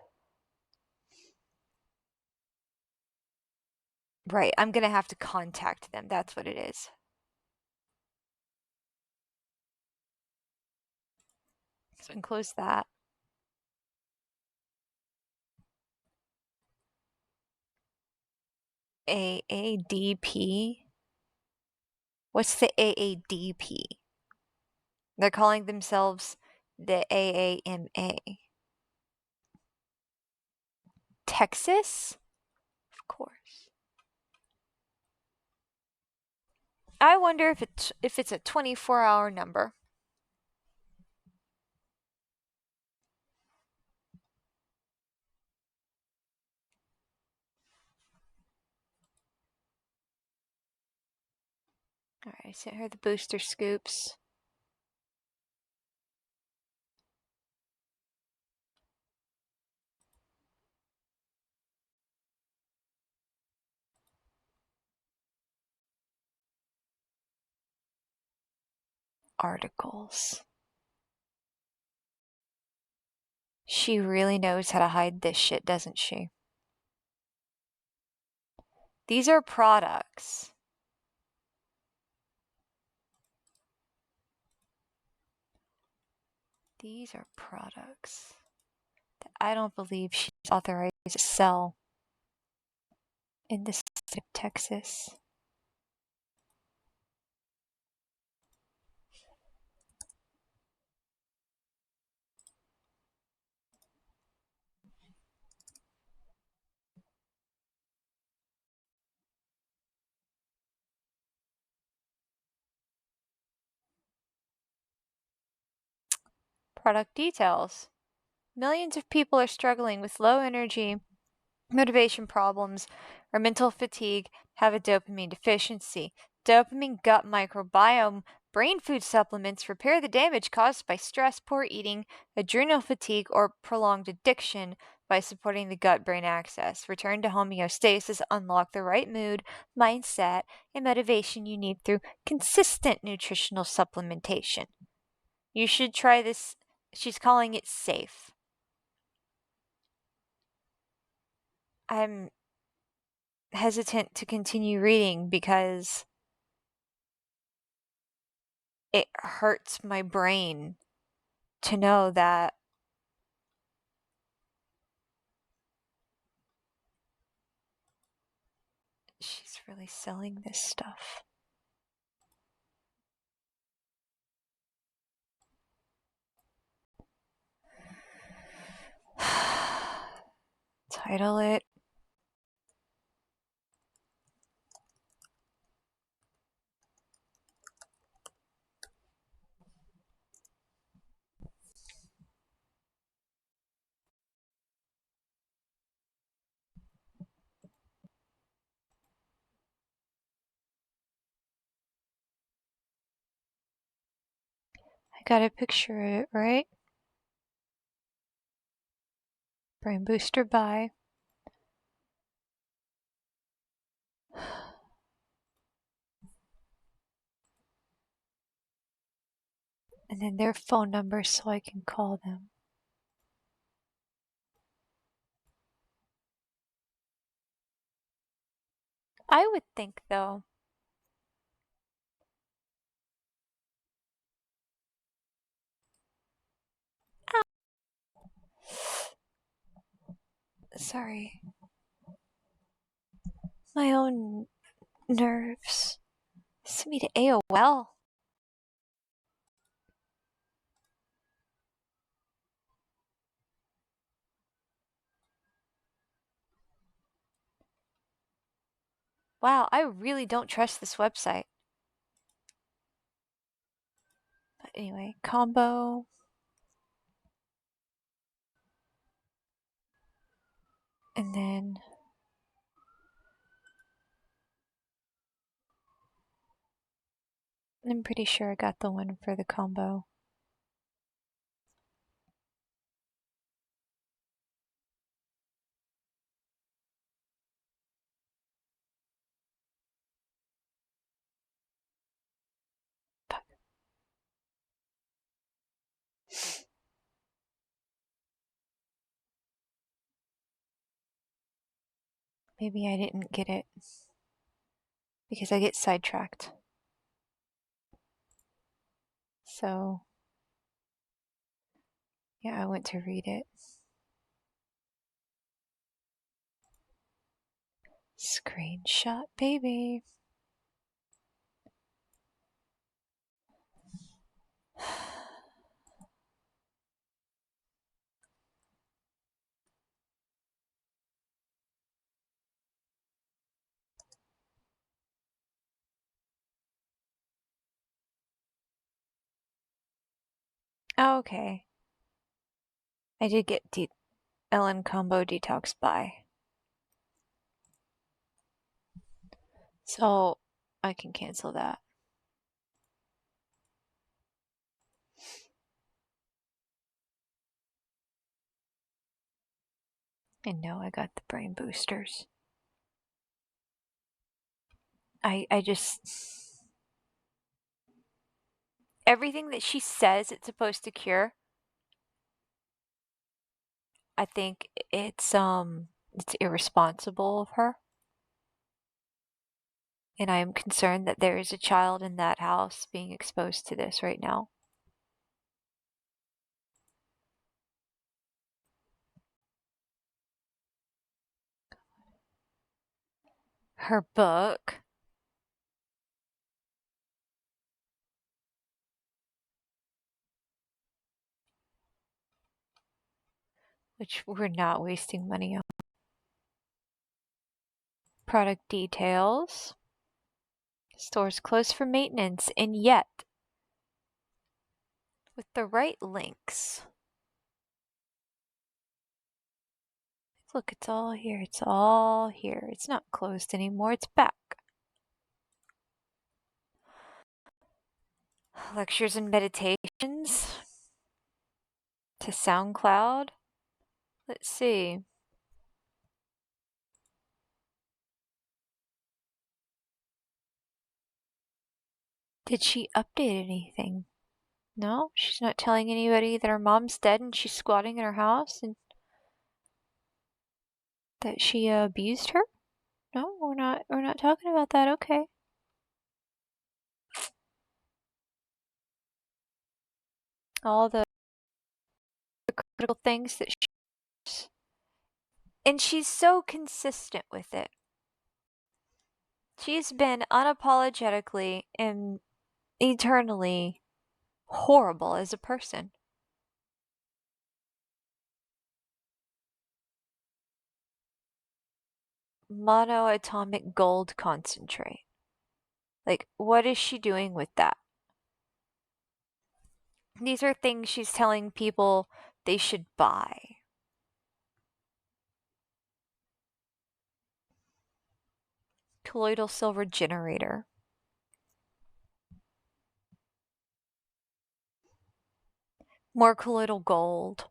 Speaker 1: Right, I'm gonna have to contact them. That's what it is. So close that. AADP? What's the AADP? They're calling themselves the AAMA. Texas? Of course. I wonder if it's a 24-hour number. Alright, I sent her the booster scoops. Articles. She really knows how to hide this shit, doesn't she? These are products. These are products that I don't believe she's authorized to sell in the state of Texas. Product details. Millions of people are struggling with low energy, motivation problems, or mental fatigue, have a dopamine deficiency. Dopamine gut microbiome brain food supplements repair the damage caused by stress, poor eating, adrenal fatigue, or prolonged addiction by supporting the gut-brain axis. Return to homeostasis, unlock the right mood, mindset, and motivation you need through consistent nutritional supplementation. You should try this. She's calling it safe. I'm hesitant to continue reading because it hurts my brain to know that she's really selling this stuff. Title it. I got a picture of it, right? Brain booster buy. And then their phone number so I can call them. I would think, though, sorry, my own nerves. Send me to AOL. Wow, I really don't trust this website. But anyway, combo. And then I'm pretty sure I got the one for the combo. Maybe I didn't get it because I get sidetracked. So, yeah, I went to read it. Screenshot, baby. Oh, okay. I did get Ellen combo detox buy. So I can cancel that. And no, I got the brain boosters. I just. Everything that she says it's supposed to cure, I think it's irresponsible of her. And I am concerned that there is a child in that house being exposed to this right now. Her book. Which we're not wasting money on. Product details. Stores closed for maintenance, and yet, with the right links. Look, it's all here. It's all here. It's not closed anymore. It's back. Lectures and meditations to SoundCloud. Let's see. Did she update anything? No, she's not telling anybody that her mom's dead and she's squatting in her house and That she abused her? No, we're not talking about that. Okay. All the critical things that she, and she's so consistent with it. She's been unapologetically and eternally horrible as a person. Monoatomic gold concentrate. Like, what is she doing with that? These are things she's telling people they should buy. Colloidal silver generator. More colloidal gold.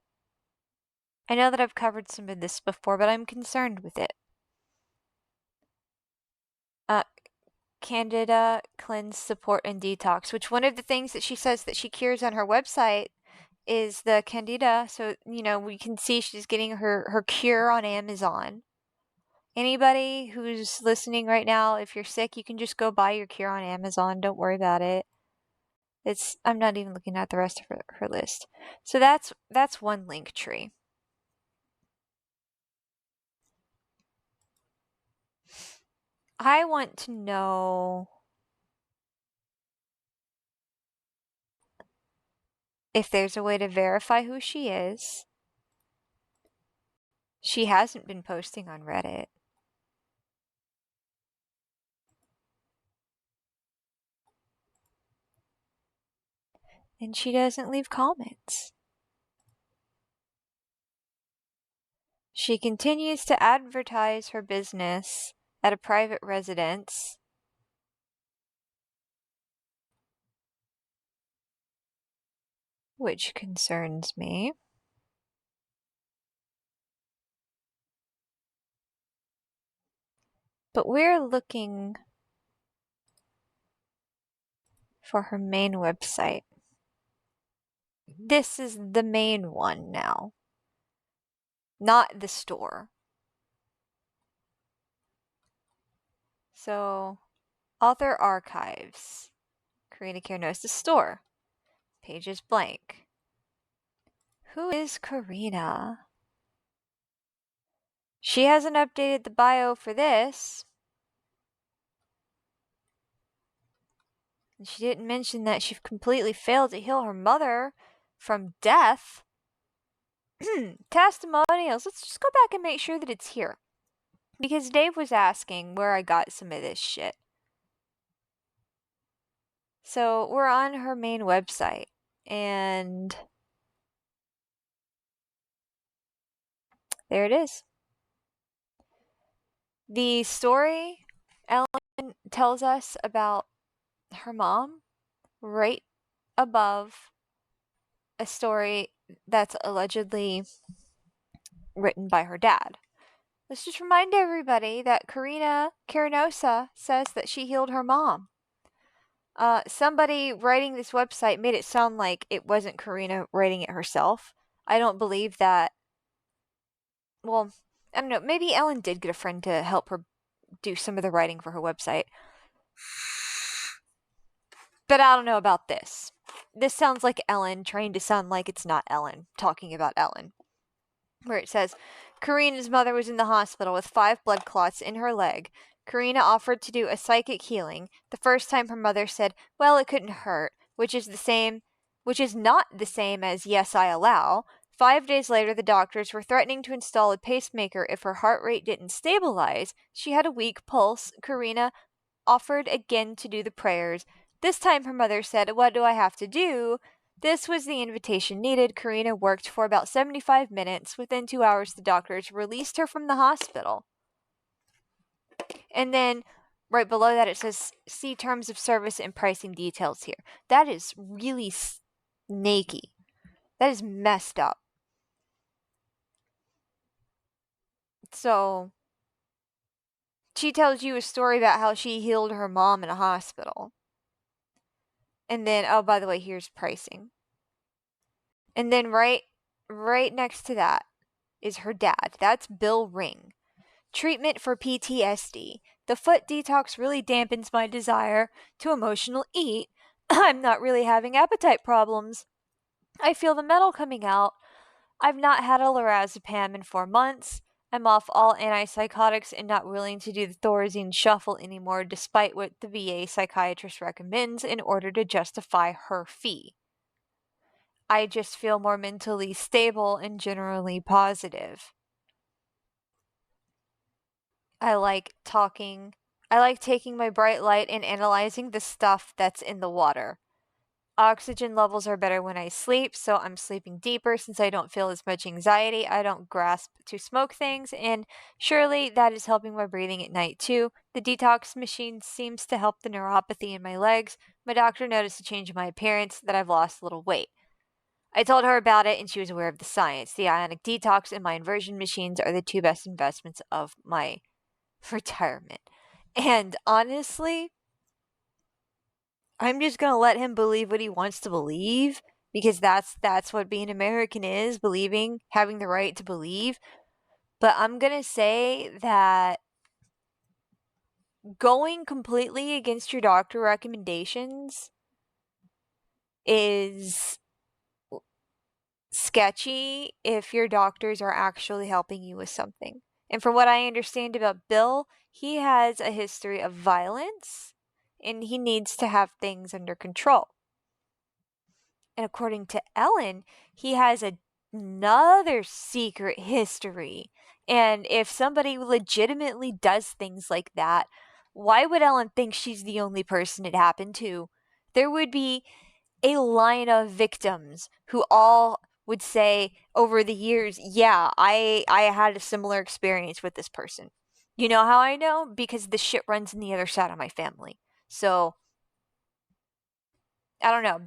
Speaker 1: I know that I've covered some of this before, but I'm concerned with it. Candida cleanse, support, and detox, which one of the things that she says that she cures on her website is the candida. So, we can see she's getting her cure on Amazon. Anybody who's listening right now, if you're sick, you can just go buy your cure on Amazon. Don't worry about it. I'm not even looking at the rest of her list. So that's one link tree. I want to know if there's a way to verify who she is. She hasn't been posting on Reddit. And she doesn't leave comments. She continues to advertise her business at a private residence. Which concerns me. But we're looking for her main website. This is the main one now, not the store. So, author archives, Carina Carinosa store, page is blank. Who is Carina? She hasn't updated the bio for this. And she didn't mention that she completely failed to heal her mother from death. Testimonials. Let's just go back and make sure that it's here. Because Dave was asking where I got some of this shit. So we're on her main website. And there it is. The story Ellen tells us about her mom right above a story that's allegedly written by her dad. Let's just remind everybody that Carina Carinosa says that she healed her mom. Somebody writing this website made it sound like it wasn't Carina writing it herself. I don't believe that. Well, I don't know. Maybe Ellen did get a friend to help her do some of the writing for her website. But I don't know about this. This sounds like Ellen trying to sound like it's not Ellen, talking about Ellen. Where it says, Carina's mother was in the hospital with 5 blood clots in her leg. Carina offered to do a psychic healing. The first time her mother said, well, it couldn't hurt, which is not the same as yes, I allow. 5 days later, the doctors were threatening to install a pacemaker if her heart rate didn't stabilize. She had a weak pulse. Carina offered again to do the prayers. This time her mother said, what do I have to do? This was the invitation needed. Carina worked for about 75 minutes. Within 2 hours, the doctors released her from the hospital. And then right below that, it says, see terms of service and pricing details here. That is really snaky. That is messed up. So, she tells you a story about how she healed her mom in a hospital. And then, oh, by the way, here's pricing. And then right next to that is her dad. That's Bill Ring. Treatment for PTSD. The foot detox really dampens my desire to emotional eat. I'm not really having appetite problems. I feel the metal coming out. I've not had a lorazepam in 4 months. I'm off all antipsychotics and not willing to do the Thorazine shuffle anymore despite what the VA psychiatrist recommends in order to justify her fee. I just feel more mentally stable and generally positive. I like talking. I like taking my bright light and analyzing the stuff that's in the water. Oxygen levels are better when I sleep, so I'm sleeping deeper since I don't feel as much anxiety. I don't grasp to smoke things, and surely that is helping my breathing at night too. The detox machine seems to help the neuropathy in my legs. My doctor noticed a change in my appearance, that I've lost a little weight. I told her about it, and she was aware of the science. The ionic detox and my inversion machines are the two best investments of my retirement. And honestly, I'm just gonna let him believe what he wants to believe because that's what being American is, believing, having the right to believe. But I'm gonna say that going completely against your doctor recommendations is sketchy if your doctors are actually helping you with something. And from what I understand about Bill, he has a history of violence and he needs to have things under control. And according to Ellen, he has another secret history. And if somebody legitimately does things like that, why would Ellen think she's the only person it happened to? There would be a line of victims who all would say over the years, yeah, I had a similar experience with this person. You know how I know? Because the shit runs in the other side of my family. So I don't know.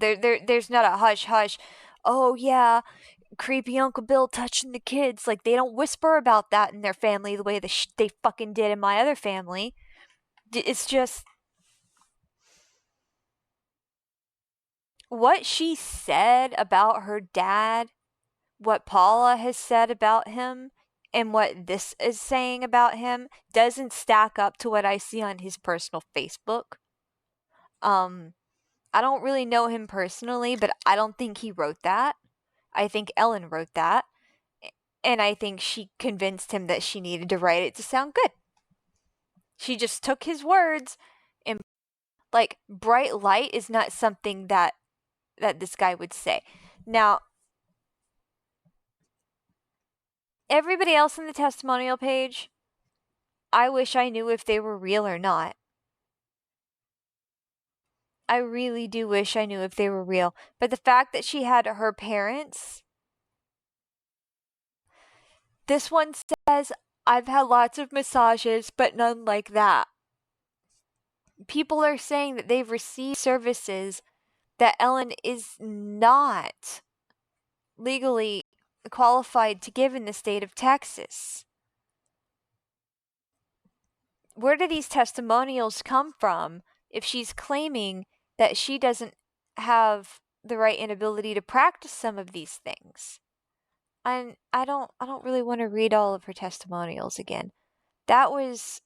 Speaker 1: There's not a hush hush. Oh yeah, creepy Uncle Bill touching the kids. Like they don't whisper about that in their family the way they fucking did in my other family. It's just what she said about her dad, what Paula has said about him, and what this is saying about him doesn't stack up to what I see on his personal Facebook. Um, I don't really know him personally, but I don't think he wrote that. I think Ellen wrote that. And I think she convinced him that she needed to write it to sound good. She just took his words and like bright light is not something that this guy would say. Now, everybody else on the testimonial page, I wish I knew if they were real or not. I really do wish I knew if they were real. But the fact that she had her parents, this one says, I've had lots of massages, but none like that. People are saying that they've received services that Ellen is not legally qualified to give in the state of Texas. Where do these testimonials come from if she's claiming that she doesn't have the right and ability to practice some of these things? And I don't really want to read all of her testimonials again. That was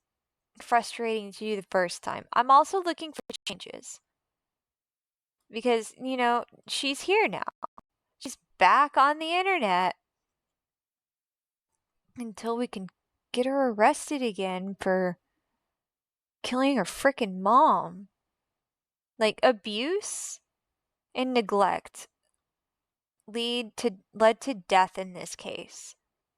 Speaker 1: frustrating to do the first time. I'm also looking for changes. Because, she's here now. She's back on the internet until we can get her arrested again for killing her frickin' mom. Like, abuse and neglect led to death in this case.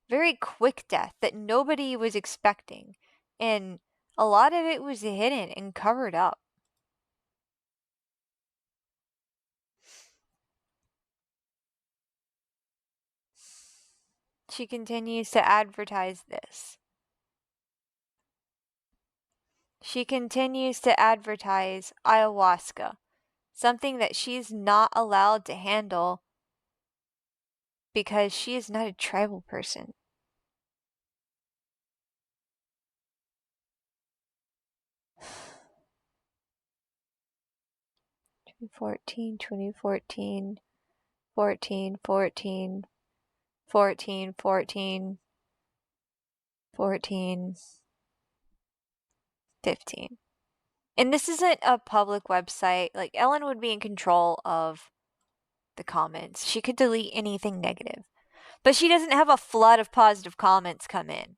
Speaker 1: Very quick death that nobody was expecting. And a lot of it was hidden and covered up. She continues to advertise this. She continues to advertise ayahuasca, something that she's not allowed to handle because she is not a tribal person. 2014, 2014, 14, 14, 14, 14. 14, 15. And this isn't a public website. Like, Ellen would be in control of the comments. She could delete anything negative. But she doesn't have a flood of positive comments come in.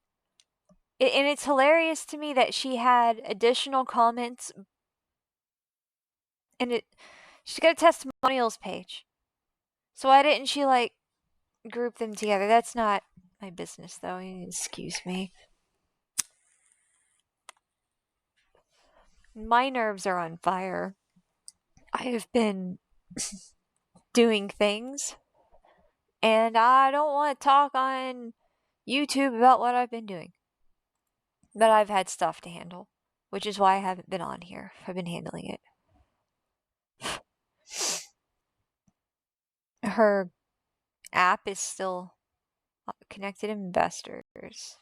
Speaker 1: And it's hilarious to me that she had additional comments. And she's got a testimonials page. So why didn't she, like, group them together? That's not my business, though. Excuse me. My nerves are on fire. I have been doing things, and I don't want to talk on YouTube about what I've been doing. But I've had stuff to handle, which is why I haven't been on here. I've been handling it. Her app is still connected investors.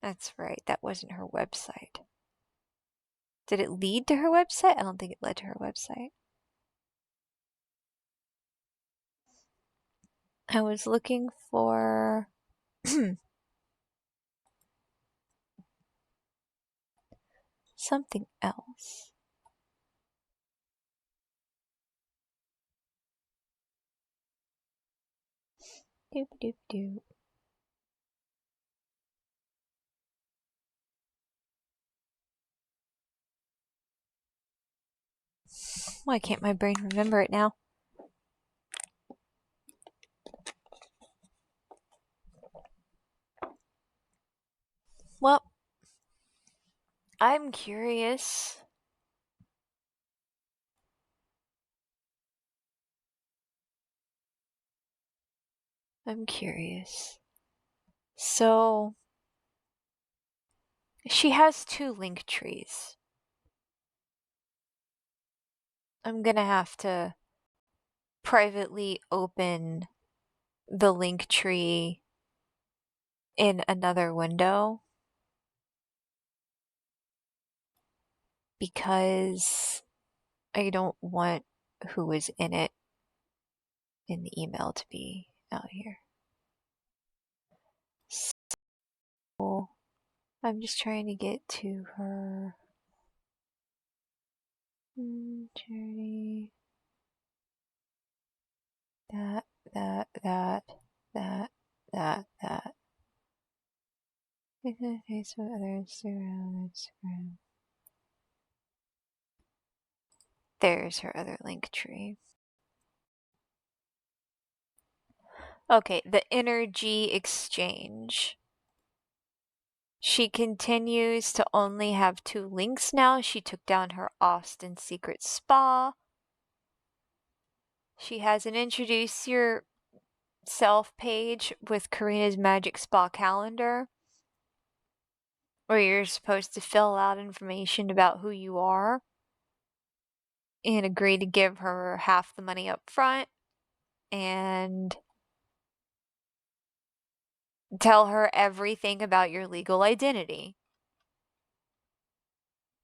Speaker 1: That's right, that wasn't her website. Did it lead to her website? I don't think it led to her website. I was looking for something else. Doop doop doop. Why can't my brain remember it now? Well, I'm curious. So, she has 2 link trees. I'm gonna have to privately open the link tree in another window because I don't want who was in it in the email to be out here. So I'm just trying to get to her charity. That. Facebook, other Instagram. There's her other link tree. Okay, the energy exchange. She continues to only have 2 links now. She took down her Austin Secret Spa. She has an introduce yourself page with Carina's Magic Spa calendar, where you're supposed to fill out information about who you are and agree to give her half the money up front and tell her everything about your legal identity.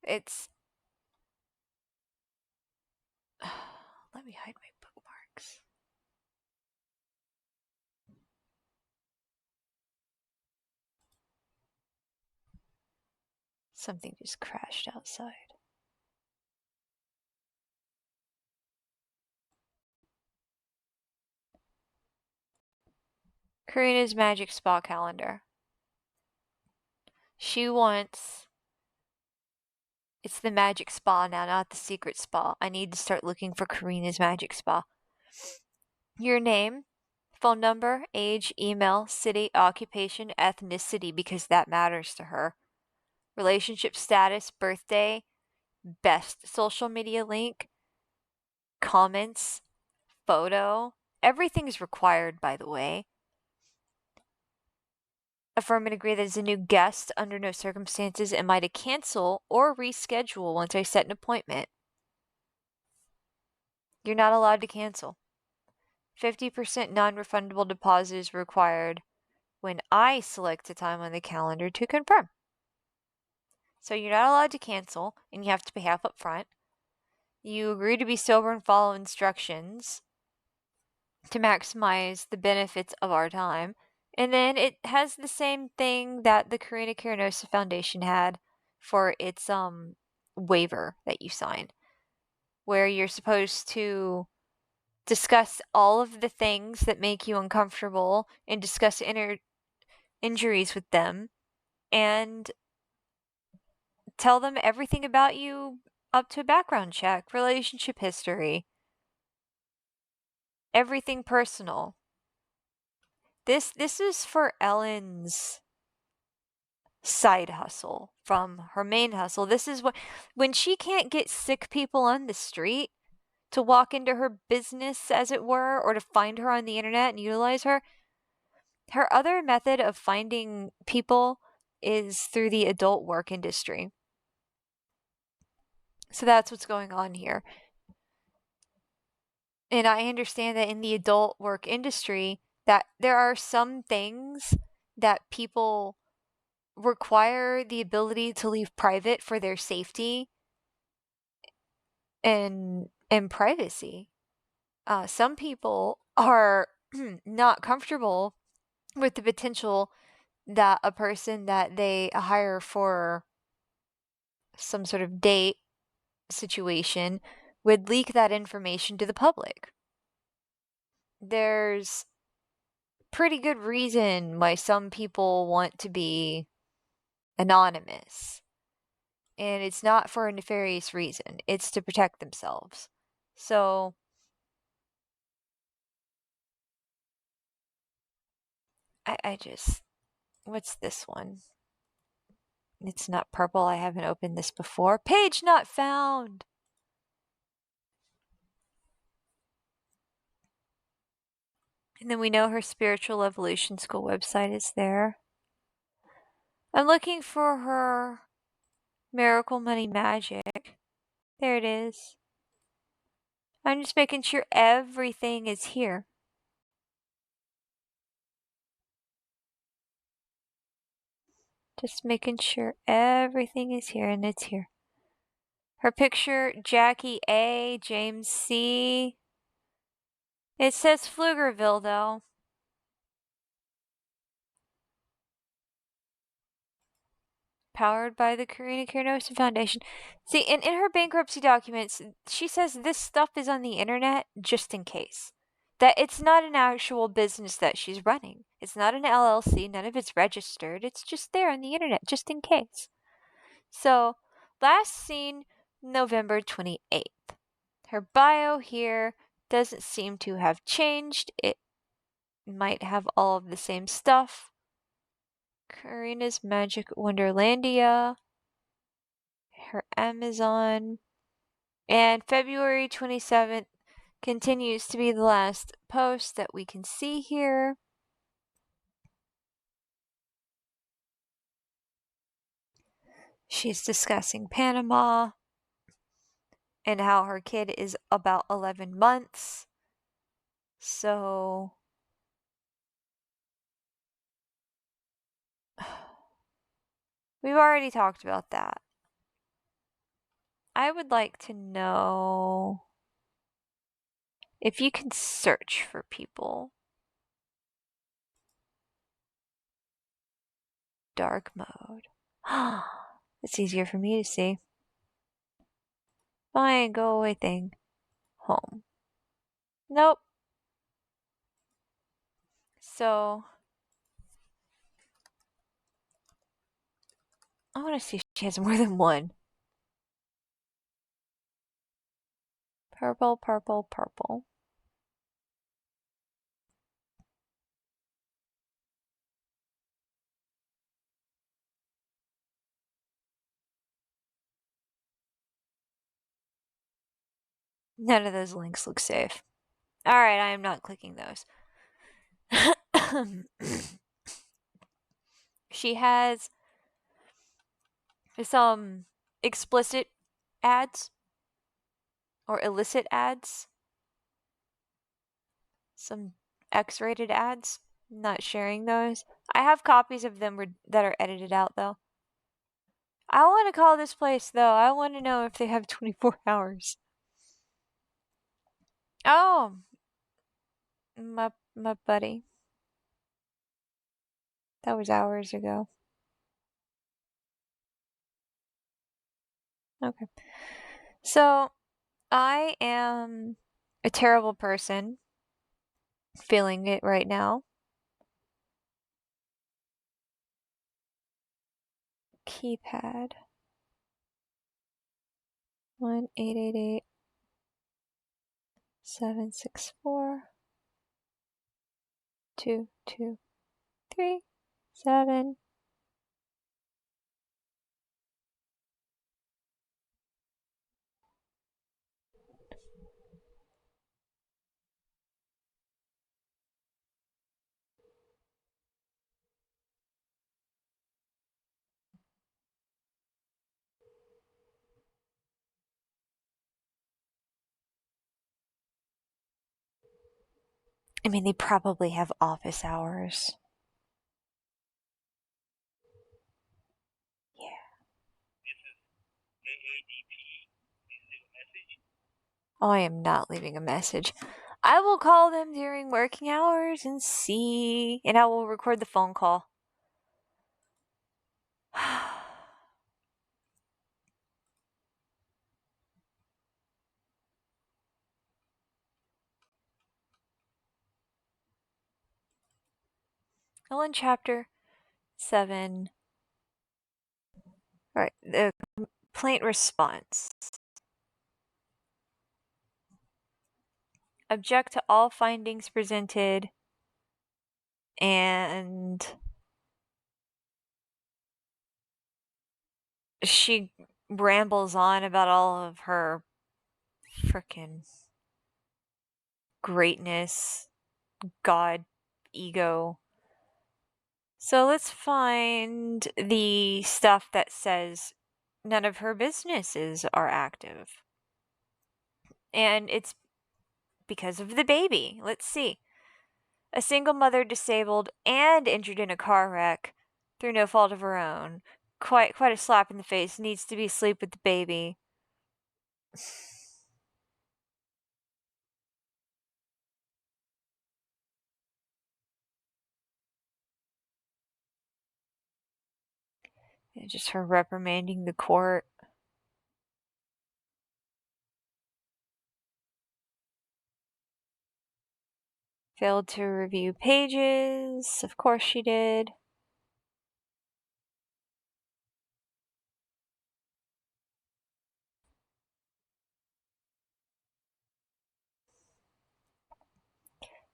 Speaker 1: It's... Let me hide my bookmarks. Something just crashed outside. Carina's Magic Spa calendar. She wants... It's the Magic Spa now, not the Secret Spa. I need to start looking for Carina's Magic Spa. Your name, phone number, age, email, city, occupation, ethnicity, because that matters to her. Relationship status, birthday, best social media link, comments, photo. Everything's required, by the way. Affirm and agree that as a new guest, under no circumstances am I to cancel or reschedule once I set an appointment. You're not allowed to cancel. 50% non-refundable deposit is required when I select a time on the calendar to confirm. So you're not allowed to cancel, and you have to pay half up front. You agree to be sober and follow instructions to maximize the benefits of our time. And then it has the same thing that the Carina Carinosa Foundation had for its waiver that you sign, where you're supposed to discuss all of the things that make you uncomfortable and discuss injuries with them and tell them everything about you up to a background check, relationship history, everything personal. This is for Ellen's side hustle from her main hustle. This is when she can't get sick people on the street to walk into her business, as it were, or to find her on the internet and utilize her. Her other method of finding people is through the adult work industry. So that's what's going on here. And I understand that in the adult work industry that there are some things that people require the ability to leave private for their safety and privacy. Some people are not comfortable with the potential that a person that they hire for some sort of date situation would leak that information to the public. There's pretty good reason why some people want to be anonymous. And it's not for a nefarious reason, it's to protect themselves. So, I just. What's this one? It's not purple. I haven't opened this before. Page not found! And then we know her Spiritual Evolution School website is there. I'm looking for her Miracle Money Magic. There it is. I'm just making sure everything is here. Just making sure everything is here, and it's here. Her picture, Jackie A, James C. It says Pflugerville, though. Powered by the Carina Carinosa Foundation. See, in her bankruptcy documents, she says this stuff is on the internet just in case. That it's not an actual business that she's running. It's not an LLC, none of it's registered. It's just there on the internet just in case. So, last seen November 28th. Her bio here doesn't seem to have changed. It might have all of the same stuff. Karina's Magic Wonderlandia. Her Amazon. And February 27th continues to be the last post that we can see here. She's discussing Panama and how her kid is about 11 months. So, we've already talked about that. I would like to know if you can search for people. Dark mode. It's easier for me to see. Fine, go away thing. Home. Nope. So, I want to see if she has more than one. Purple, purple, purple. None of those links look safe. Alright, I am not clicking those. She has some explicit ads or illicit ads. Some X-rated ads. Not sharing those. I have copies of them that are edited out though. I want to call this place though. I want to know if they have 24 hours. Oh, my buddy. That was hours ago. Okay. So, I am a terrible person, feeling it right now. Keypad. 1-888-764-2237. I mean, they probably have office hours. Yeah. Oh, I am not leaving a message. I will call them during working hours and see, and I will record the phone call. Ellen chapter 7. Alright, the complaint response. Object to all findings presented, and she rambles on about all of her frickin' greatness, god, ego. So let's find the stuff that says none of her businesses are active. And it's because of the baby. Let's see. A single mother disabled and injured in a car wreck through no fault of her own. Quite a slap in the face. Needs to be asleep with the baby. Just her reprimanding the court. Failed to review pages. Of course she did.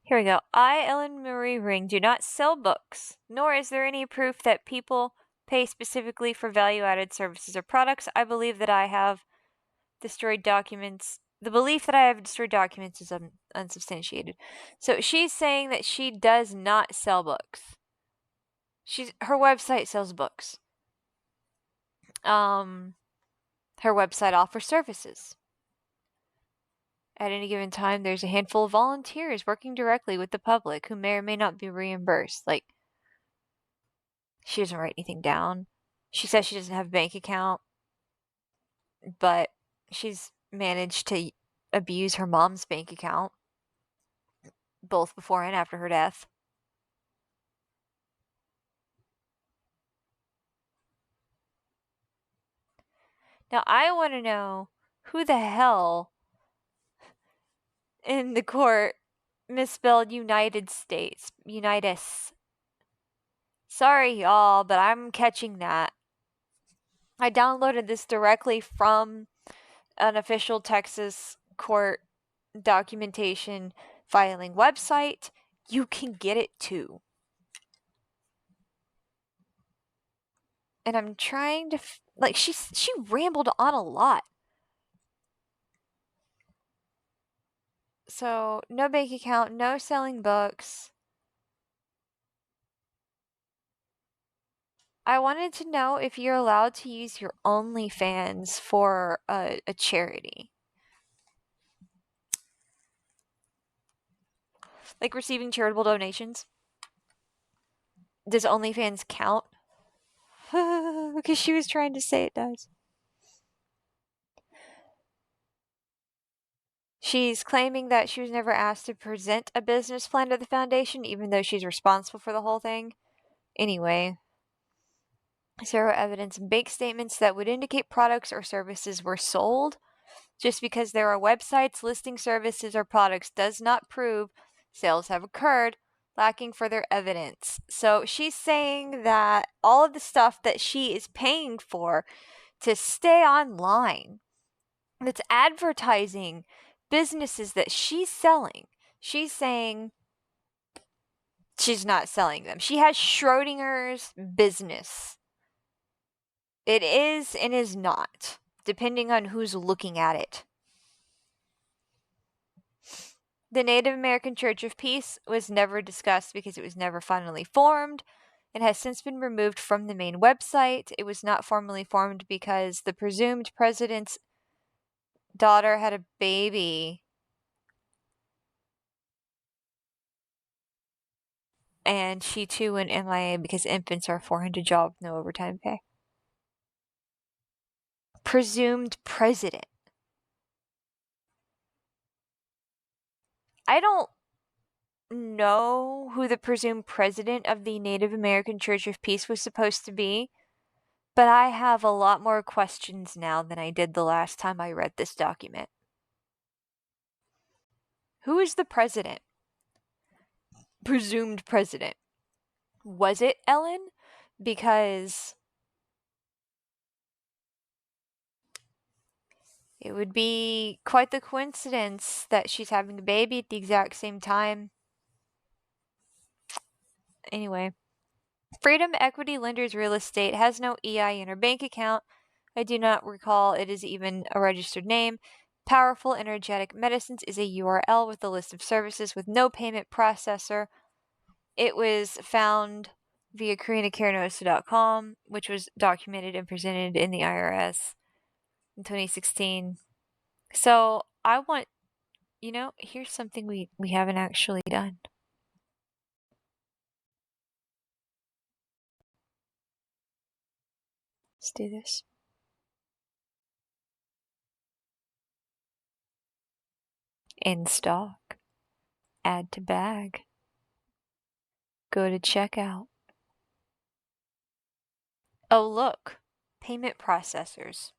Speaker 1: Here we go. I, Ellen Marie Ring, do not sell books, nor is there any proof that people pay specifically for value-added services or products. I believe that I have destroyed documents. The belief that I have destroyed documents is unsubstantiated. So she's saying that she does not sell books. Her website sells books. Her website offers services. At any given time, there's a handful of volunteers working directly with the public who may or may not be reimbursed. Like, she doesn't write anything down. She says she doesn't have a bank account, but she's managed to abuse her mom's bank account, both before and after her death. Now, I want to know who the hell in the court misspelled United States. Unitas. Sorry, y'all, but I'm catching that. I downloaded this directly from an official Texas court documentation filing website. You can get it too. And I'm trying to she rambled on a lot. So, no bank account, no selling books. I wanted to know if you're allowed to use your OnlyFans for a charity. Like receiving charitable donations. Does OnlyFans count? Because she was trying to say it does. She's claiming that she was never asked to present a business plan to the foundation, even though she's responsible for the whole thing. Anyway, zero evidence and bank statements that would indicate products or services were sold. Just because there are websites listing services or products does not prove sales have occurred, lacking further evidence. So she's saying that all of the stuff that she is paying for to stay online, that's advertising businesses that she's selling, she's saying she's not selling them. She has Schrodinger's business. It is and is not, depending on who's looking at it. The Native American Church of Peace was never discussed because it was never finally formed and has since been removed from the main website. It was not formally formed because the presumed president's daughter had a baby and she too went MIA because infants are a $400 job with no overtime pay. Presumed president. I don't know who the presumed president of the Native American Church of Peace was supposed to be, but I have a lot more questions now than I did the last time I read this document. Who is the president? Presumed president. Was it Ellen? Because it would be quite the coincidence that she's having a baby at the exact same time. Anyway, Freedom Equity Lenders Real Estate has no EIN or bank account. I do not recall it is even a registered name. Powerful Energetic Medicines is a URL with a list of services with no payment processor. It was found via CarinaCarinosa.com, which was documented and presented in the IRS in 2016. So I want, here's something we haven't actually done. Let's do this. In stock. Add to bag. Go to checkout. Oh, look. Payment processors.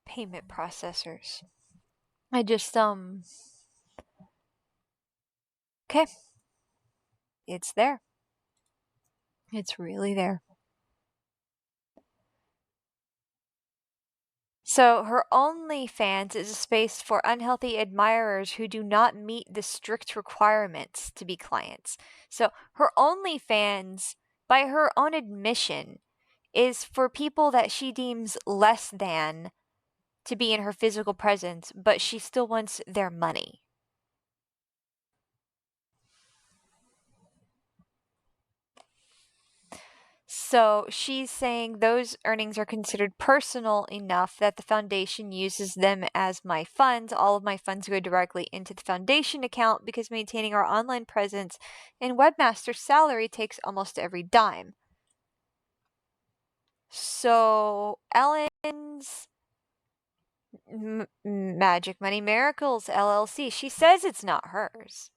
Speaker 1: Payment processors. I just, okay. It's there. It's really there. So her OnlyFans is a space for unhealthy admirers who do not meet the strict requirements to be clients. So her OnlyFans, by her own admission, is for people that she deems less than to be in her physical presence, but she still wants their money. So she's saying those earnings are considered personal enough that the foundation uses them as my funds. All of my funds go directly into the foundation account because maintaining our online presence and webmaster's salary takes almost every dime. So Ellen's Magic Money Miracles LLC, she says it's not hers.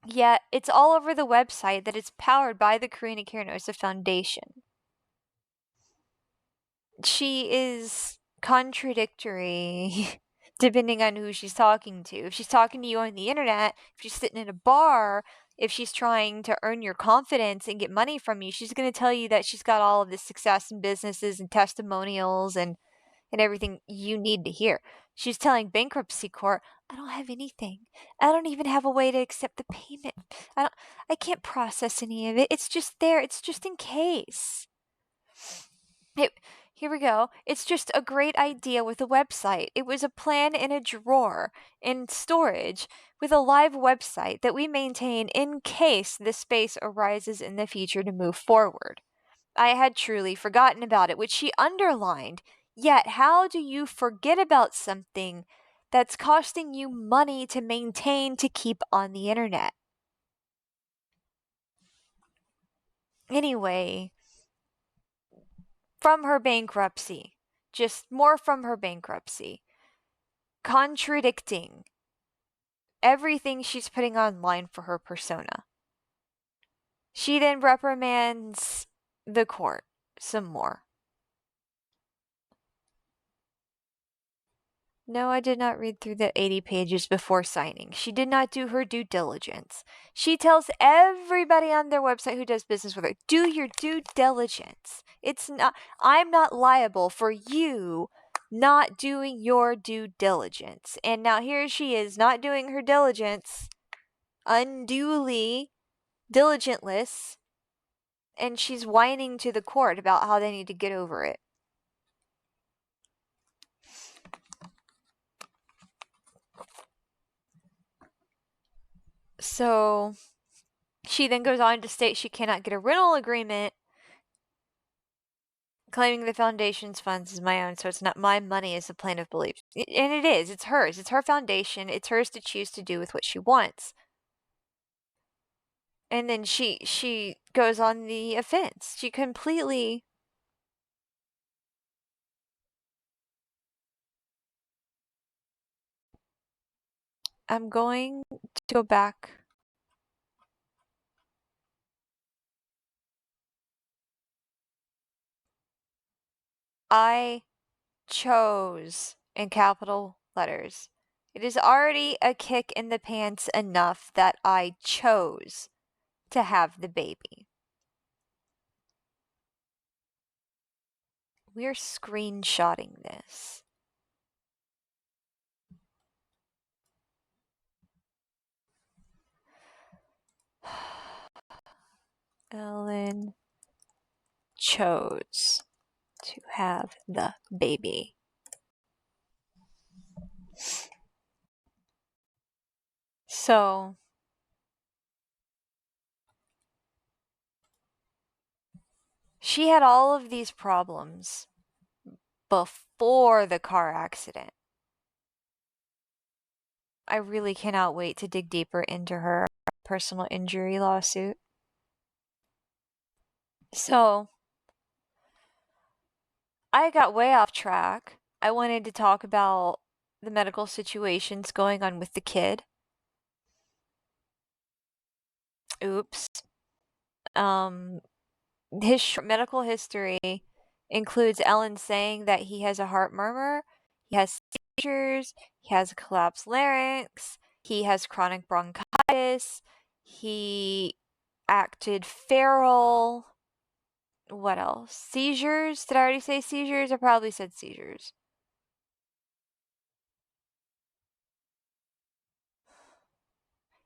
Speaker 1: Yet it's all over the website that it's powered by the Carina Carinosa Foundation. She is contradictory depending on who she's talking to. If she's talking to you on the internet, if she's sitting in a bar, if she's trying to earn your confidence and get money from you, she's going to tell you that she's got all of this success in businesses and testimonials and everything you need to hear. She's telling bankruptcy court, I don't have anything. I don't even have a way to accept the payment. I can't process any of it. It's just there. It's just in case. Here we go. It's just a great idea with a website. It was a plan in a drawer in storage with a live website that we maintain in case the space arises in the future to move forward. I had truly forgotten about it, which she underlined. Yet, how do you forget about something that's costing you money to maintain to keep on the internet? Anyway, from her bankruptcy, just more from her bankruptcy, contradicting everything she's putting online for her persona. She then reprimands the court some more. No, I did not read through the 80 pages before signing. She did not do her due diligence. She tells everybody on their website who does business with her, do your due diligence. I'm not liable for you not doing your due diligence. And now here she is not doing her diligence, unduly diligentless, and she's whining to the court about how they need to get over it. So she then goes on to state she cannot get a rental agreement, claiming the foundation's funds is my own, so it's not my money, as the plaintiff believes. And it is. It's hers. It's her foundation. It's hers to choose to do with what she wants. And then she goes on the offense. She completely... I'm going to go back. I chose in capital letters. It is already a kick in the pants enough that I chose to have the baby. We're screenshotting this. Ellen chose to have the baby. So, she had all of these problems before the car accident. I really cannot wait to dig deeper into her personal injury lawsuit. So, I got way off track. I wanted to talk about the medical situations going on with the kid. Oops. His medical history includes Ellen saying that he has a heart murmur, he has seizures, he has a collapsed larynx, he has chronic bronchitis, he acted feral. What else? Seizures? Did I already say seizures? I probably said seizures.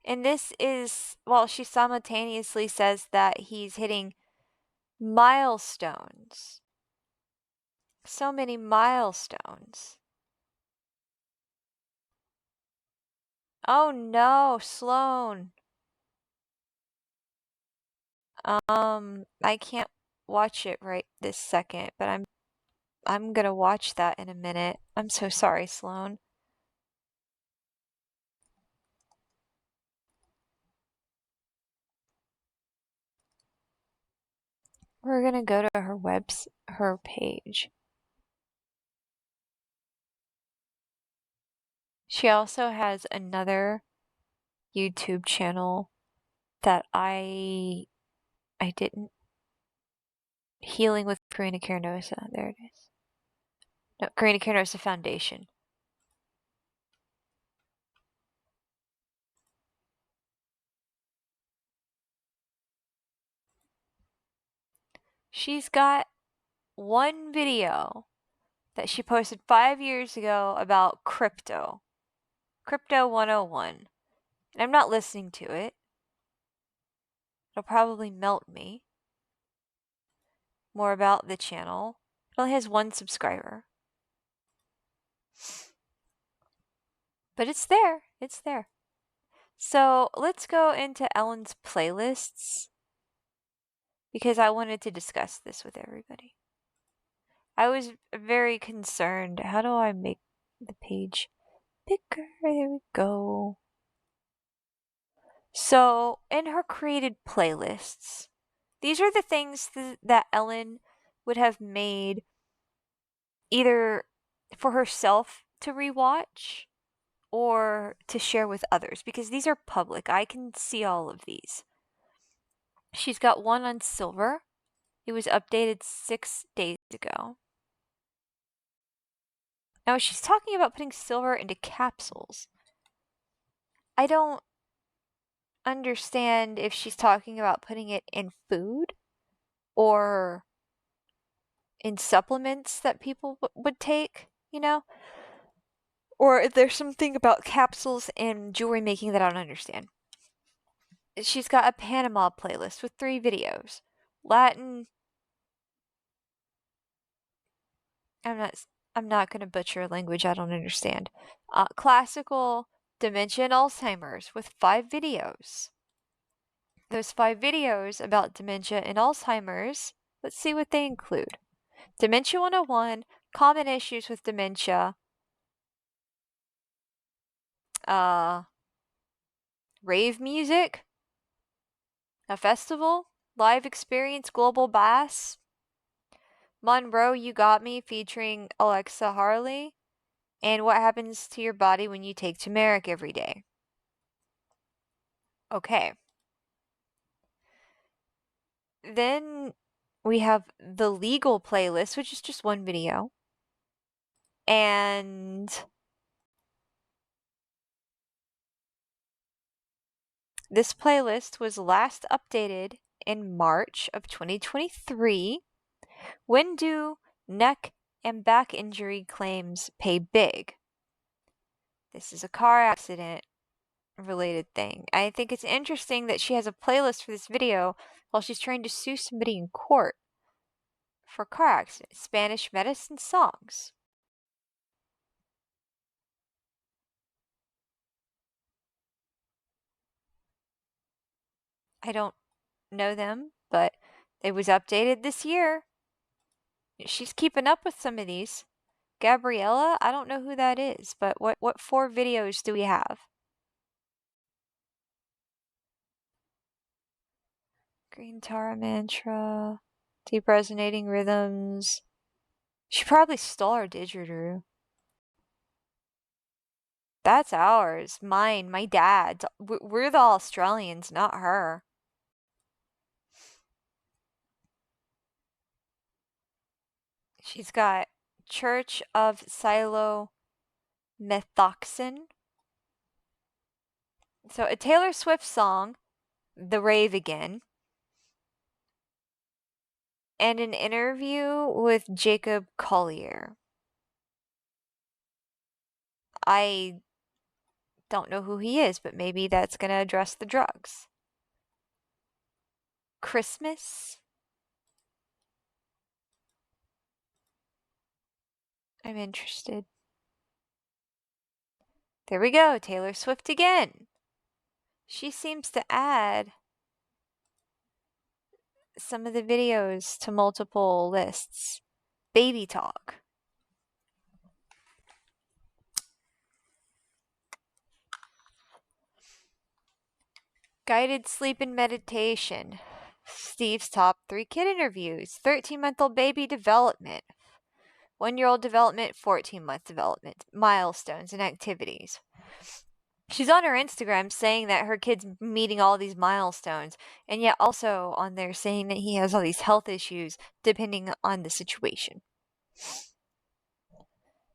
Speaker 1: And this is, well, she simultaneously says that he's hitting milestones. So many milestones. Oh no, Sloan. I can't watch it right this second, but I'm gonna watch that in a minute. I'm so sorry, Sloan. We're gonna go to her page. She also has another YouTube channel that I didn't... Healing with Carina Carinosa. There it is. No, Carina Carinosa Foundation. She's got one video that she posted 5 years ago about crypto. Crypto 101. And I'm not listening to it. It'll probably melt me. More about the channel. It only has 1 subscriber. But it's there. It's there. So let's go into Ellen's playlists, because I wanted to discuss this with everybody. I was very concerned. How do I make the page bigger? There we go. So, in her created playlists, these are the things that Ellen would have made either for herself to rewatch or to share with others because these are public. I can see all of these. She's got one on silver. It was updated 6 days ago. Now, she's talking about putting silver into capsules. I don't understand if she's talking about putting it in food or in supplements that people would take, you know? Or if there's something about capsules and jewelry making that I don't understand. She's got a Panama playlist with 3 videos. Latin. I'm not going to butcher a language I don't understand. Classical, dementia, and Alzheimer's with 5 videos. Those 5 videos about dementia and Alzheimer's, let's see what they include. Dementia 101, common issues with dementia, rave music, a festival, live experience, global bass, Monroe, You Got Me featuring Alexa Harley, and what happens to your body when you take turmeric every day. Okay. Then we have the legal playlist, which is just 1 video. And this playlist was last updated in March of 2023. When do neck and back injury claims pay big? This is a car accident related thing. I think it's interesting that she has a playlist for this video while she's trying to sue somebody in court for car accident. Spanish medicine songs. I don't know them, but it was updated this year. She's keeping up with some of these. Gabriella, I don't know who that is, but what 4 videos do we have? Green Tara Mantra, Deep Resonating Rhythms. She probably stole our didgeridoo. That's ours. Mine, my dad's. We're the Australians, not her. She's got Church of Silo Methoxen. So a Taylor Swift song, The Rave Again, and an interview with Jacob Collier. I don't know who he is, but maybe that's going to address the drugs. Christmas? I'm interested. There we go, Taylor Swift again. She seems to add some of the videos to multiple lists. Baby talk. Guided sleep and meditation. Steve's top 3 kid interviews. 13-month-old baby development. 1-year-old development, 14-month development. Milestones and activities. She's on her Instagram saying that her kid's meeting all these milestones, and yet also on there saying that he has all these health issues depending on the situation.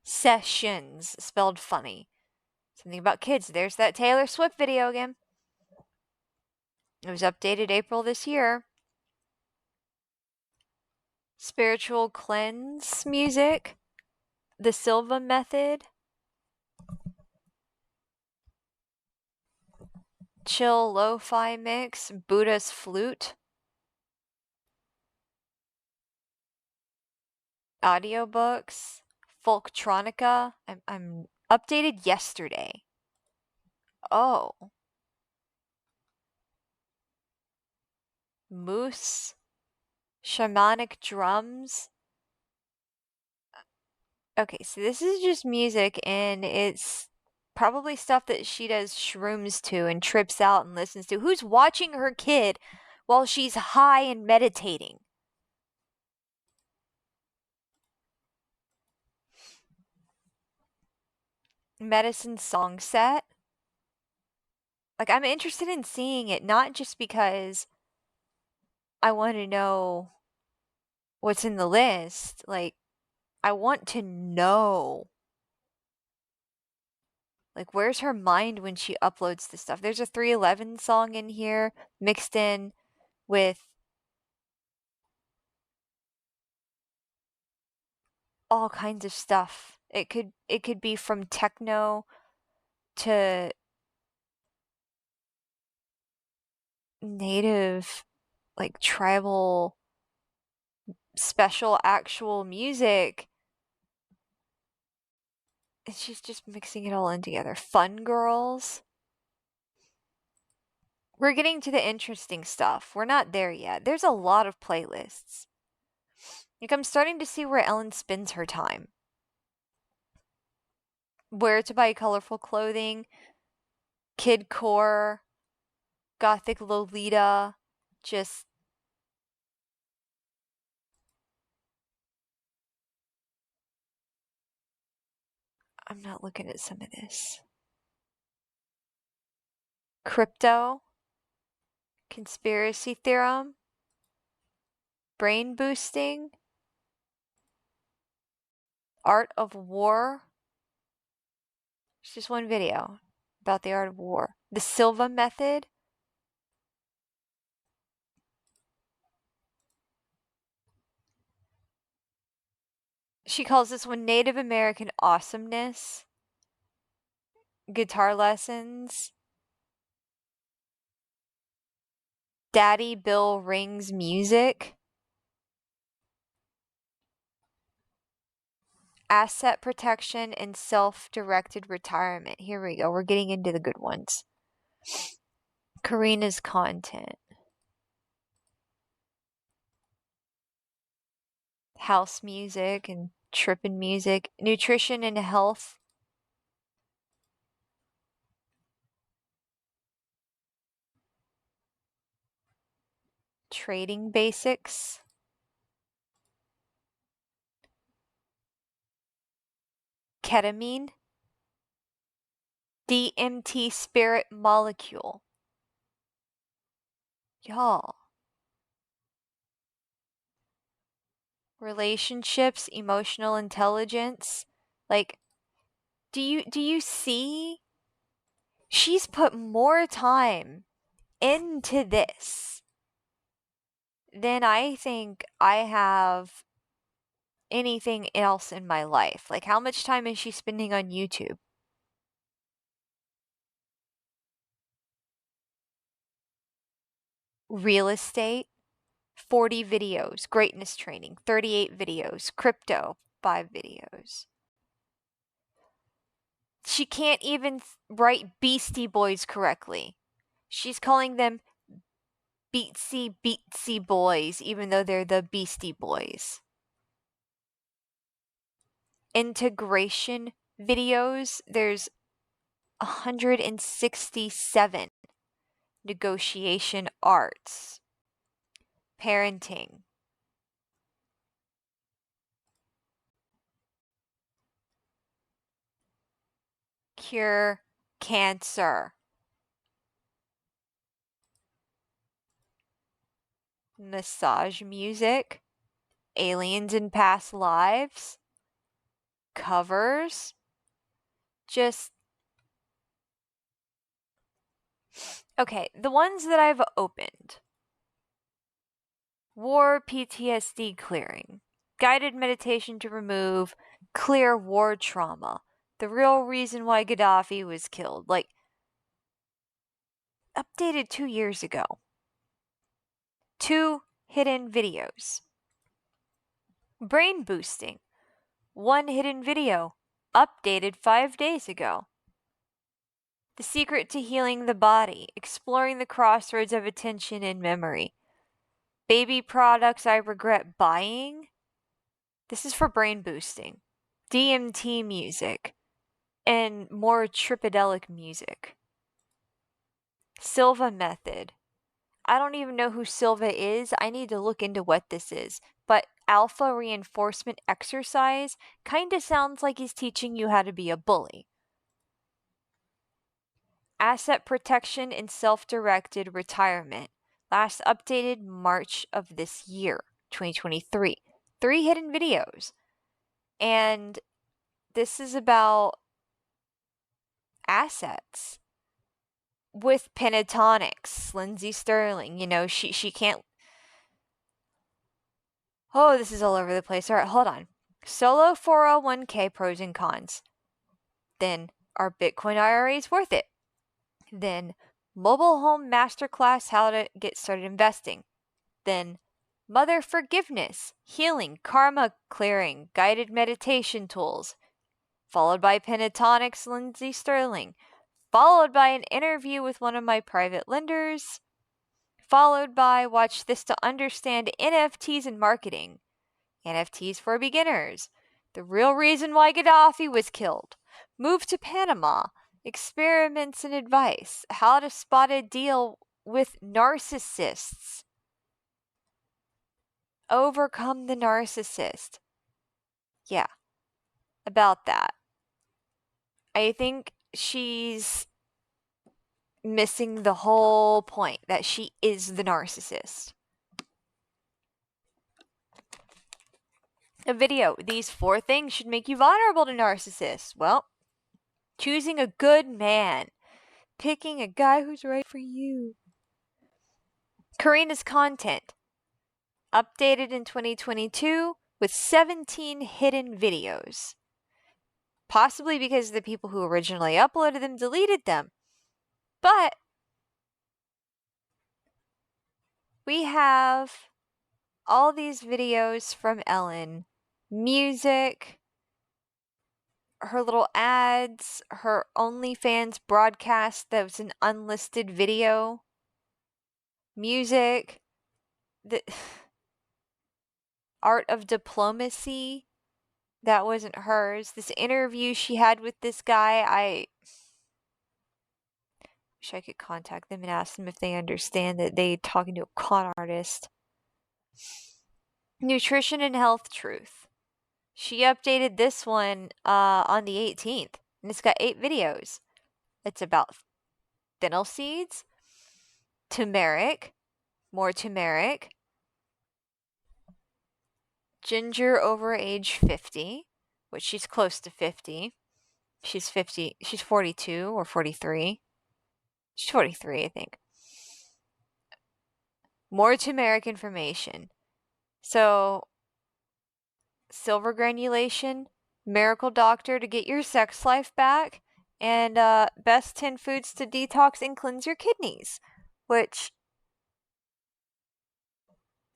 Speaker 1: Sessions, spelled funny. Something about kids. There's that Taylor Swift video again. It was updated April this year. Spiritual cleanse music. The Silva method. Chill lo-fi mix. Buddha's flute. Audiobooks. Folktronica. I'm updated yesterday. Oh. Moose. Shamanic drums. Okay, so this is just music, and it's probably stuff that she does shrooms to and trips out and listens to. Who's watching her kid while she's high and meditating? Medicine song set. Like, I'm interested in seeing it, not just because I want to know what's in the list. Like, I want to know. Like, where's her mind when she uploads this stuff? There's a 311 song in here mixed in with all kinds of stuff. It could be from techno to native, like tribal special actual music. And she's just mixing it all in together. Fun girls. We're getting to the interesting stuff. We're not there yet. There's a lot of playlists. Like, I'm starting to see where Ellen spends her time. Where to buy colorful clothing, kidcore, gothic Lolita, just I'm not looking at some of this. Crypto, conspiracy theorem, brain boosting, art of war. It's just one video about the art of war. The Silva method. She calls this one Native American awesomeness. Guitar lessons. Daddy Bill Rings music. Asset protection and self-directed retirement. Here we go. We're getting into the good ones. Carina's content. House music and trippin' music. Nutrition and health. Trading basics. Ketamine. DMT spirit molecule. Y'all. Relationships, emotional intelligence. Like, do you see? She's put more time into this than I think I have anything else in my life. Like, how much time is she spending on YouTube? Real estate, 40 videos. Greatness training, 38 videos. Crypto, 5 videos. She can't even write Beastie Boys correctly. She's calling them Beatsy Boys, even though they're the Beastie Boys. Integration videos, there's 167. Negotiation arts. Parenting. Cure cancer. Massage music. Aliens in past lives. Covers. Just okay, the ones that I've opened. War PTSD clearing. Guided meditation to remove clear war trauma. The real reason why Gaddafi was killed. Like, updated 2 years ago. 2 hidden videos. Brain boosting. 1 hidden video. Updated 5 days ago. The secret to healing the body. Exploring the crossroads of attention and memory. Baby products I regret buying. This is for brain boosting. DMT music, and more tripadelic music. Silva method. I don't even know who Silva is. I need to look into what this is. But alpha reinforcement exercise kinda sounds like he's teaching you how to be a bully. Asset protection and self-directed retirement. Last updated March of this year, 2023. 3 hidden videos. And this is about assets with pentatonics. Lindsay Sterling, she can't. Oh, this is all over the place. All right, hold on. Solo 401k pros and cons. Then, are Bitcoin IRAs worth it? Then, mobile home masterclass how to get started investing. Then, mother forgiveness, healing, karma clearing, guided meditation tools. Followed by pentatonics, Lindsay Sterling. Followed by an interview with one of my private lenders. Followed by watch this to understand NFTs and marketing. NFTs for beginners. The real reason why Gaddafi was killed. Move to Panama. Experiments and advice. How to spot a deal with narcissists. Overcome the narcissist. Yeah, about that. I think she's missing the whole point that she is the narcissist. A video. These 4 things should make you vulnerable to narcissists. Well, choosing a good man. Picking a guy who's right for you. Carina's content. Updated in 2022 with 17 hidden videos. Possibly because the people who originally uploaded them deleted them. But we have all these videos from Ellen. Music, her little ads, her OnlyFans broadcast that was an unlisted video. Music, the art of diplomacy, that wasn't hers. This interview she had with this guy, I wish I could contact them and ask them if they understand that they talking to a con artist. Nutrition and health truth. She updated this one on the 18th, and it's got 8 videos. It's about fennel seeds, turmeric, more turmeric, ginger over age 50, which she's close to 50. She's 50, she's 42 or 43. She's 43, I think. More turmeric information. So, silver granulation, miracle doctor to get your sex life back, and best 10 foods to detox and cleanse your kidneys, which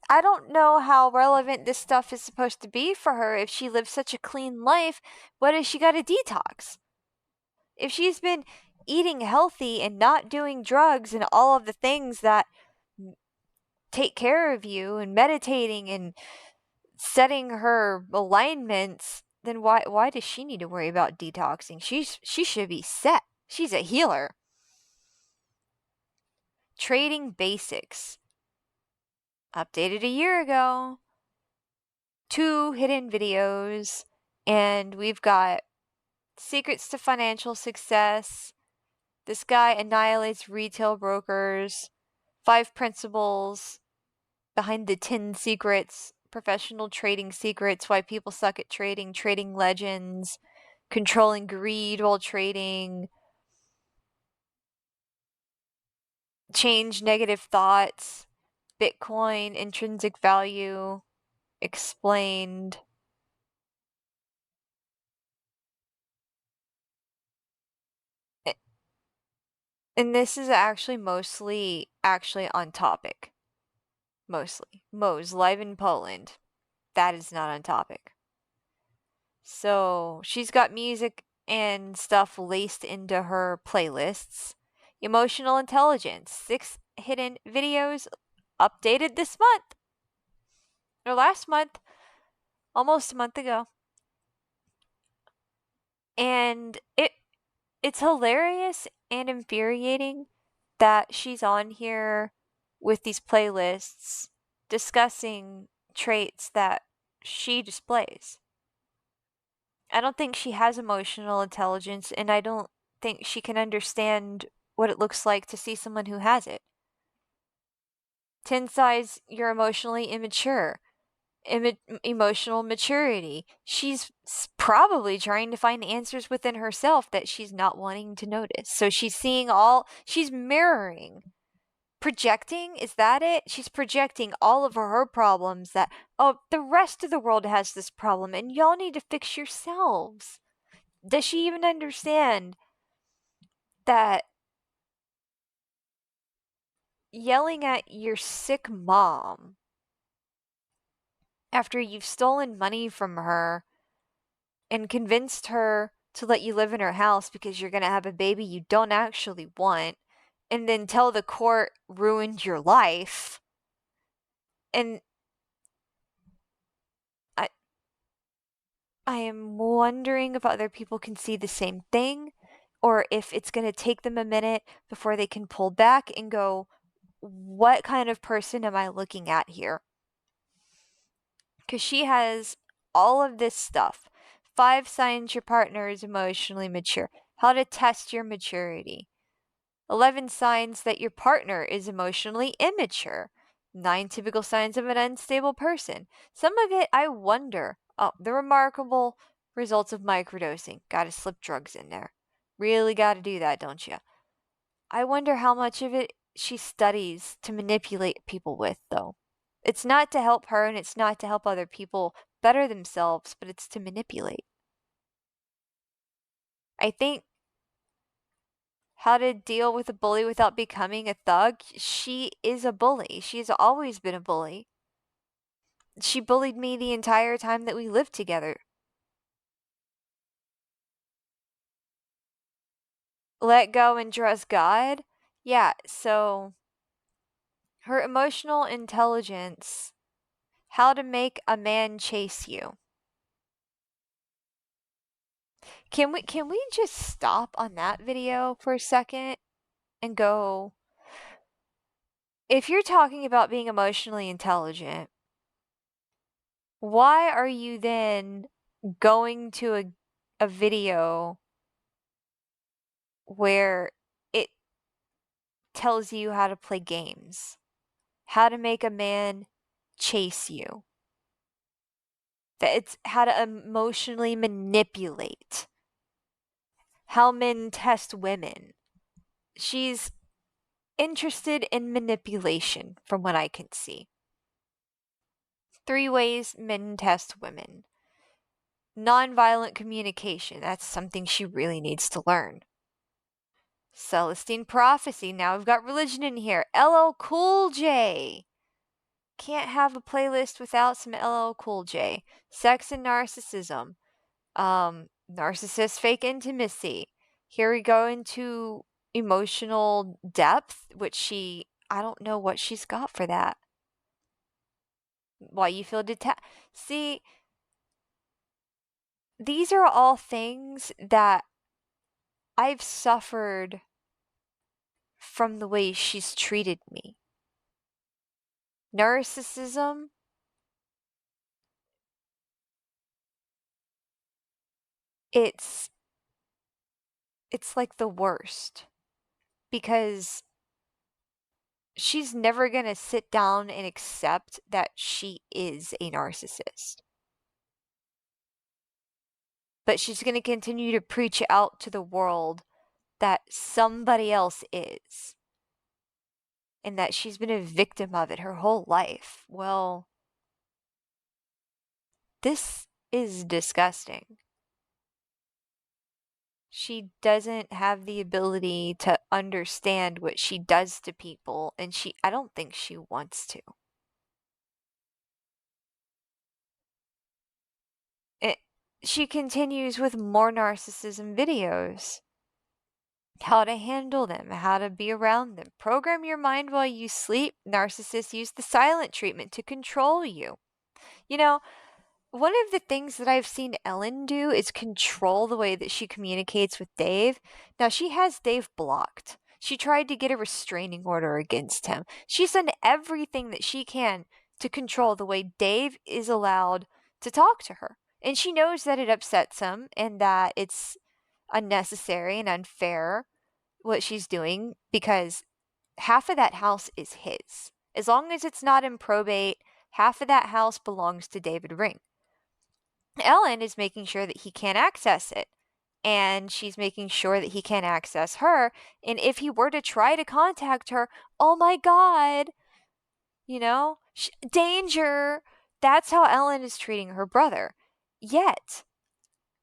Speaker 1: I don't know how relevant this stuff is supposed to be for her if she lives such a clean life. What has she got to detox? If she's been eating healthy and not doing drugs and all of the things that take care of you and meditating and setting her alignments, then why does she need to worry about detoxing? She should be set. She's a healer. Trading basics. Updated a year ago. 2 hidden videos, and we've got secrets to financial success. This guy annihilates retail brokers. 5 principles behind the 10 secrets. Professional trading secrets, why people suck at trading, trading legends, controlling greed while trading, change negative thoughts, Bitcoin, intrinsic value, explained. And this is actually mostly on topic. Mostly. Moe's live in Poland. That is not on topic. So she's got music and stuff laced into her playlists. Emotional intelligence. 6 hidden videos updated this month. Or last month. Almost a month ago. And it's hilarious and infuriating that she's on here with these playlists discussing traits that she displays. I don't think she has emotional intelligence, and I don't think she can understand what it looks like to see someone who has it. 10 signs you're emotionally immature. Emotional maturity. She's probably trying to find answers within herself that she's not wanting to notice. So she's mirroring. Projecting, is that it? She's projecting all of her problems that, oh, the rest of the world has this problem and y'all need to fix yourselves. Does she even understand that yelling at your sick mom after you've stolen money from her and convinced her to let you live in her house because you're going to have a baby you don't actually want, and then tell the court ruined your life? And I, I am wondering if other people can see the same thing, or if it's going to take them a minute before they can pull back and go, what kind of person am I looking at here? Because she has all of this stuff. 5 signs your partner is emotionally mature. How to test your maturity. 11 signs that your partner is emotionally immature. 9 typical signs of an unstable person. Some of it, I wonder. Oh, the remarkable results of microdosing. Gotta slip drugs in there. Really gotta do that, don't you? I wonder how much of it she studies to manipulate people with, though. It's not to help her and it's not to help other people better themselves, but it's to manipulate. I think how to deal with a bully without becoming a thug. She is a bully. She's always been a bully. She bullied me the entire time that we lived together. Let go and trust God. Yeah, so her emotional intelligence, how to make a man chase you. Can we just stop on that video for a second and go, if you're talking about being emotionally intelligent, why are you then going to a video where it tells you how to play games, how to make a man chase you, that it's how to emotionally manipulate, how men test women? She's interested in manipulation, from what I can see. 3 ways men test women. Nonviolent communication, that's something she really needs to learn. Celestine prophecy, now we've got religion in here. LL Cool J. Can't have a playlist without some LL Cool J. Sex and narcissism. Narcissist fake intimacy. Here we go into emotional depth, which I don't know what she's got for that. Why you feel detached. See, these are all things that I've suffered from the way she's treated me. Narcissism, it's like the worst, because she's never going to sit down and accept that she is a narcissist. But she's going to continue to preach out to the world that somebody else is, and that she's been a victim of it her whole life. Well, this is disgusting. She doesn't have the ability to understand what she does to people, and I don't think she wants to. She continues with more narcissism videos. How to handle them, how to be around them. Program your mind while you sleep. Narcissists use the silent treatment to control you. You know, one of the things that I've seen Ellen do is control the way that she communicates with Dave. Now, she has Dave blocked. She tried to get a restraining order against him. She's done everything that she can to control the way Dave is allowed to talk to her. And she knows that it upsets him and that it's unnecessary and unfair what she's doing because half of that house is his. As long as it's not in probate, half of that house belongs to David Ring. Ellen is making sure that he can't access it. And she's making sure that he can't access her. And if he were to try to contact her, oh my God, danger. That's how Ellen is treating her brother. Yet,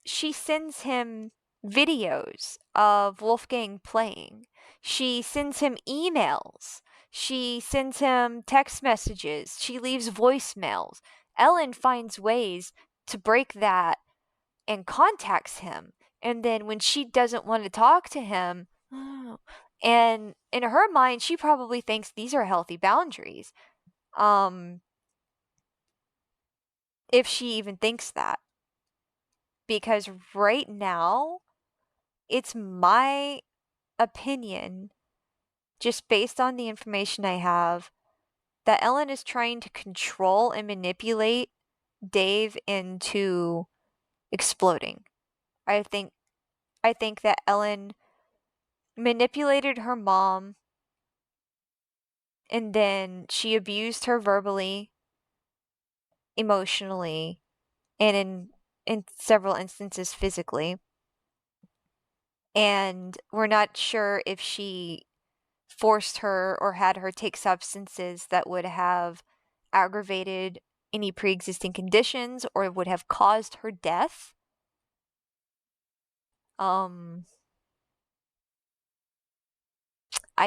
Speaker 1: she sends him videos of Wolfgang playing. She sends him emails. She sends him text messages. She leaves voicemails. Ellen finds ways to break that and contacts him. And then when she doesn't want to talk to him, and in her mind, she probably thinks these are healthy boundaries. If she even thinks that. Because right now, it's my opinion, just based on the information I have, that Ellen is trying to control and manipulate Dave into exploding. I think that Ellen manipulated her mom and then she abused her verbally, emotionally, and in several instances physically. And we're not sure if she forced her or had her take substances that would have aggravated any pre-existing conditions or would have caused her death. I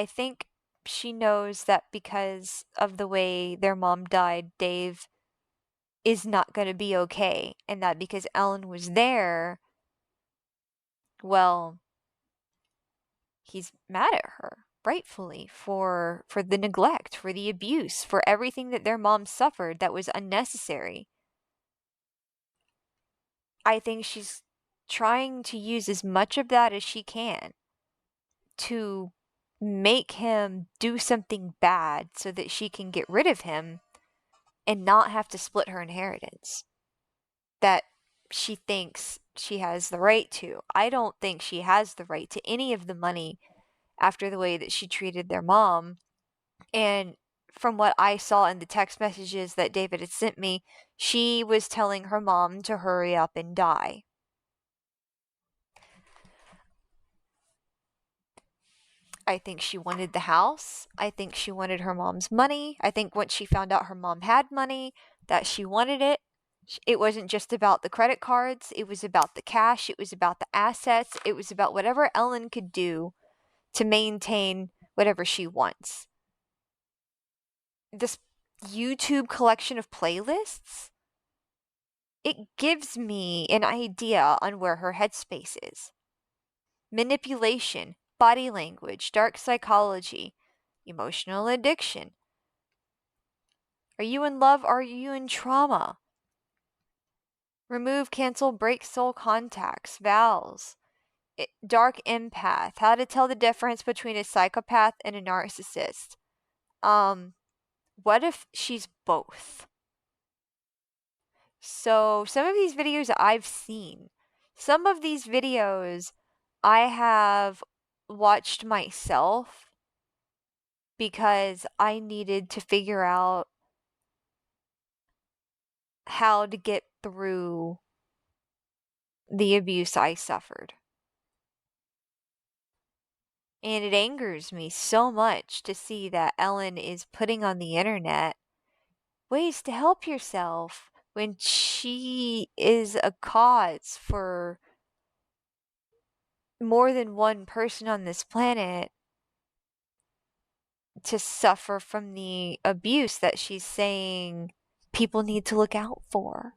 Speaker 1: think she knows that because of the way their mom died, Dave is not going to be okay, and that because Ellen was there, well, he's mad at her, rightfully, for the neglect, for the abuse, for everything that their mom suffered that was unnecessary. I think she's trying to use as much of that as she can to make him do something bad so that she can get rid of him and not have to split her inheritance that she thinks she has the right to. I don't think she has the right to any of the money after the way that she treated their mom. And from what I saw in the text messages that David had sent me, she was telling her mom to hurry up and die. I think she wanted the house. I think she wanted her mom's money. I think once she found out her mom had money, that she wanted it. It wasn't just about the credit cards. It was about the cash. It was about the assets. It was about whatever Ellen could do to maintain whatever she wants. This YouTube collection of playlists, it gives me an idea on where her headspace is. Manipulation, body language, dark psychology, emotional addiction. Are you in love? Are you in trauma? Remove, cancel, break soul contacts, vows. Dark empath. How to tell the difference between a psychopath and a narcissist. What if she's both? So, some of these videos I've seen, some of these videos I have watched myself because I needed to figure out how to get through the abuse I suffered. And it angers me so much to see that Ellen is putting on the internet ways to help yourself when she is a cause for more than one person on this planet to suffer from the abuse that she's saying people need to look out for.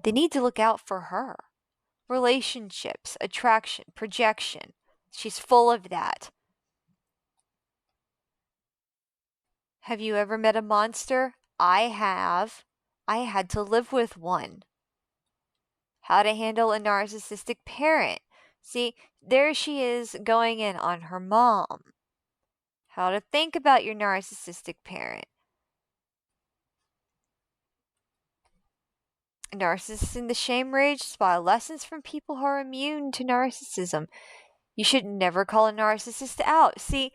Speaker 1: They need to look out for her. Relationships, attraction, projection. She's full of that. Have you ever met a monster? I have. I had to live with one. How to handle a narcissistic parent. See, there she is going in on her mom. How to think about your narcissistic parent. Narcissists in the shame rage spot lessons from people who are immune to narcissism. You should never call a narcissist out. See,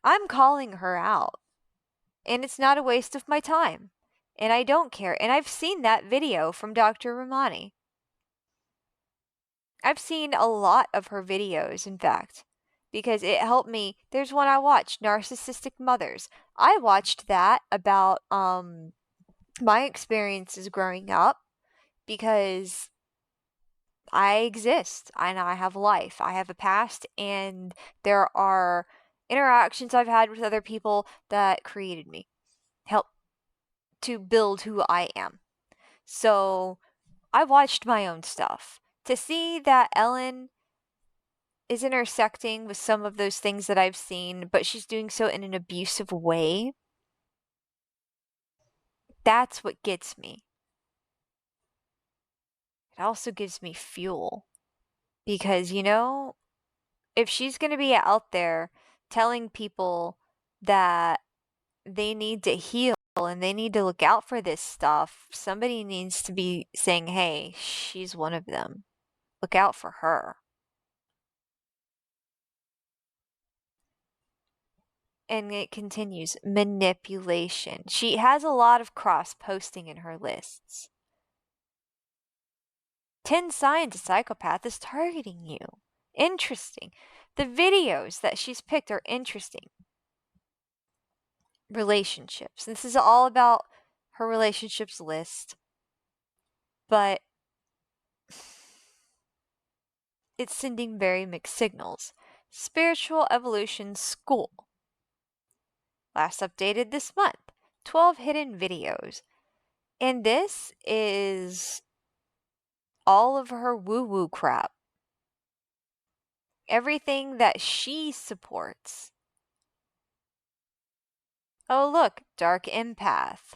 Speaker 1: I'm calling her out, and it's not a waste of my time. And I don't care. And I've seen that video from Dr. Romani. I've seen a lot of her videos, in fact, because it helped me. There's one I watched, Narcissistic Mothers. I watched that about my experiences growing up because I exist and I have life. I have a past, and there are interactions I've had with other people that created me, help to build who I am. So I watched my own stuff. To see that Ellen is intersecting with some of those things that I've seen, but she's doing so in an abusive way, that's what gets me. It also gives me fuel. Because, if she's going to be out there telling people that they need to heal and they need to look out for this stuff, somebody needs to be saying, hey, she's one of them. Look out for her. And it continues, manipulation. She has a lot of cross posting in her lists. 10 signs a psychopath is targeting you. Interesting. The videos that she's picked are interesting. Relationships. This is all about her relationships list. But it's sending very mixed signals. Spiritual Evolution School. Last updated this month. 12 hidden videos. And this is all of her woo-woo crap. Everything that she supports. Oh, look, dark empath.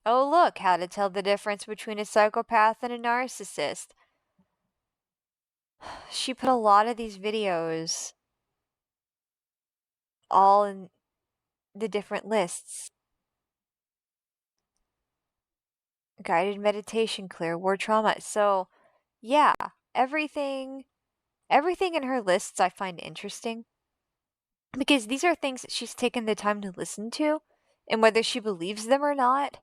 Speaker 1: Oh, look, how to tell the difference between a psychopath and a narcissist. She put a lot of these videos all in the different lists. Guided meditation, clear war trauma. So, yeah, everything in her lists I find interesting because these are things that she's taken the time to listen to, and whether she believes them or not,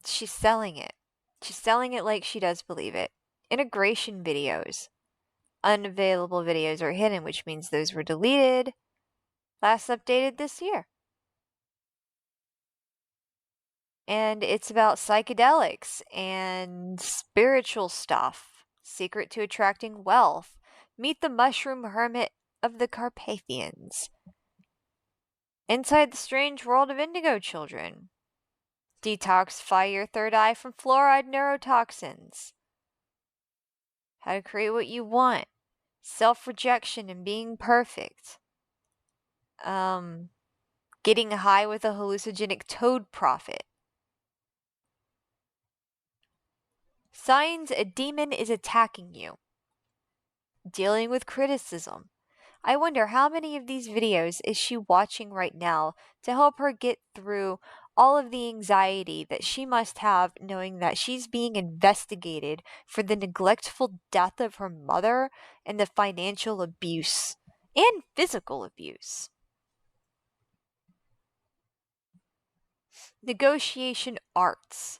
Speaker 1: she's selling it. She's selling it like she does believe it. Integration videos. Unavailable videos are hidden, which means those were deleted. Last updated this year. And it's about psychedelics and spiritual stuff. Secret to attracting wealth. Meet the mushroom hermit of the Carpathians. Inside the strange world of indigo children. Detoxify your third eye from fluoride neurotoxins. How to create what you want. Self-rejection and being perfect. Getting high with a hallucinogenic toad prophet. Signs a demon is attacking you. Dealing with criticism. I wonder how many of these videos is she watching right now to help her get through all of the anxiety that she must have knowing that she's being investigated for the neglectful death of her mother and the financial abuse and physical abuse. Negotiation arts.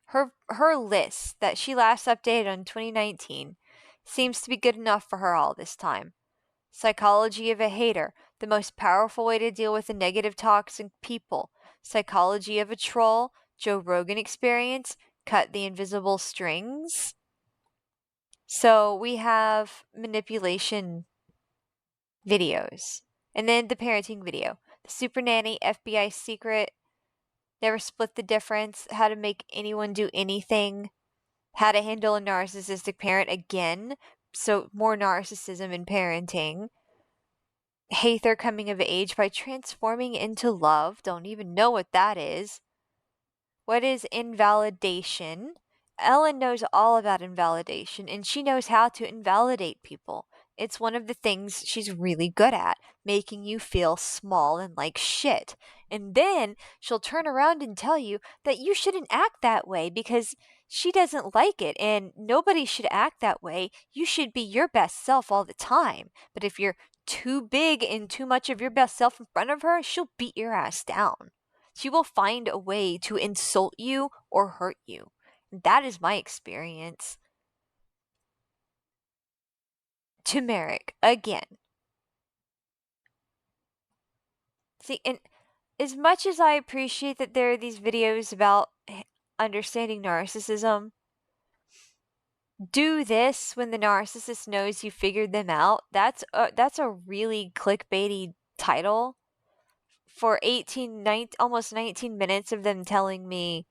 Speaker 1: Her list that she last updated on 2019 seems to be good enough for her all this time. Psychology of a hater, the most powerful way to deal with the negative toxic people. Psychology of a troll, Joe Rogan experience, cut the invisible strings. So we have manipulation videos. And then the parenting video. The Super Nanny, FBI secret, never split the difference, how to make anyone do anything, how to handle a narcissistic parent again. So more narcissism in parenting. hate their coming of age by transforming into love. Don't even know what that is. What is invalidation? Ellen knows all about invalidation, and she knows how to invalidate people. It's one of the things she's really good at, making you feel small and like shit. And then she'll turn around and tell you that you shouldn't act that way because she doesn't like it, and nobody should act that way. You should be your best self all the time. But if you're too big and too much of your best self in front of her, she'll beat your ass down. She will find a way to insult you or hurt you. That is my experience. Turmeric, again. See, and as much as I appreciate that there are these videos about understanding narcissism, do this when the narcissist knows you figured them out. That's a really clickbaity title for almost 19 minutes of them telling me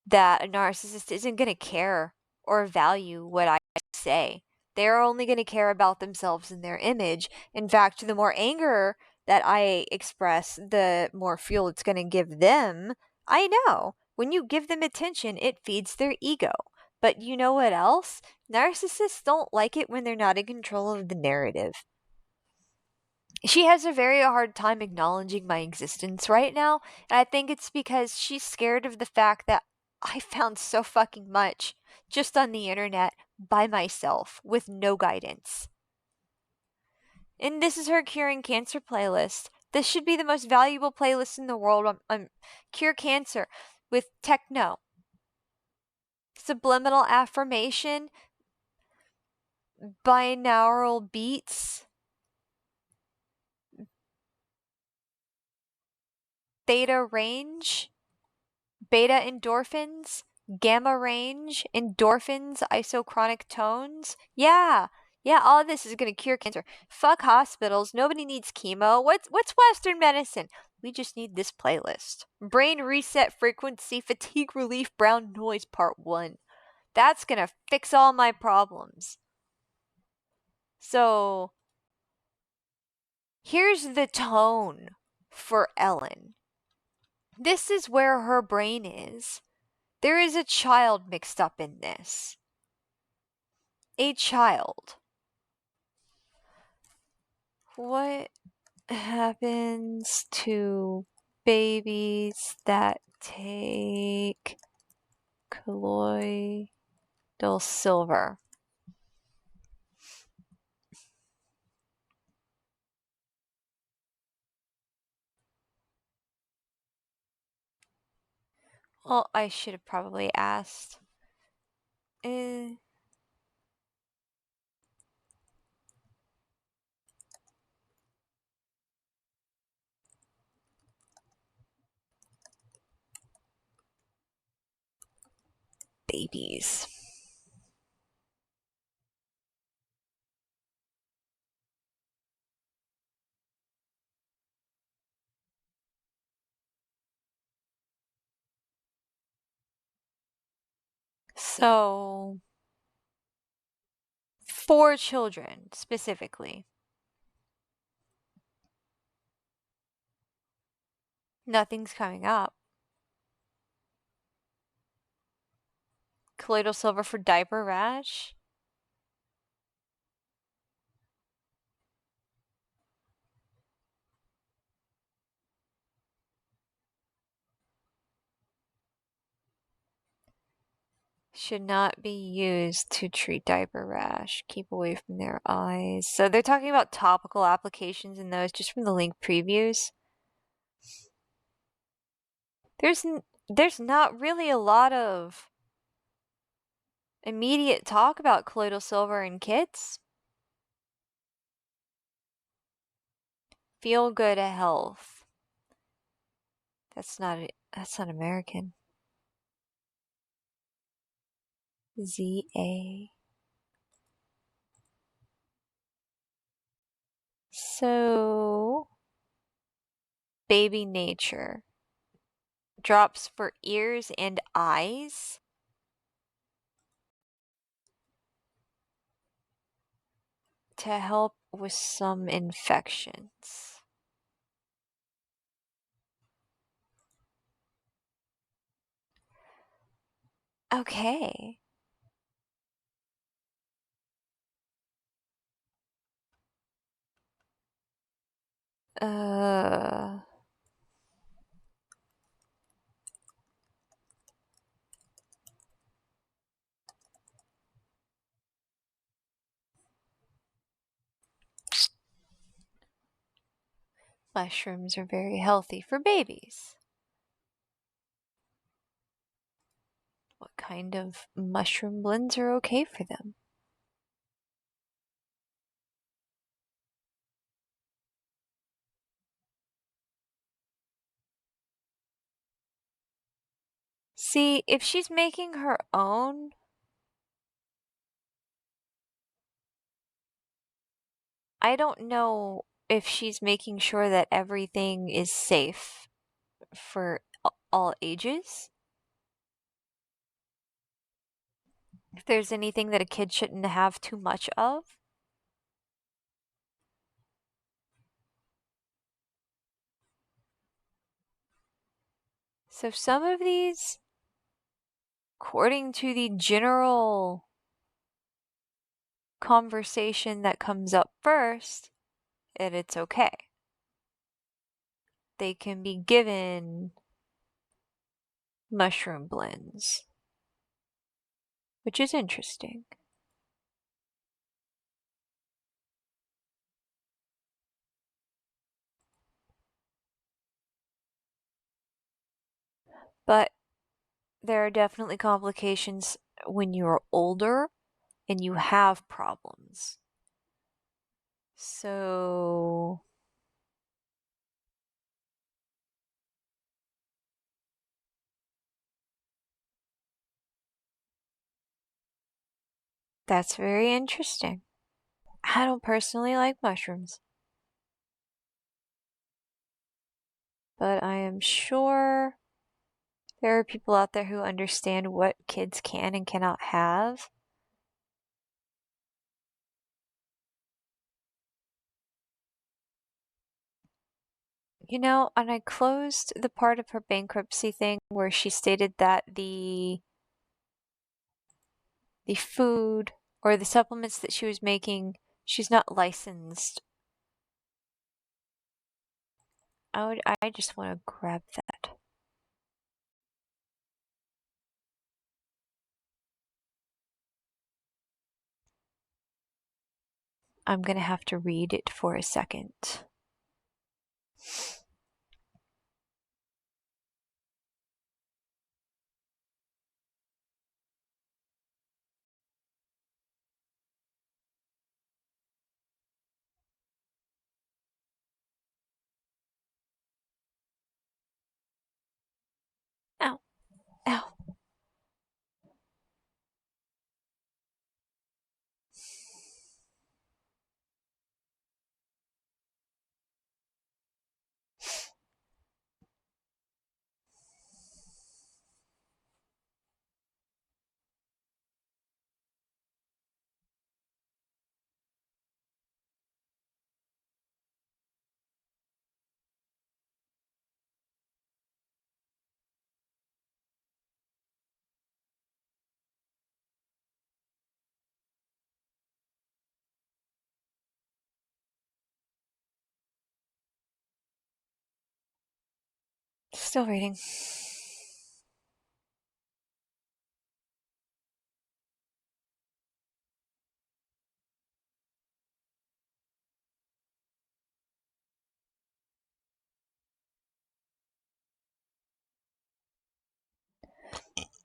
Speaker 1: that a narcissist isn't going to care or value what I say. They're only going to care about themselves and their image. In fact, the more anger that I express, the more fuel it's going to give them. I know. When you give them attention, it feeds their ego. But you know what else? Narcissists don't like it when they're not in control of the narrative. She has a very hard time acknowledging my existence right now, and I think it's because she's scared of the fact that I found so fucking much just on the internet by myself with no guidance. And this is her Curing Cancer playlist. This should be the most valuable playlist in the world on Cure Cancer with techno, subliminal affirmation, binaural beats, theta range, beta endorphins, gamma range, endorphins, isochronic tones. Yeah. Yeah, all of this is going to cure cancer. Fuck hospitals. Nobody needs chemo. What's Western medicine? We just need this playlist. Brain reset frequency, fatigue relief, brown noise part 1. That's going to fix all my problems. So, here's the tone for Ellen. This is where her brain is. There is a child mixed up in this. A child. What happens to babies that take colloidal silver? Well, I should have probably asked. Babies. So, 4 children specifically. Nothing's coming up. Colloidal silver for diaper rash? Should not be used to treat diaper rash. Keep away from their eyes. So they're talking about topical applications in those just from the link previews. There's not really a lot of immediate talk about colloidal silver in kids. Feel good health. That's not American. ZA. So, baby nature. Drops for ears and eyes. to help with some infections. Okay. Uh, Mushrooms are very healthy for babies. What kind of mushroom blends are okay for them? See, if she's making her own, I don't know if she's making sure that everything is safe for all ages. If there's anything that a kid shouldn't have too much of. So some of these, according to the general conversation that comes up first, and it's okay. They can be given mushroom blends, which is interesting. But there are definitely complications when you're older and you have problems. So that's very interesting. I don't personally like mushrooms, but I am sure there are people out there who understand what kids can and cannot have. And I closed the part of her bankruptcy thing where she stated that the food or the supplements that she was making, she's not licensed. I just want to grab that. I'm gonna have to read it for a second. Ow, ow. Still reading.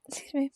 Speaker 1: Excuse me.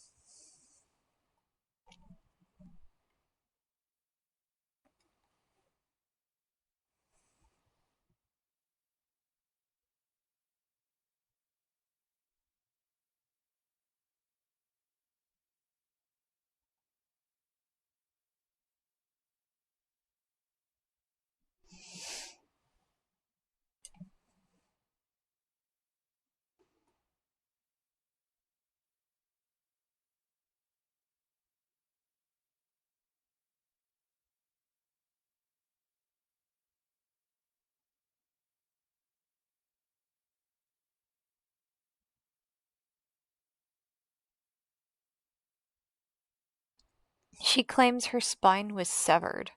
Speaker 1: She claims her spine was severed.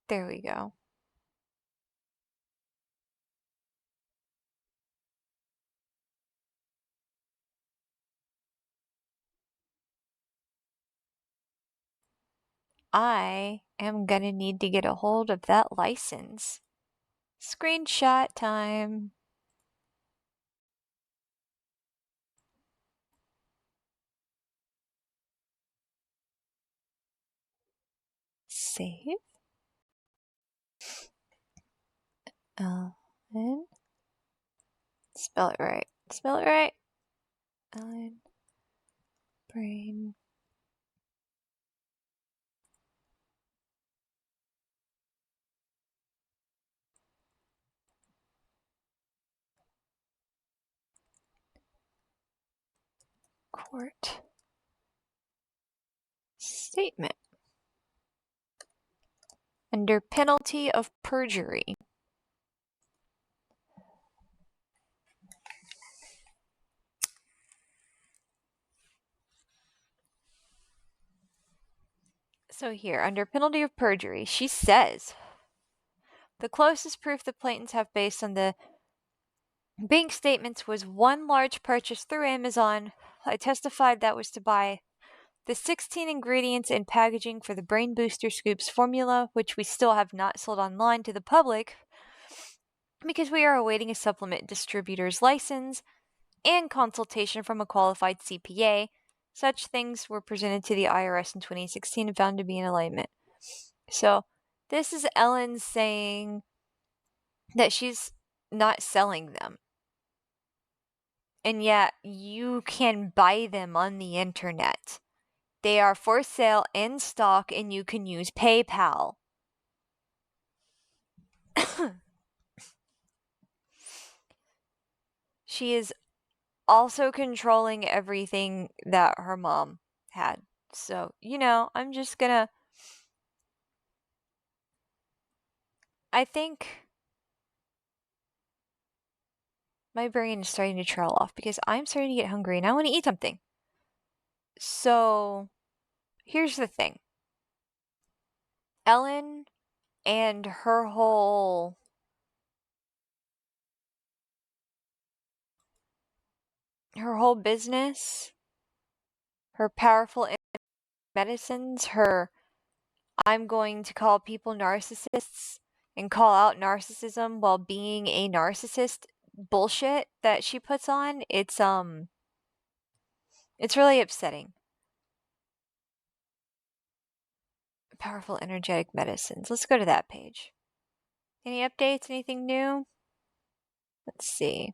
Speaker 1: There we go. I am gonna need to get a hold of that license. Screenshot time. Save. Ellen. Spell it right. Spell it right. Ellen. Brain. Court. Statement. Under penalty of perjury. So here, under penalty of perjury, she says, the closest proof the plaintiffs have based on the bank statements was one large purchase through Amazon. I testified that was to buy the 16 ingredients and packaging for the Brain Booster Scoops formula, which we still have not sold online to the public because we are awaiting a supplement distributor's license and consultation from a qualified CPA. Such things were presented to the IRS in 2016 and found to be in alignment. So, this is Ellen saying that she's not selling them. And yet, you can buy them on the internet. They are for sale in stock and you can use PayPal. She is also controlling everything that her mom had. So, I'm just gonna. I think my brain is starting to trail off because I'm starting to get hungry and I want to eat something. So, here's the thing Ellen and her whole business, her powerful medicines, her I'm going to call people narcissists and call out narcissism while being a narcissist bullshit that she puts on, it's really upsetting. Powerful energetic medicines. Let's go to that page. Any updates? Anything new? Let's see.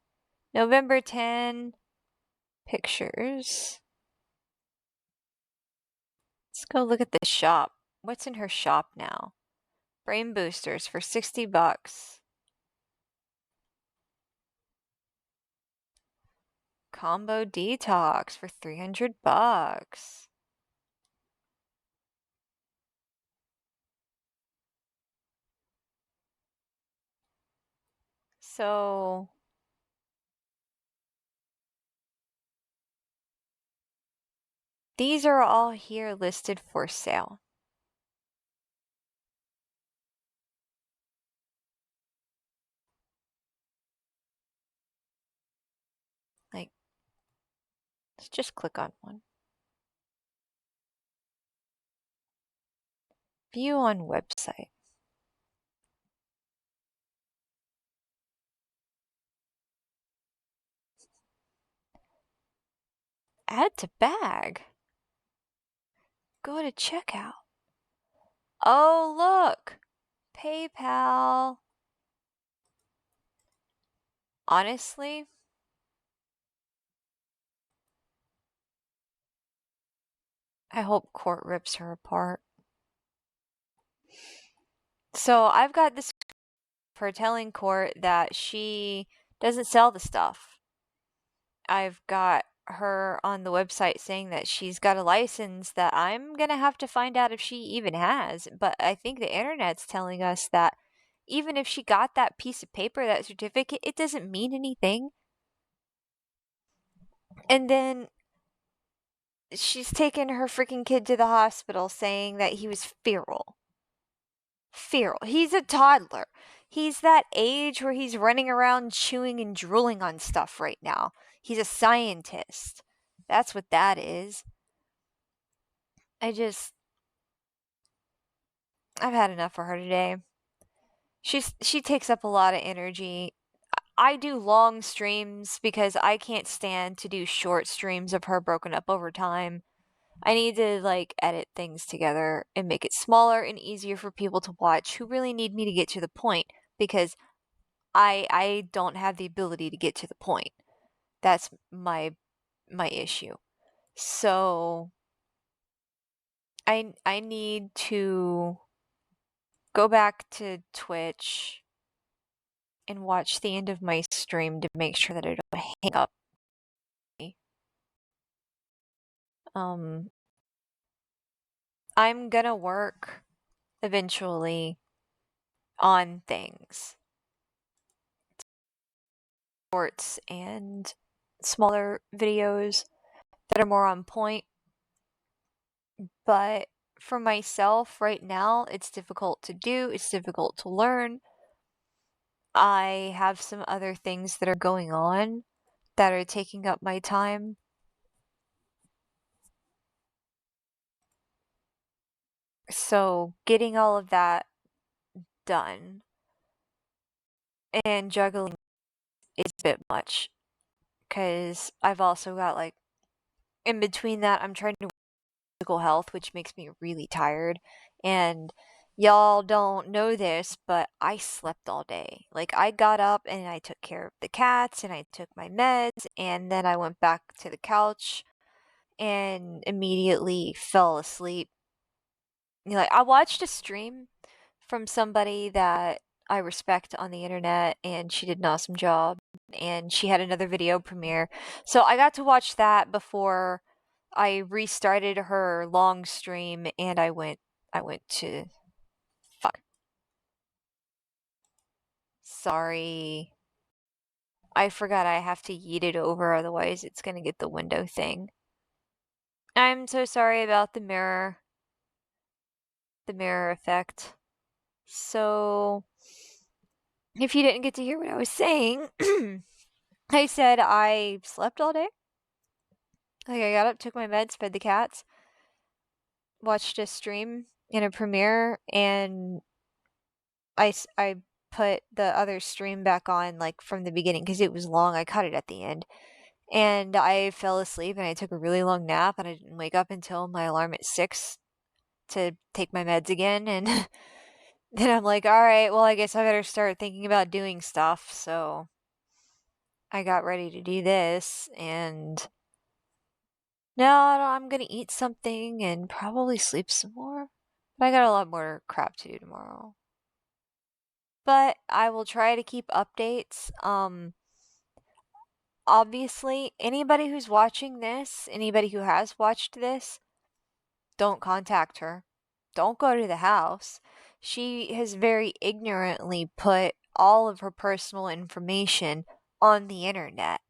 Speaker 1: November 10 pictures. Let's go look at the shop. What's in her shop now? Brain boosters for $60. Combo detox for $300. So these are all here listed for sale. Like, let's just click on one. View on website. Add to bag. Go to checkout. Oh, look! PayPal. Honestly, I hope court rips her apart. So I've got this for telling court that she doesn't sell the stuff. I've got her on the website saying that she's got a license that I'm going to have to find out if she even has. But I think the internet's telling us that even if she got that piece of paper, that certificate, it doesn't mean anything. And then she's taken her freaking kid to the hospital saying that he was feral. Feral. He's a toddler. He's that age where he's running around chewing and drooling on stuff right now. He's a scientist. That's what that is. I've had enough for her today. She takes up a lot of energy. I do long streams because I can't stand to do short streams of her broken up over time. I need to like edit things together and make it smaller and easier for people to watch who really need me to get to the point, because I don't have the ability to get to the point. That's my issue. So I need to go back to Twitch and watch the end of my stream to make sure that I don't hang up. Um, I'm gonna work eventually on things, shorts and smaller videos that are more on point. But for myself right now, it's difficult to do, it's difficult to learn. I have some other things that are going on that are taking up my time. So getting all of that done and juggling is a bit much, because I've also got like, in between that, I'm trying to physical health, which makes me really tired. And y'all don't know this, but I slept all day. Like, I got up and I took care of the cats and I took my meds, and then I went back to the couch and immediately fell asleep. Like, I watched a stream from somebody that I respect on the internet, and she did an awesome job, and she had another video premiere. So I got to watch that before I restarted her long stream, and I went to fuck. Sorry. I forgot I have to yeet it over, otherwise it's gonna get the window thing. I'm so sorry about the mirror effect. So, if you didn't get to hear what I was saying, I said I slept all day. Like, I got up, took my meds, fed the cats, watched a stream in a premiere, and I put the other stream back on, like, from the beginning, because it was long. I cut it at the end. And I fell asleep, and I took a really long nap, and I didn't wake up until my alarm at 6 to take my meds again, and then I'm like, alright, well, I guess I better start thinking about doing stuff, so I got ready to do this, and now I'm gonna eat something and probably sleep some more. But I got a lot more crap to do tomorrow. But I will try to keep updates. Obviously, anybody who's watching this, anybody who has watched this, don't contact her. Don't go to the house. She has very ignorantly put all of her personal information on the internet.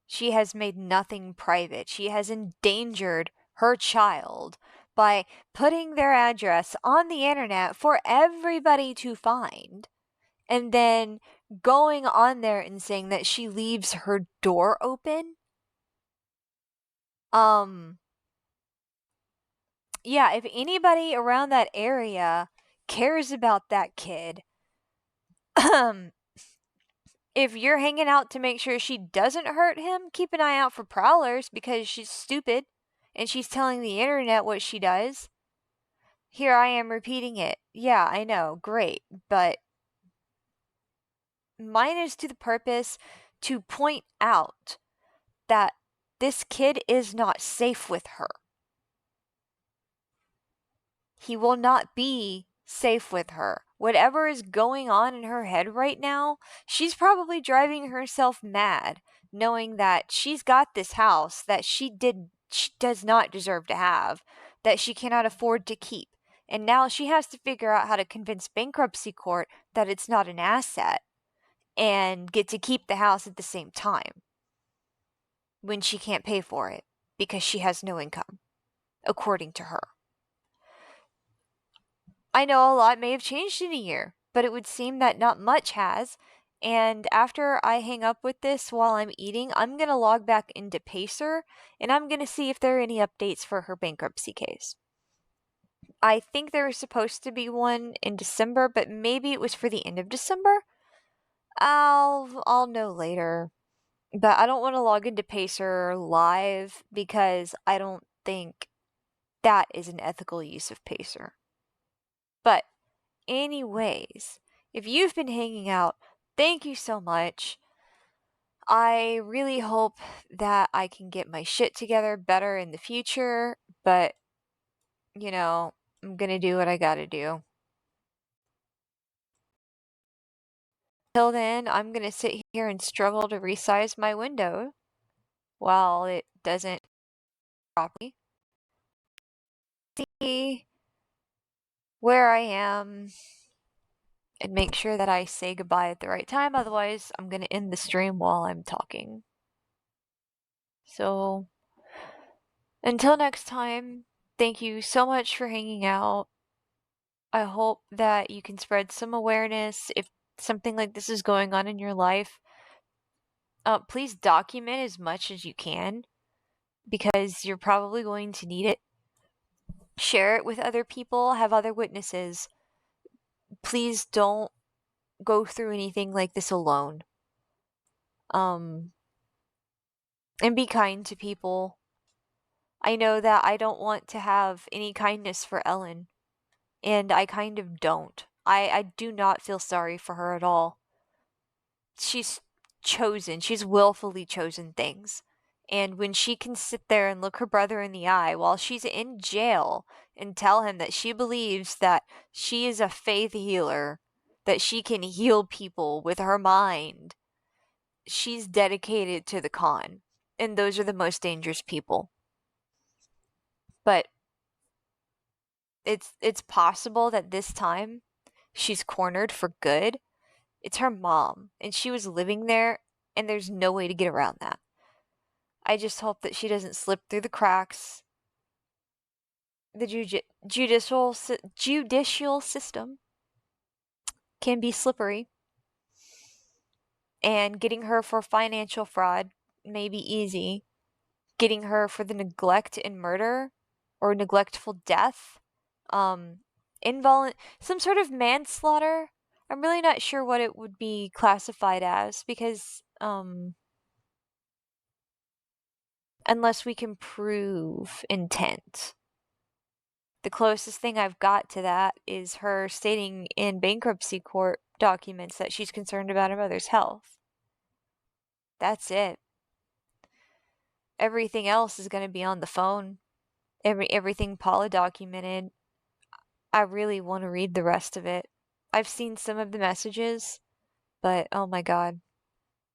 Speaker 1: She has made nothing private. She has endangered her child by putting their address on the internet for everybody to find, and then going on there and saying that she leaves her door open. Yeah, if anybody around that area cares about that kid, if you're hanging out to make sure she doesn't hurt him, keep an eye out for prowlers, because she's stupid and she's telling the internet what she does. Here I am repeating it. Yeah, I know, great, but mine is to the purpose to point out that this kid is not safe with her. He will not be safe with her. Whatever is going on in her head right now, she's probably driving herself mad, knowing that she's got this house that she does not deserve to have, that she cannot afford to keep. And now she has to figure out how to convince bankruptcy court that it's not an asset and get to keep the house at the same time. when she can't pay for it because she has no income, according to her. I know a lot may have changed in a year, but it would seem that not much has. And after I hang up with this while I'm eating, I'm going to log back into Pacer and I'm going to see if there are any updates for her bankruptcy case. I think there was supposed to be one in December, but maybe it was for the end of December. I'll know later. But I don't want to log into Pacer live because I don't think that is an ethical use of Pacer. But anyways, if you've been hanging out, thank you so much. I really hope that I can get my shit together better in the future, but I'm gonna do what I gotta do. Till then, I'm gonna sit here and struggle to resize my window while it doesn't properly. See where I am and make sure that I say goodbye at the right time. Otherwise, I'm gonna end the stream while I'm talking. So, until next time, thank you so much for hanging out. I hope that you can spread some awareness if something like this is going on in your life. Please document as much as you can because you're probably going to need it. Share it with other people, have other witnesses. Please don't go through anything like this alone. And be kind to people. I know that I don't want to have any kindness for Ellen, and I kind of don't. I do not feel sorry for her at all. She's willfully chosen things. And when she can sit there and look her brother in the eye while she's in jail and tell him that she believes that she is a faith healer, that she can heal people with her mind, she's dedicated to the con. And those are the most dangerous people. But it's possible that this time she's cornered for good. It's her mom, and she was living there, and there's no way to get around that. I just hope that she doesn't slip through the cracks. The judicial system can be slippery, and getting her for financial fraud may be easy. Getting her for the neglect and murder or neglectful death, some sort of manslaughter. I'm really not sure what it would be classified as because unless we can prove intent. The closest thing I've got to that is her stating in bankruptcy court documents that she's concerned about her mother's health. That's it. Everything else is going to be on the phone. Everything Paula documented. I really want to read the rest of it. I've seen some of the messages, but oh my god.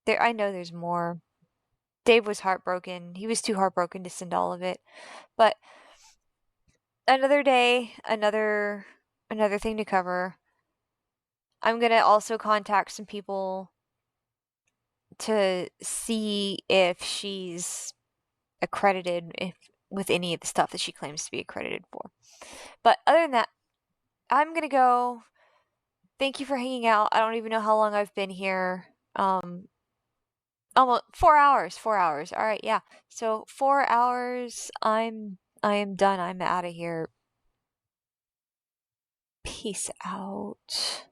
Speaker 1: I know there's more. Dave was heartbroken. He was too heartbroken to send all of it. But another day, another thing to cover. I'm going to also contact some people to see if she's accredited with any of the stuff that she claims to be accredited for. But other than that, I'm going to go. Thank you for hanging out. I don't even know how long I've been here. Almost 4 hours. 4 hours. All right, yeah. So 4 hours. I am done. I'm out of here. Peace out.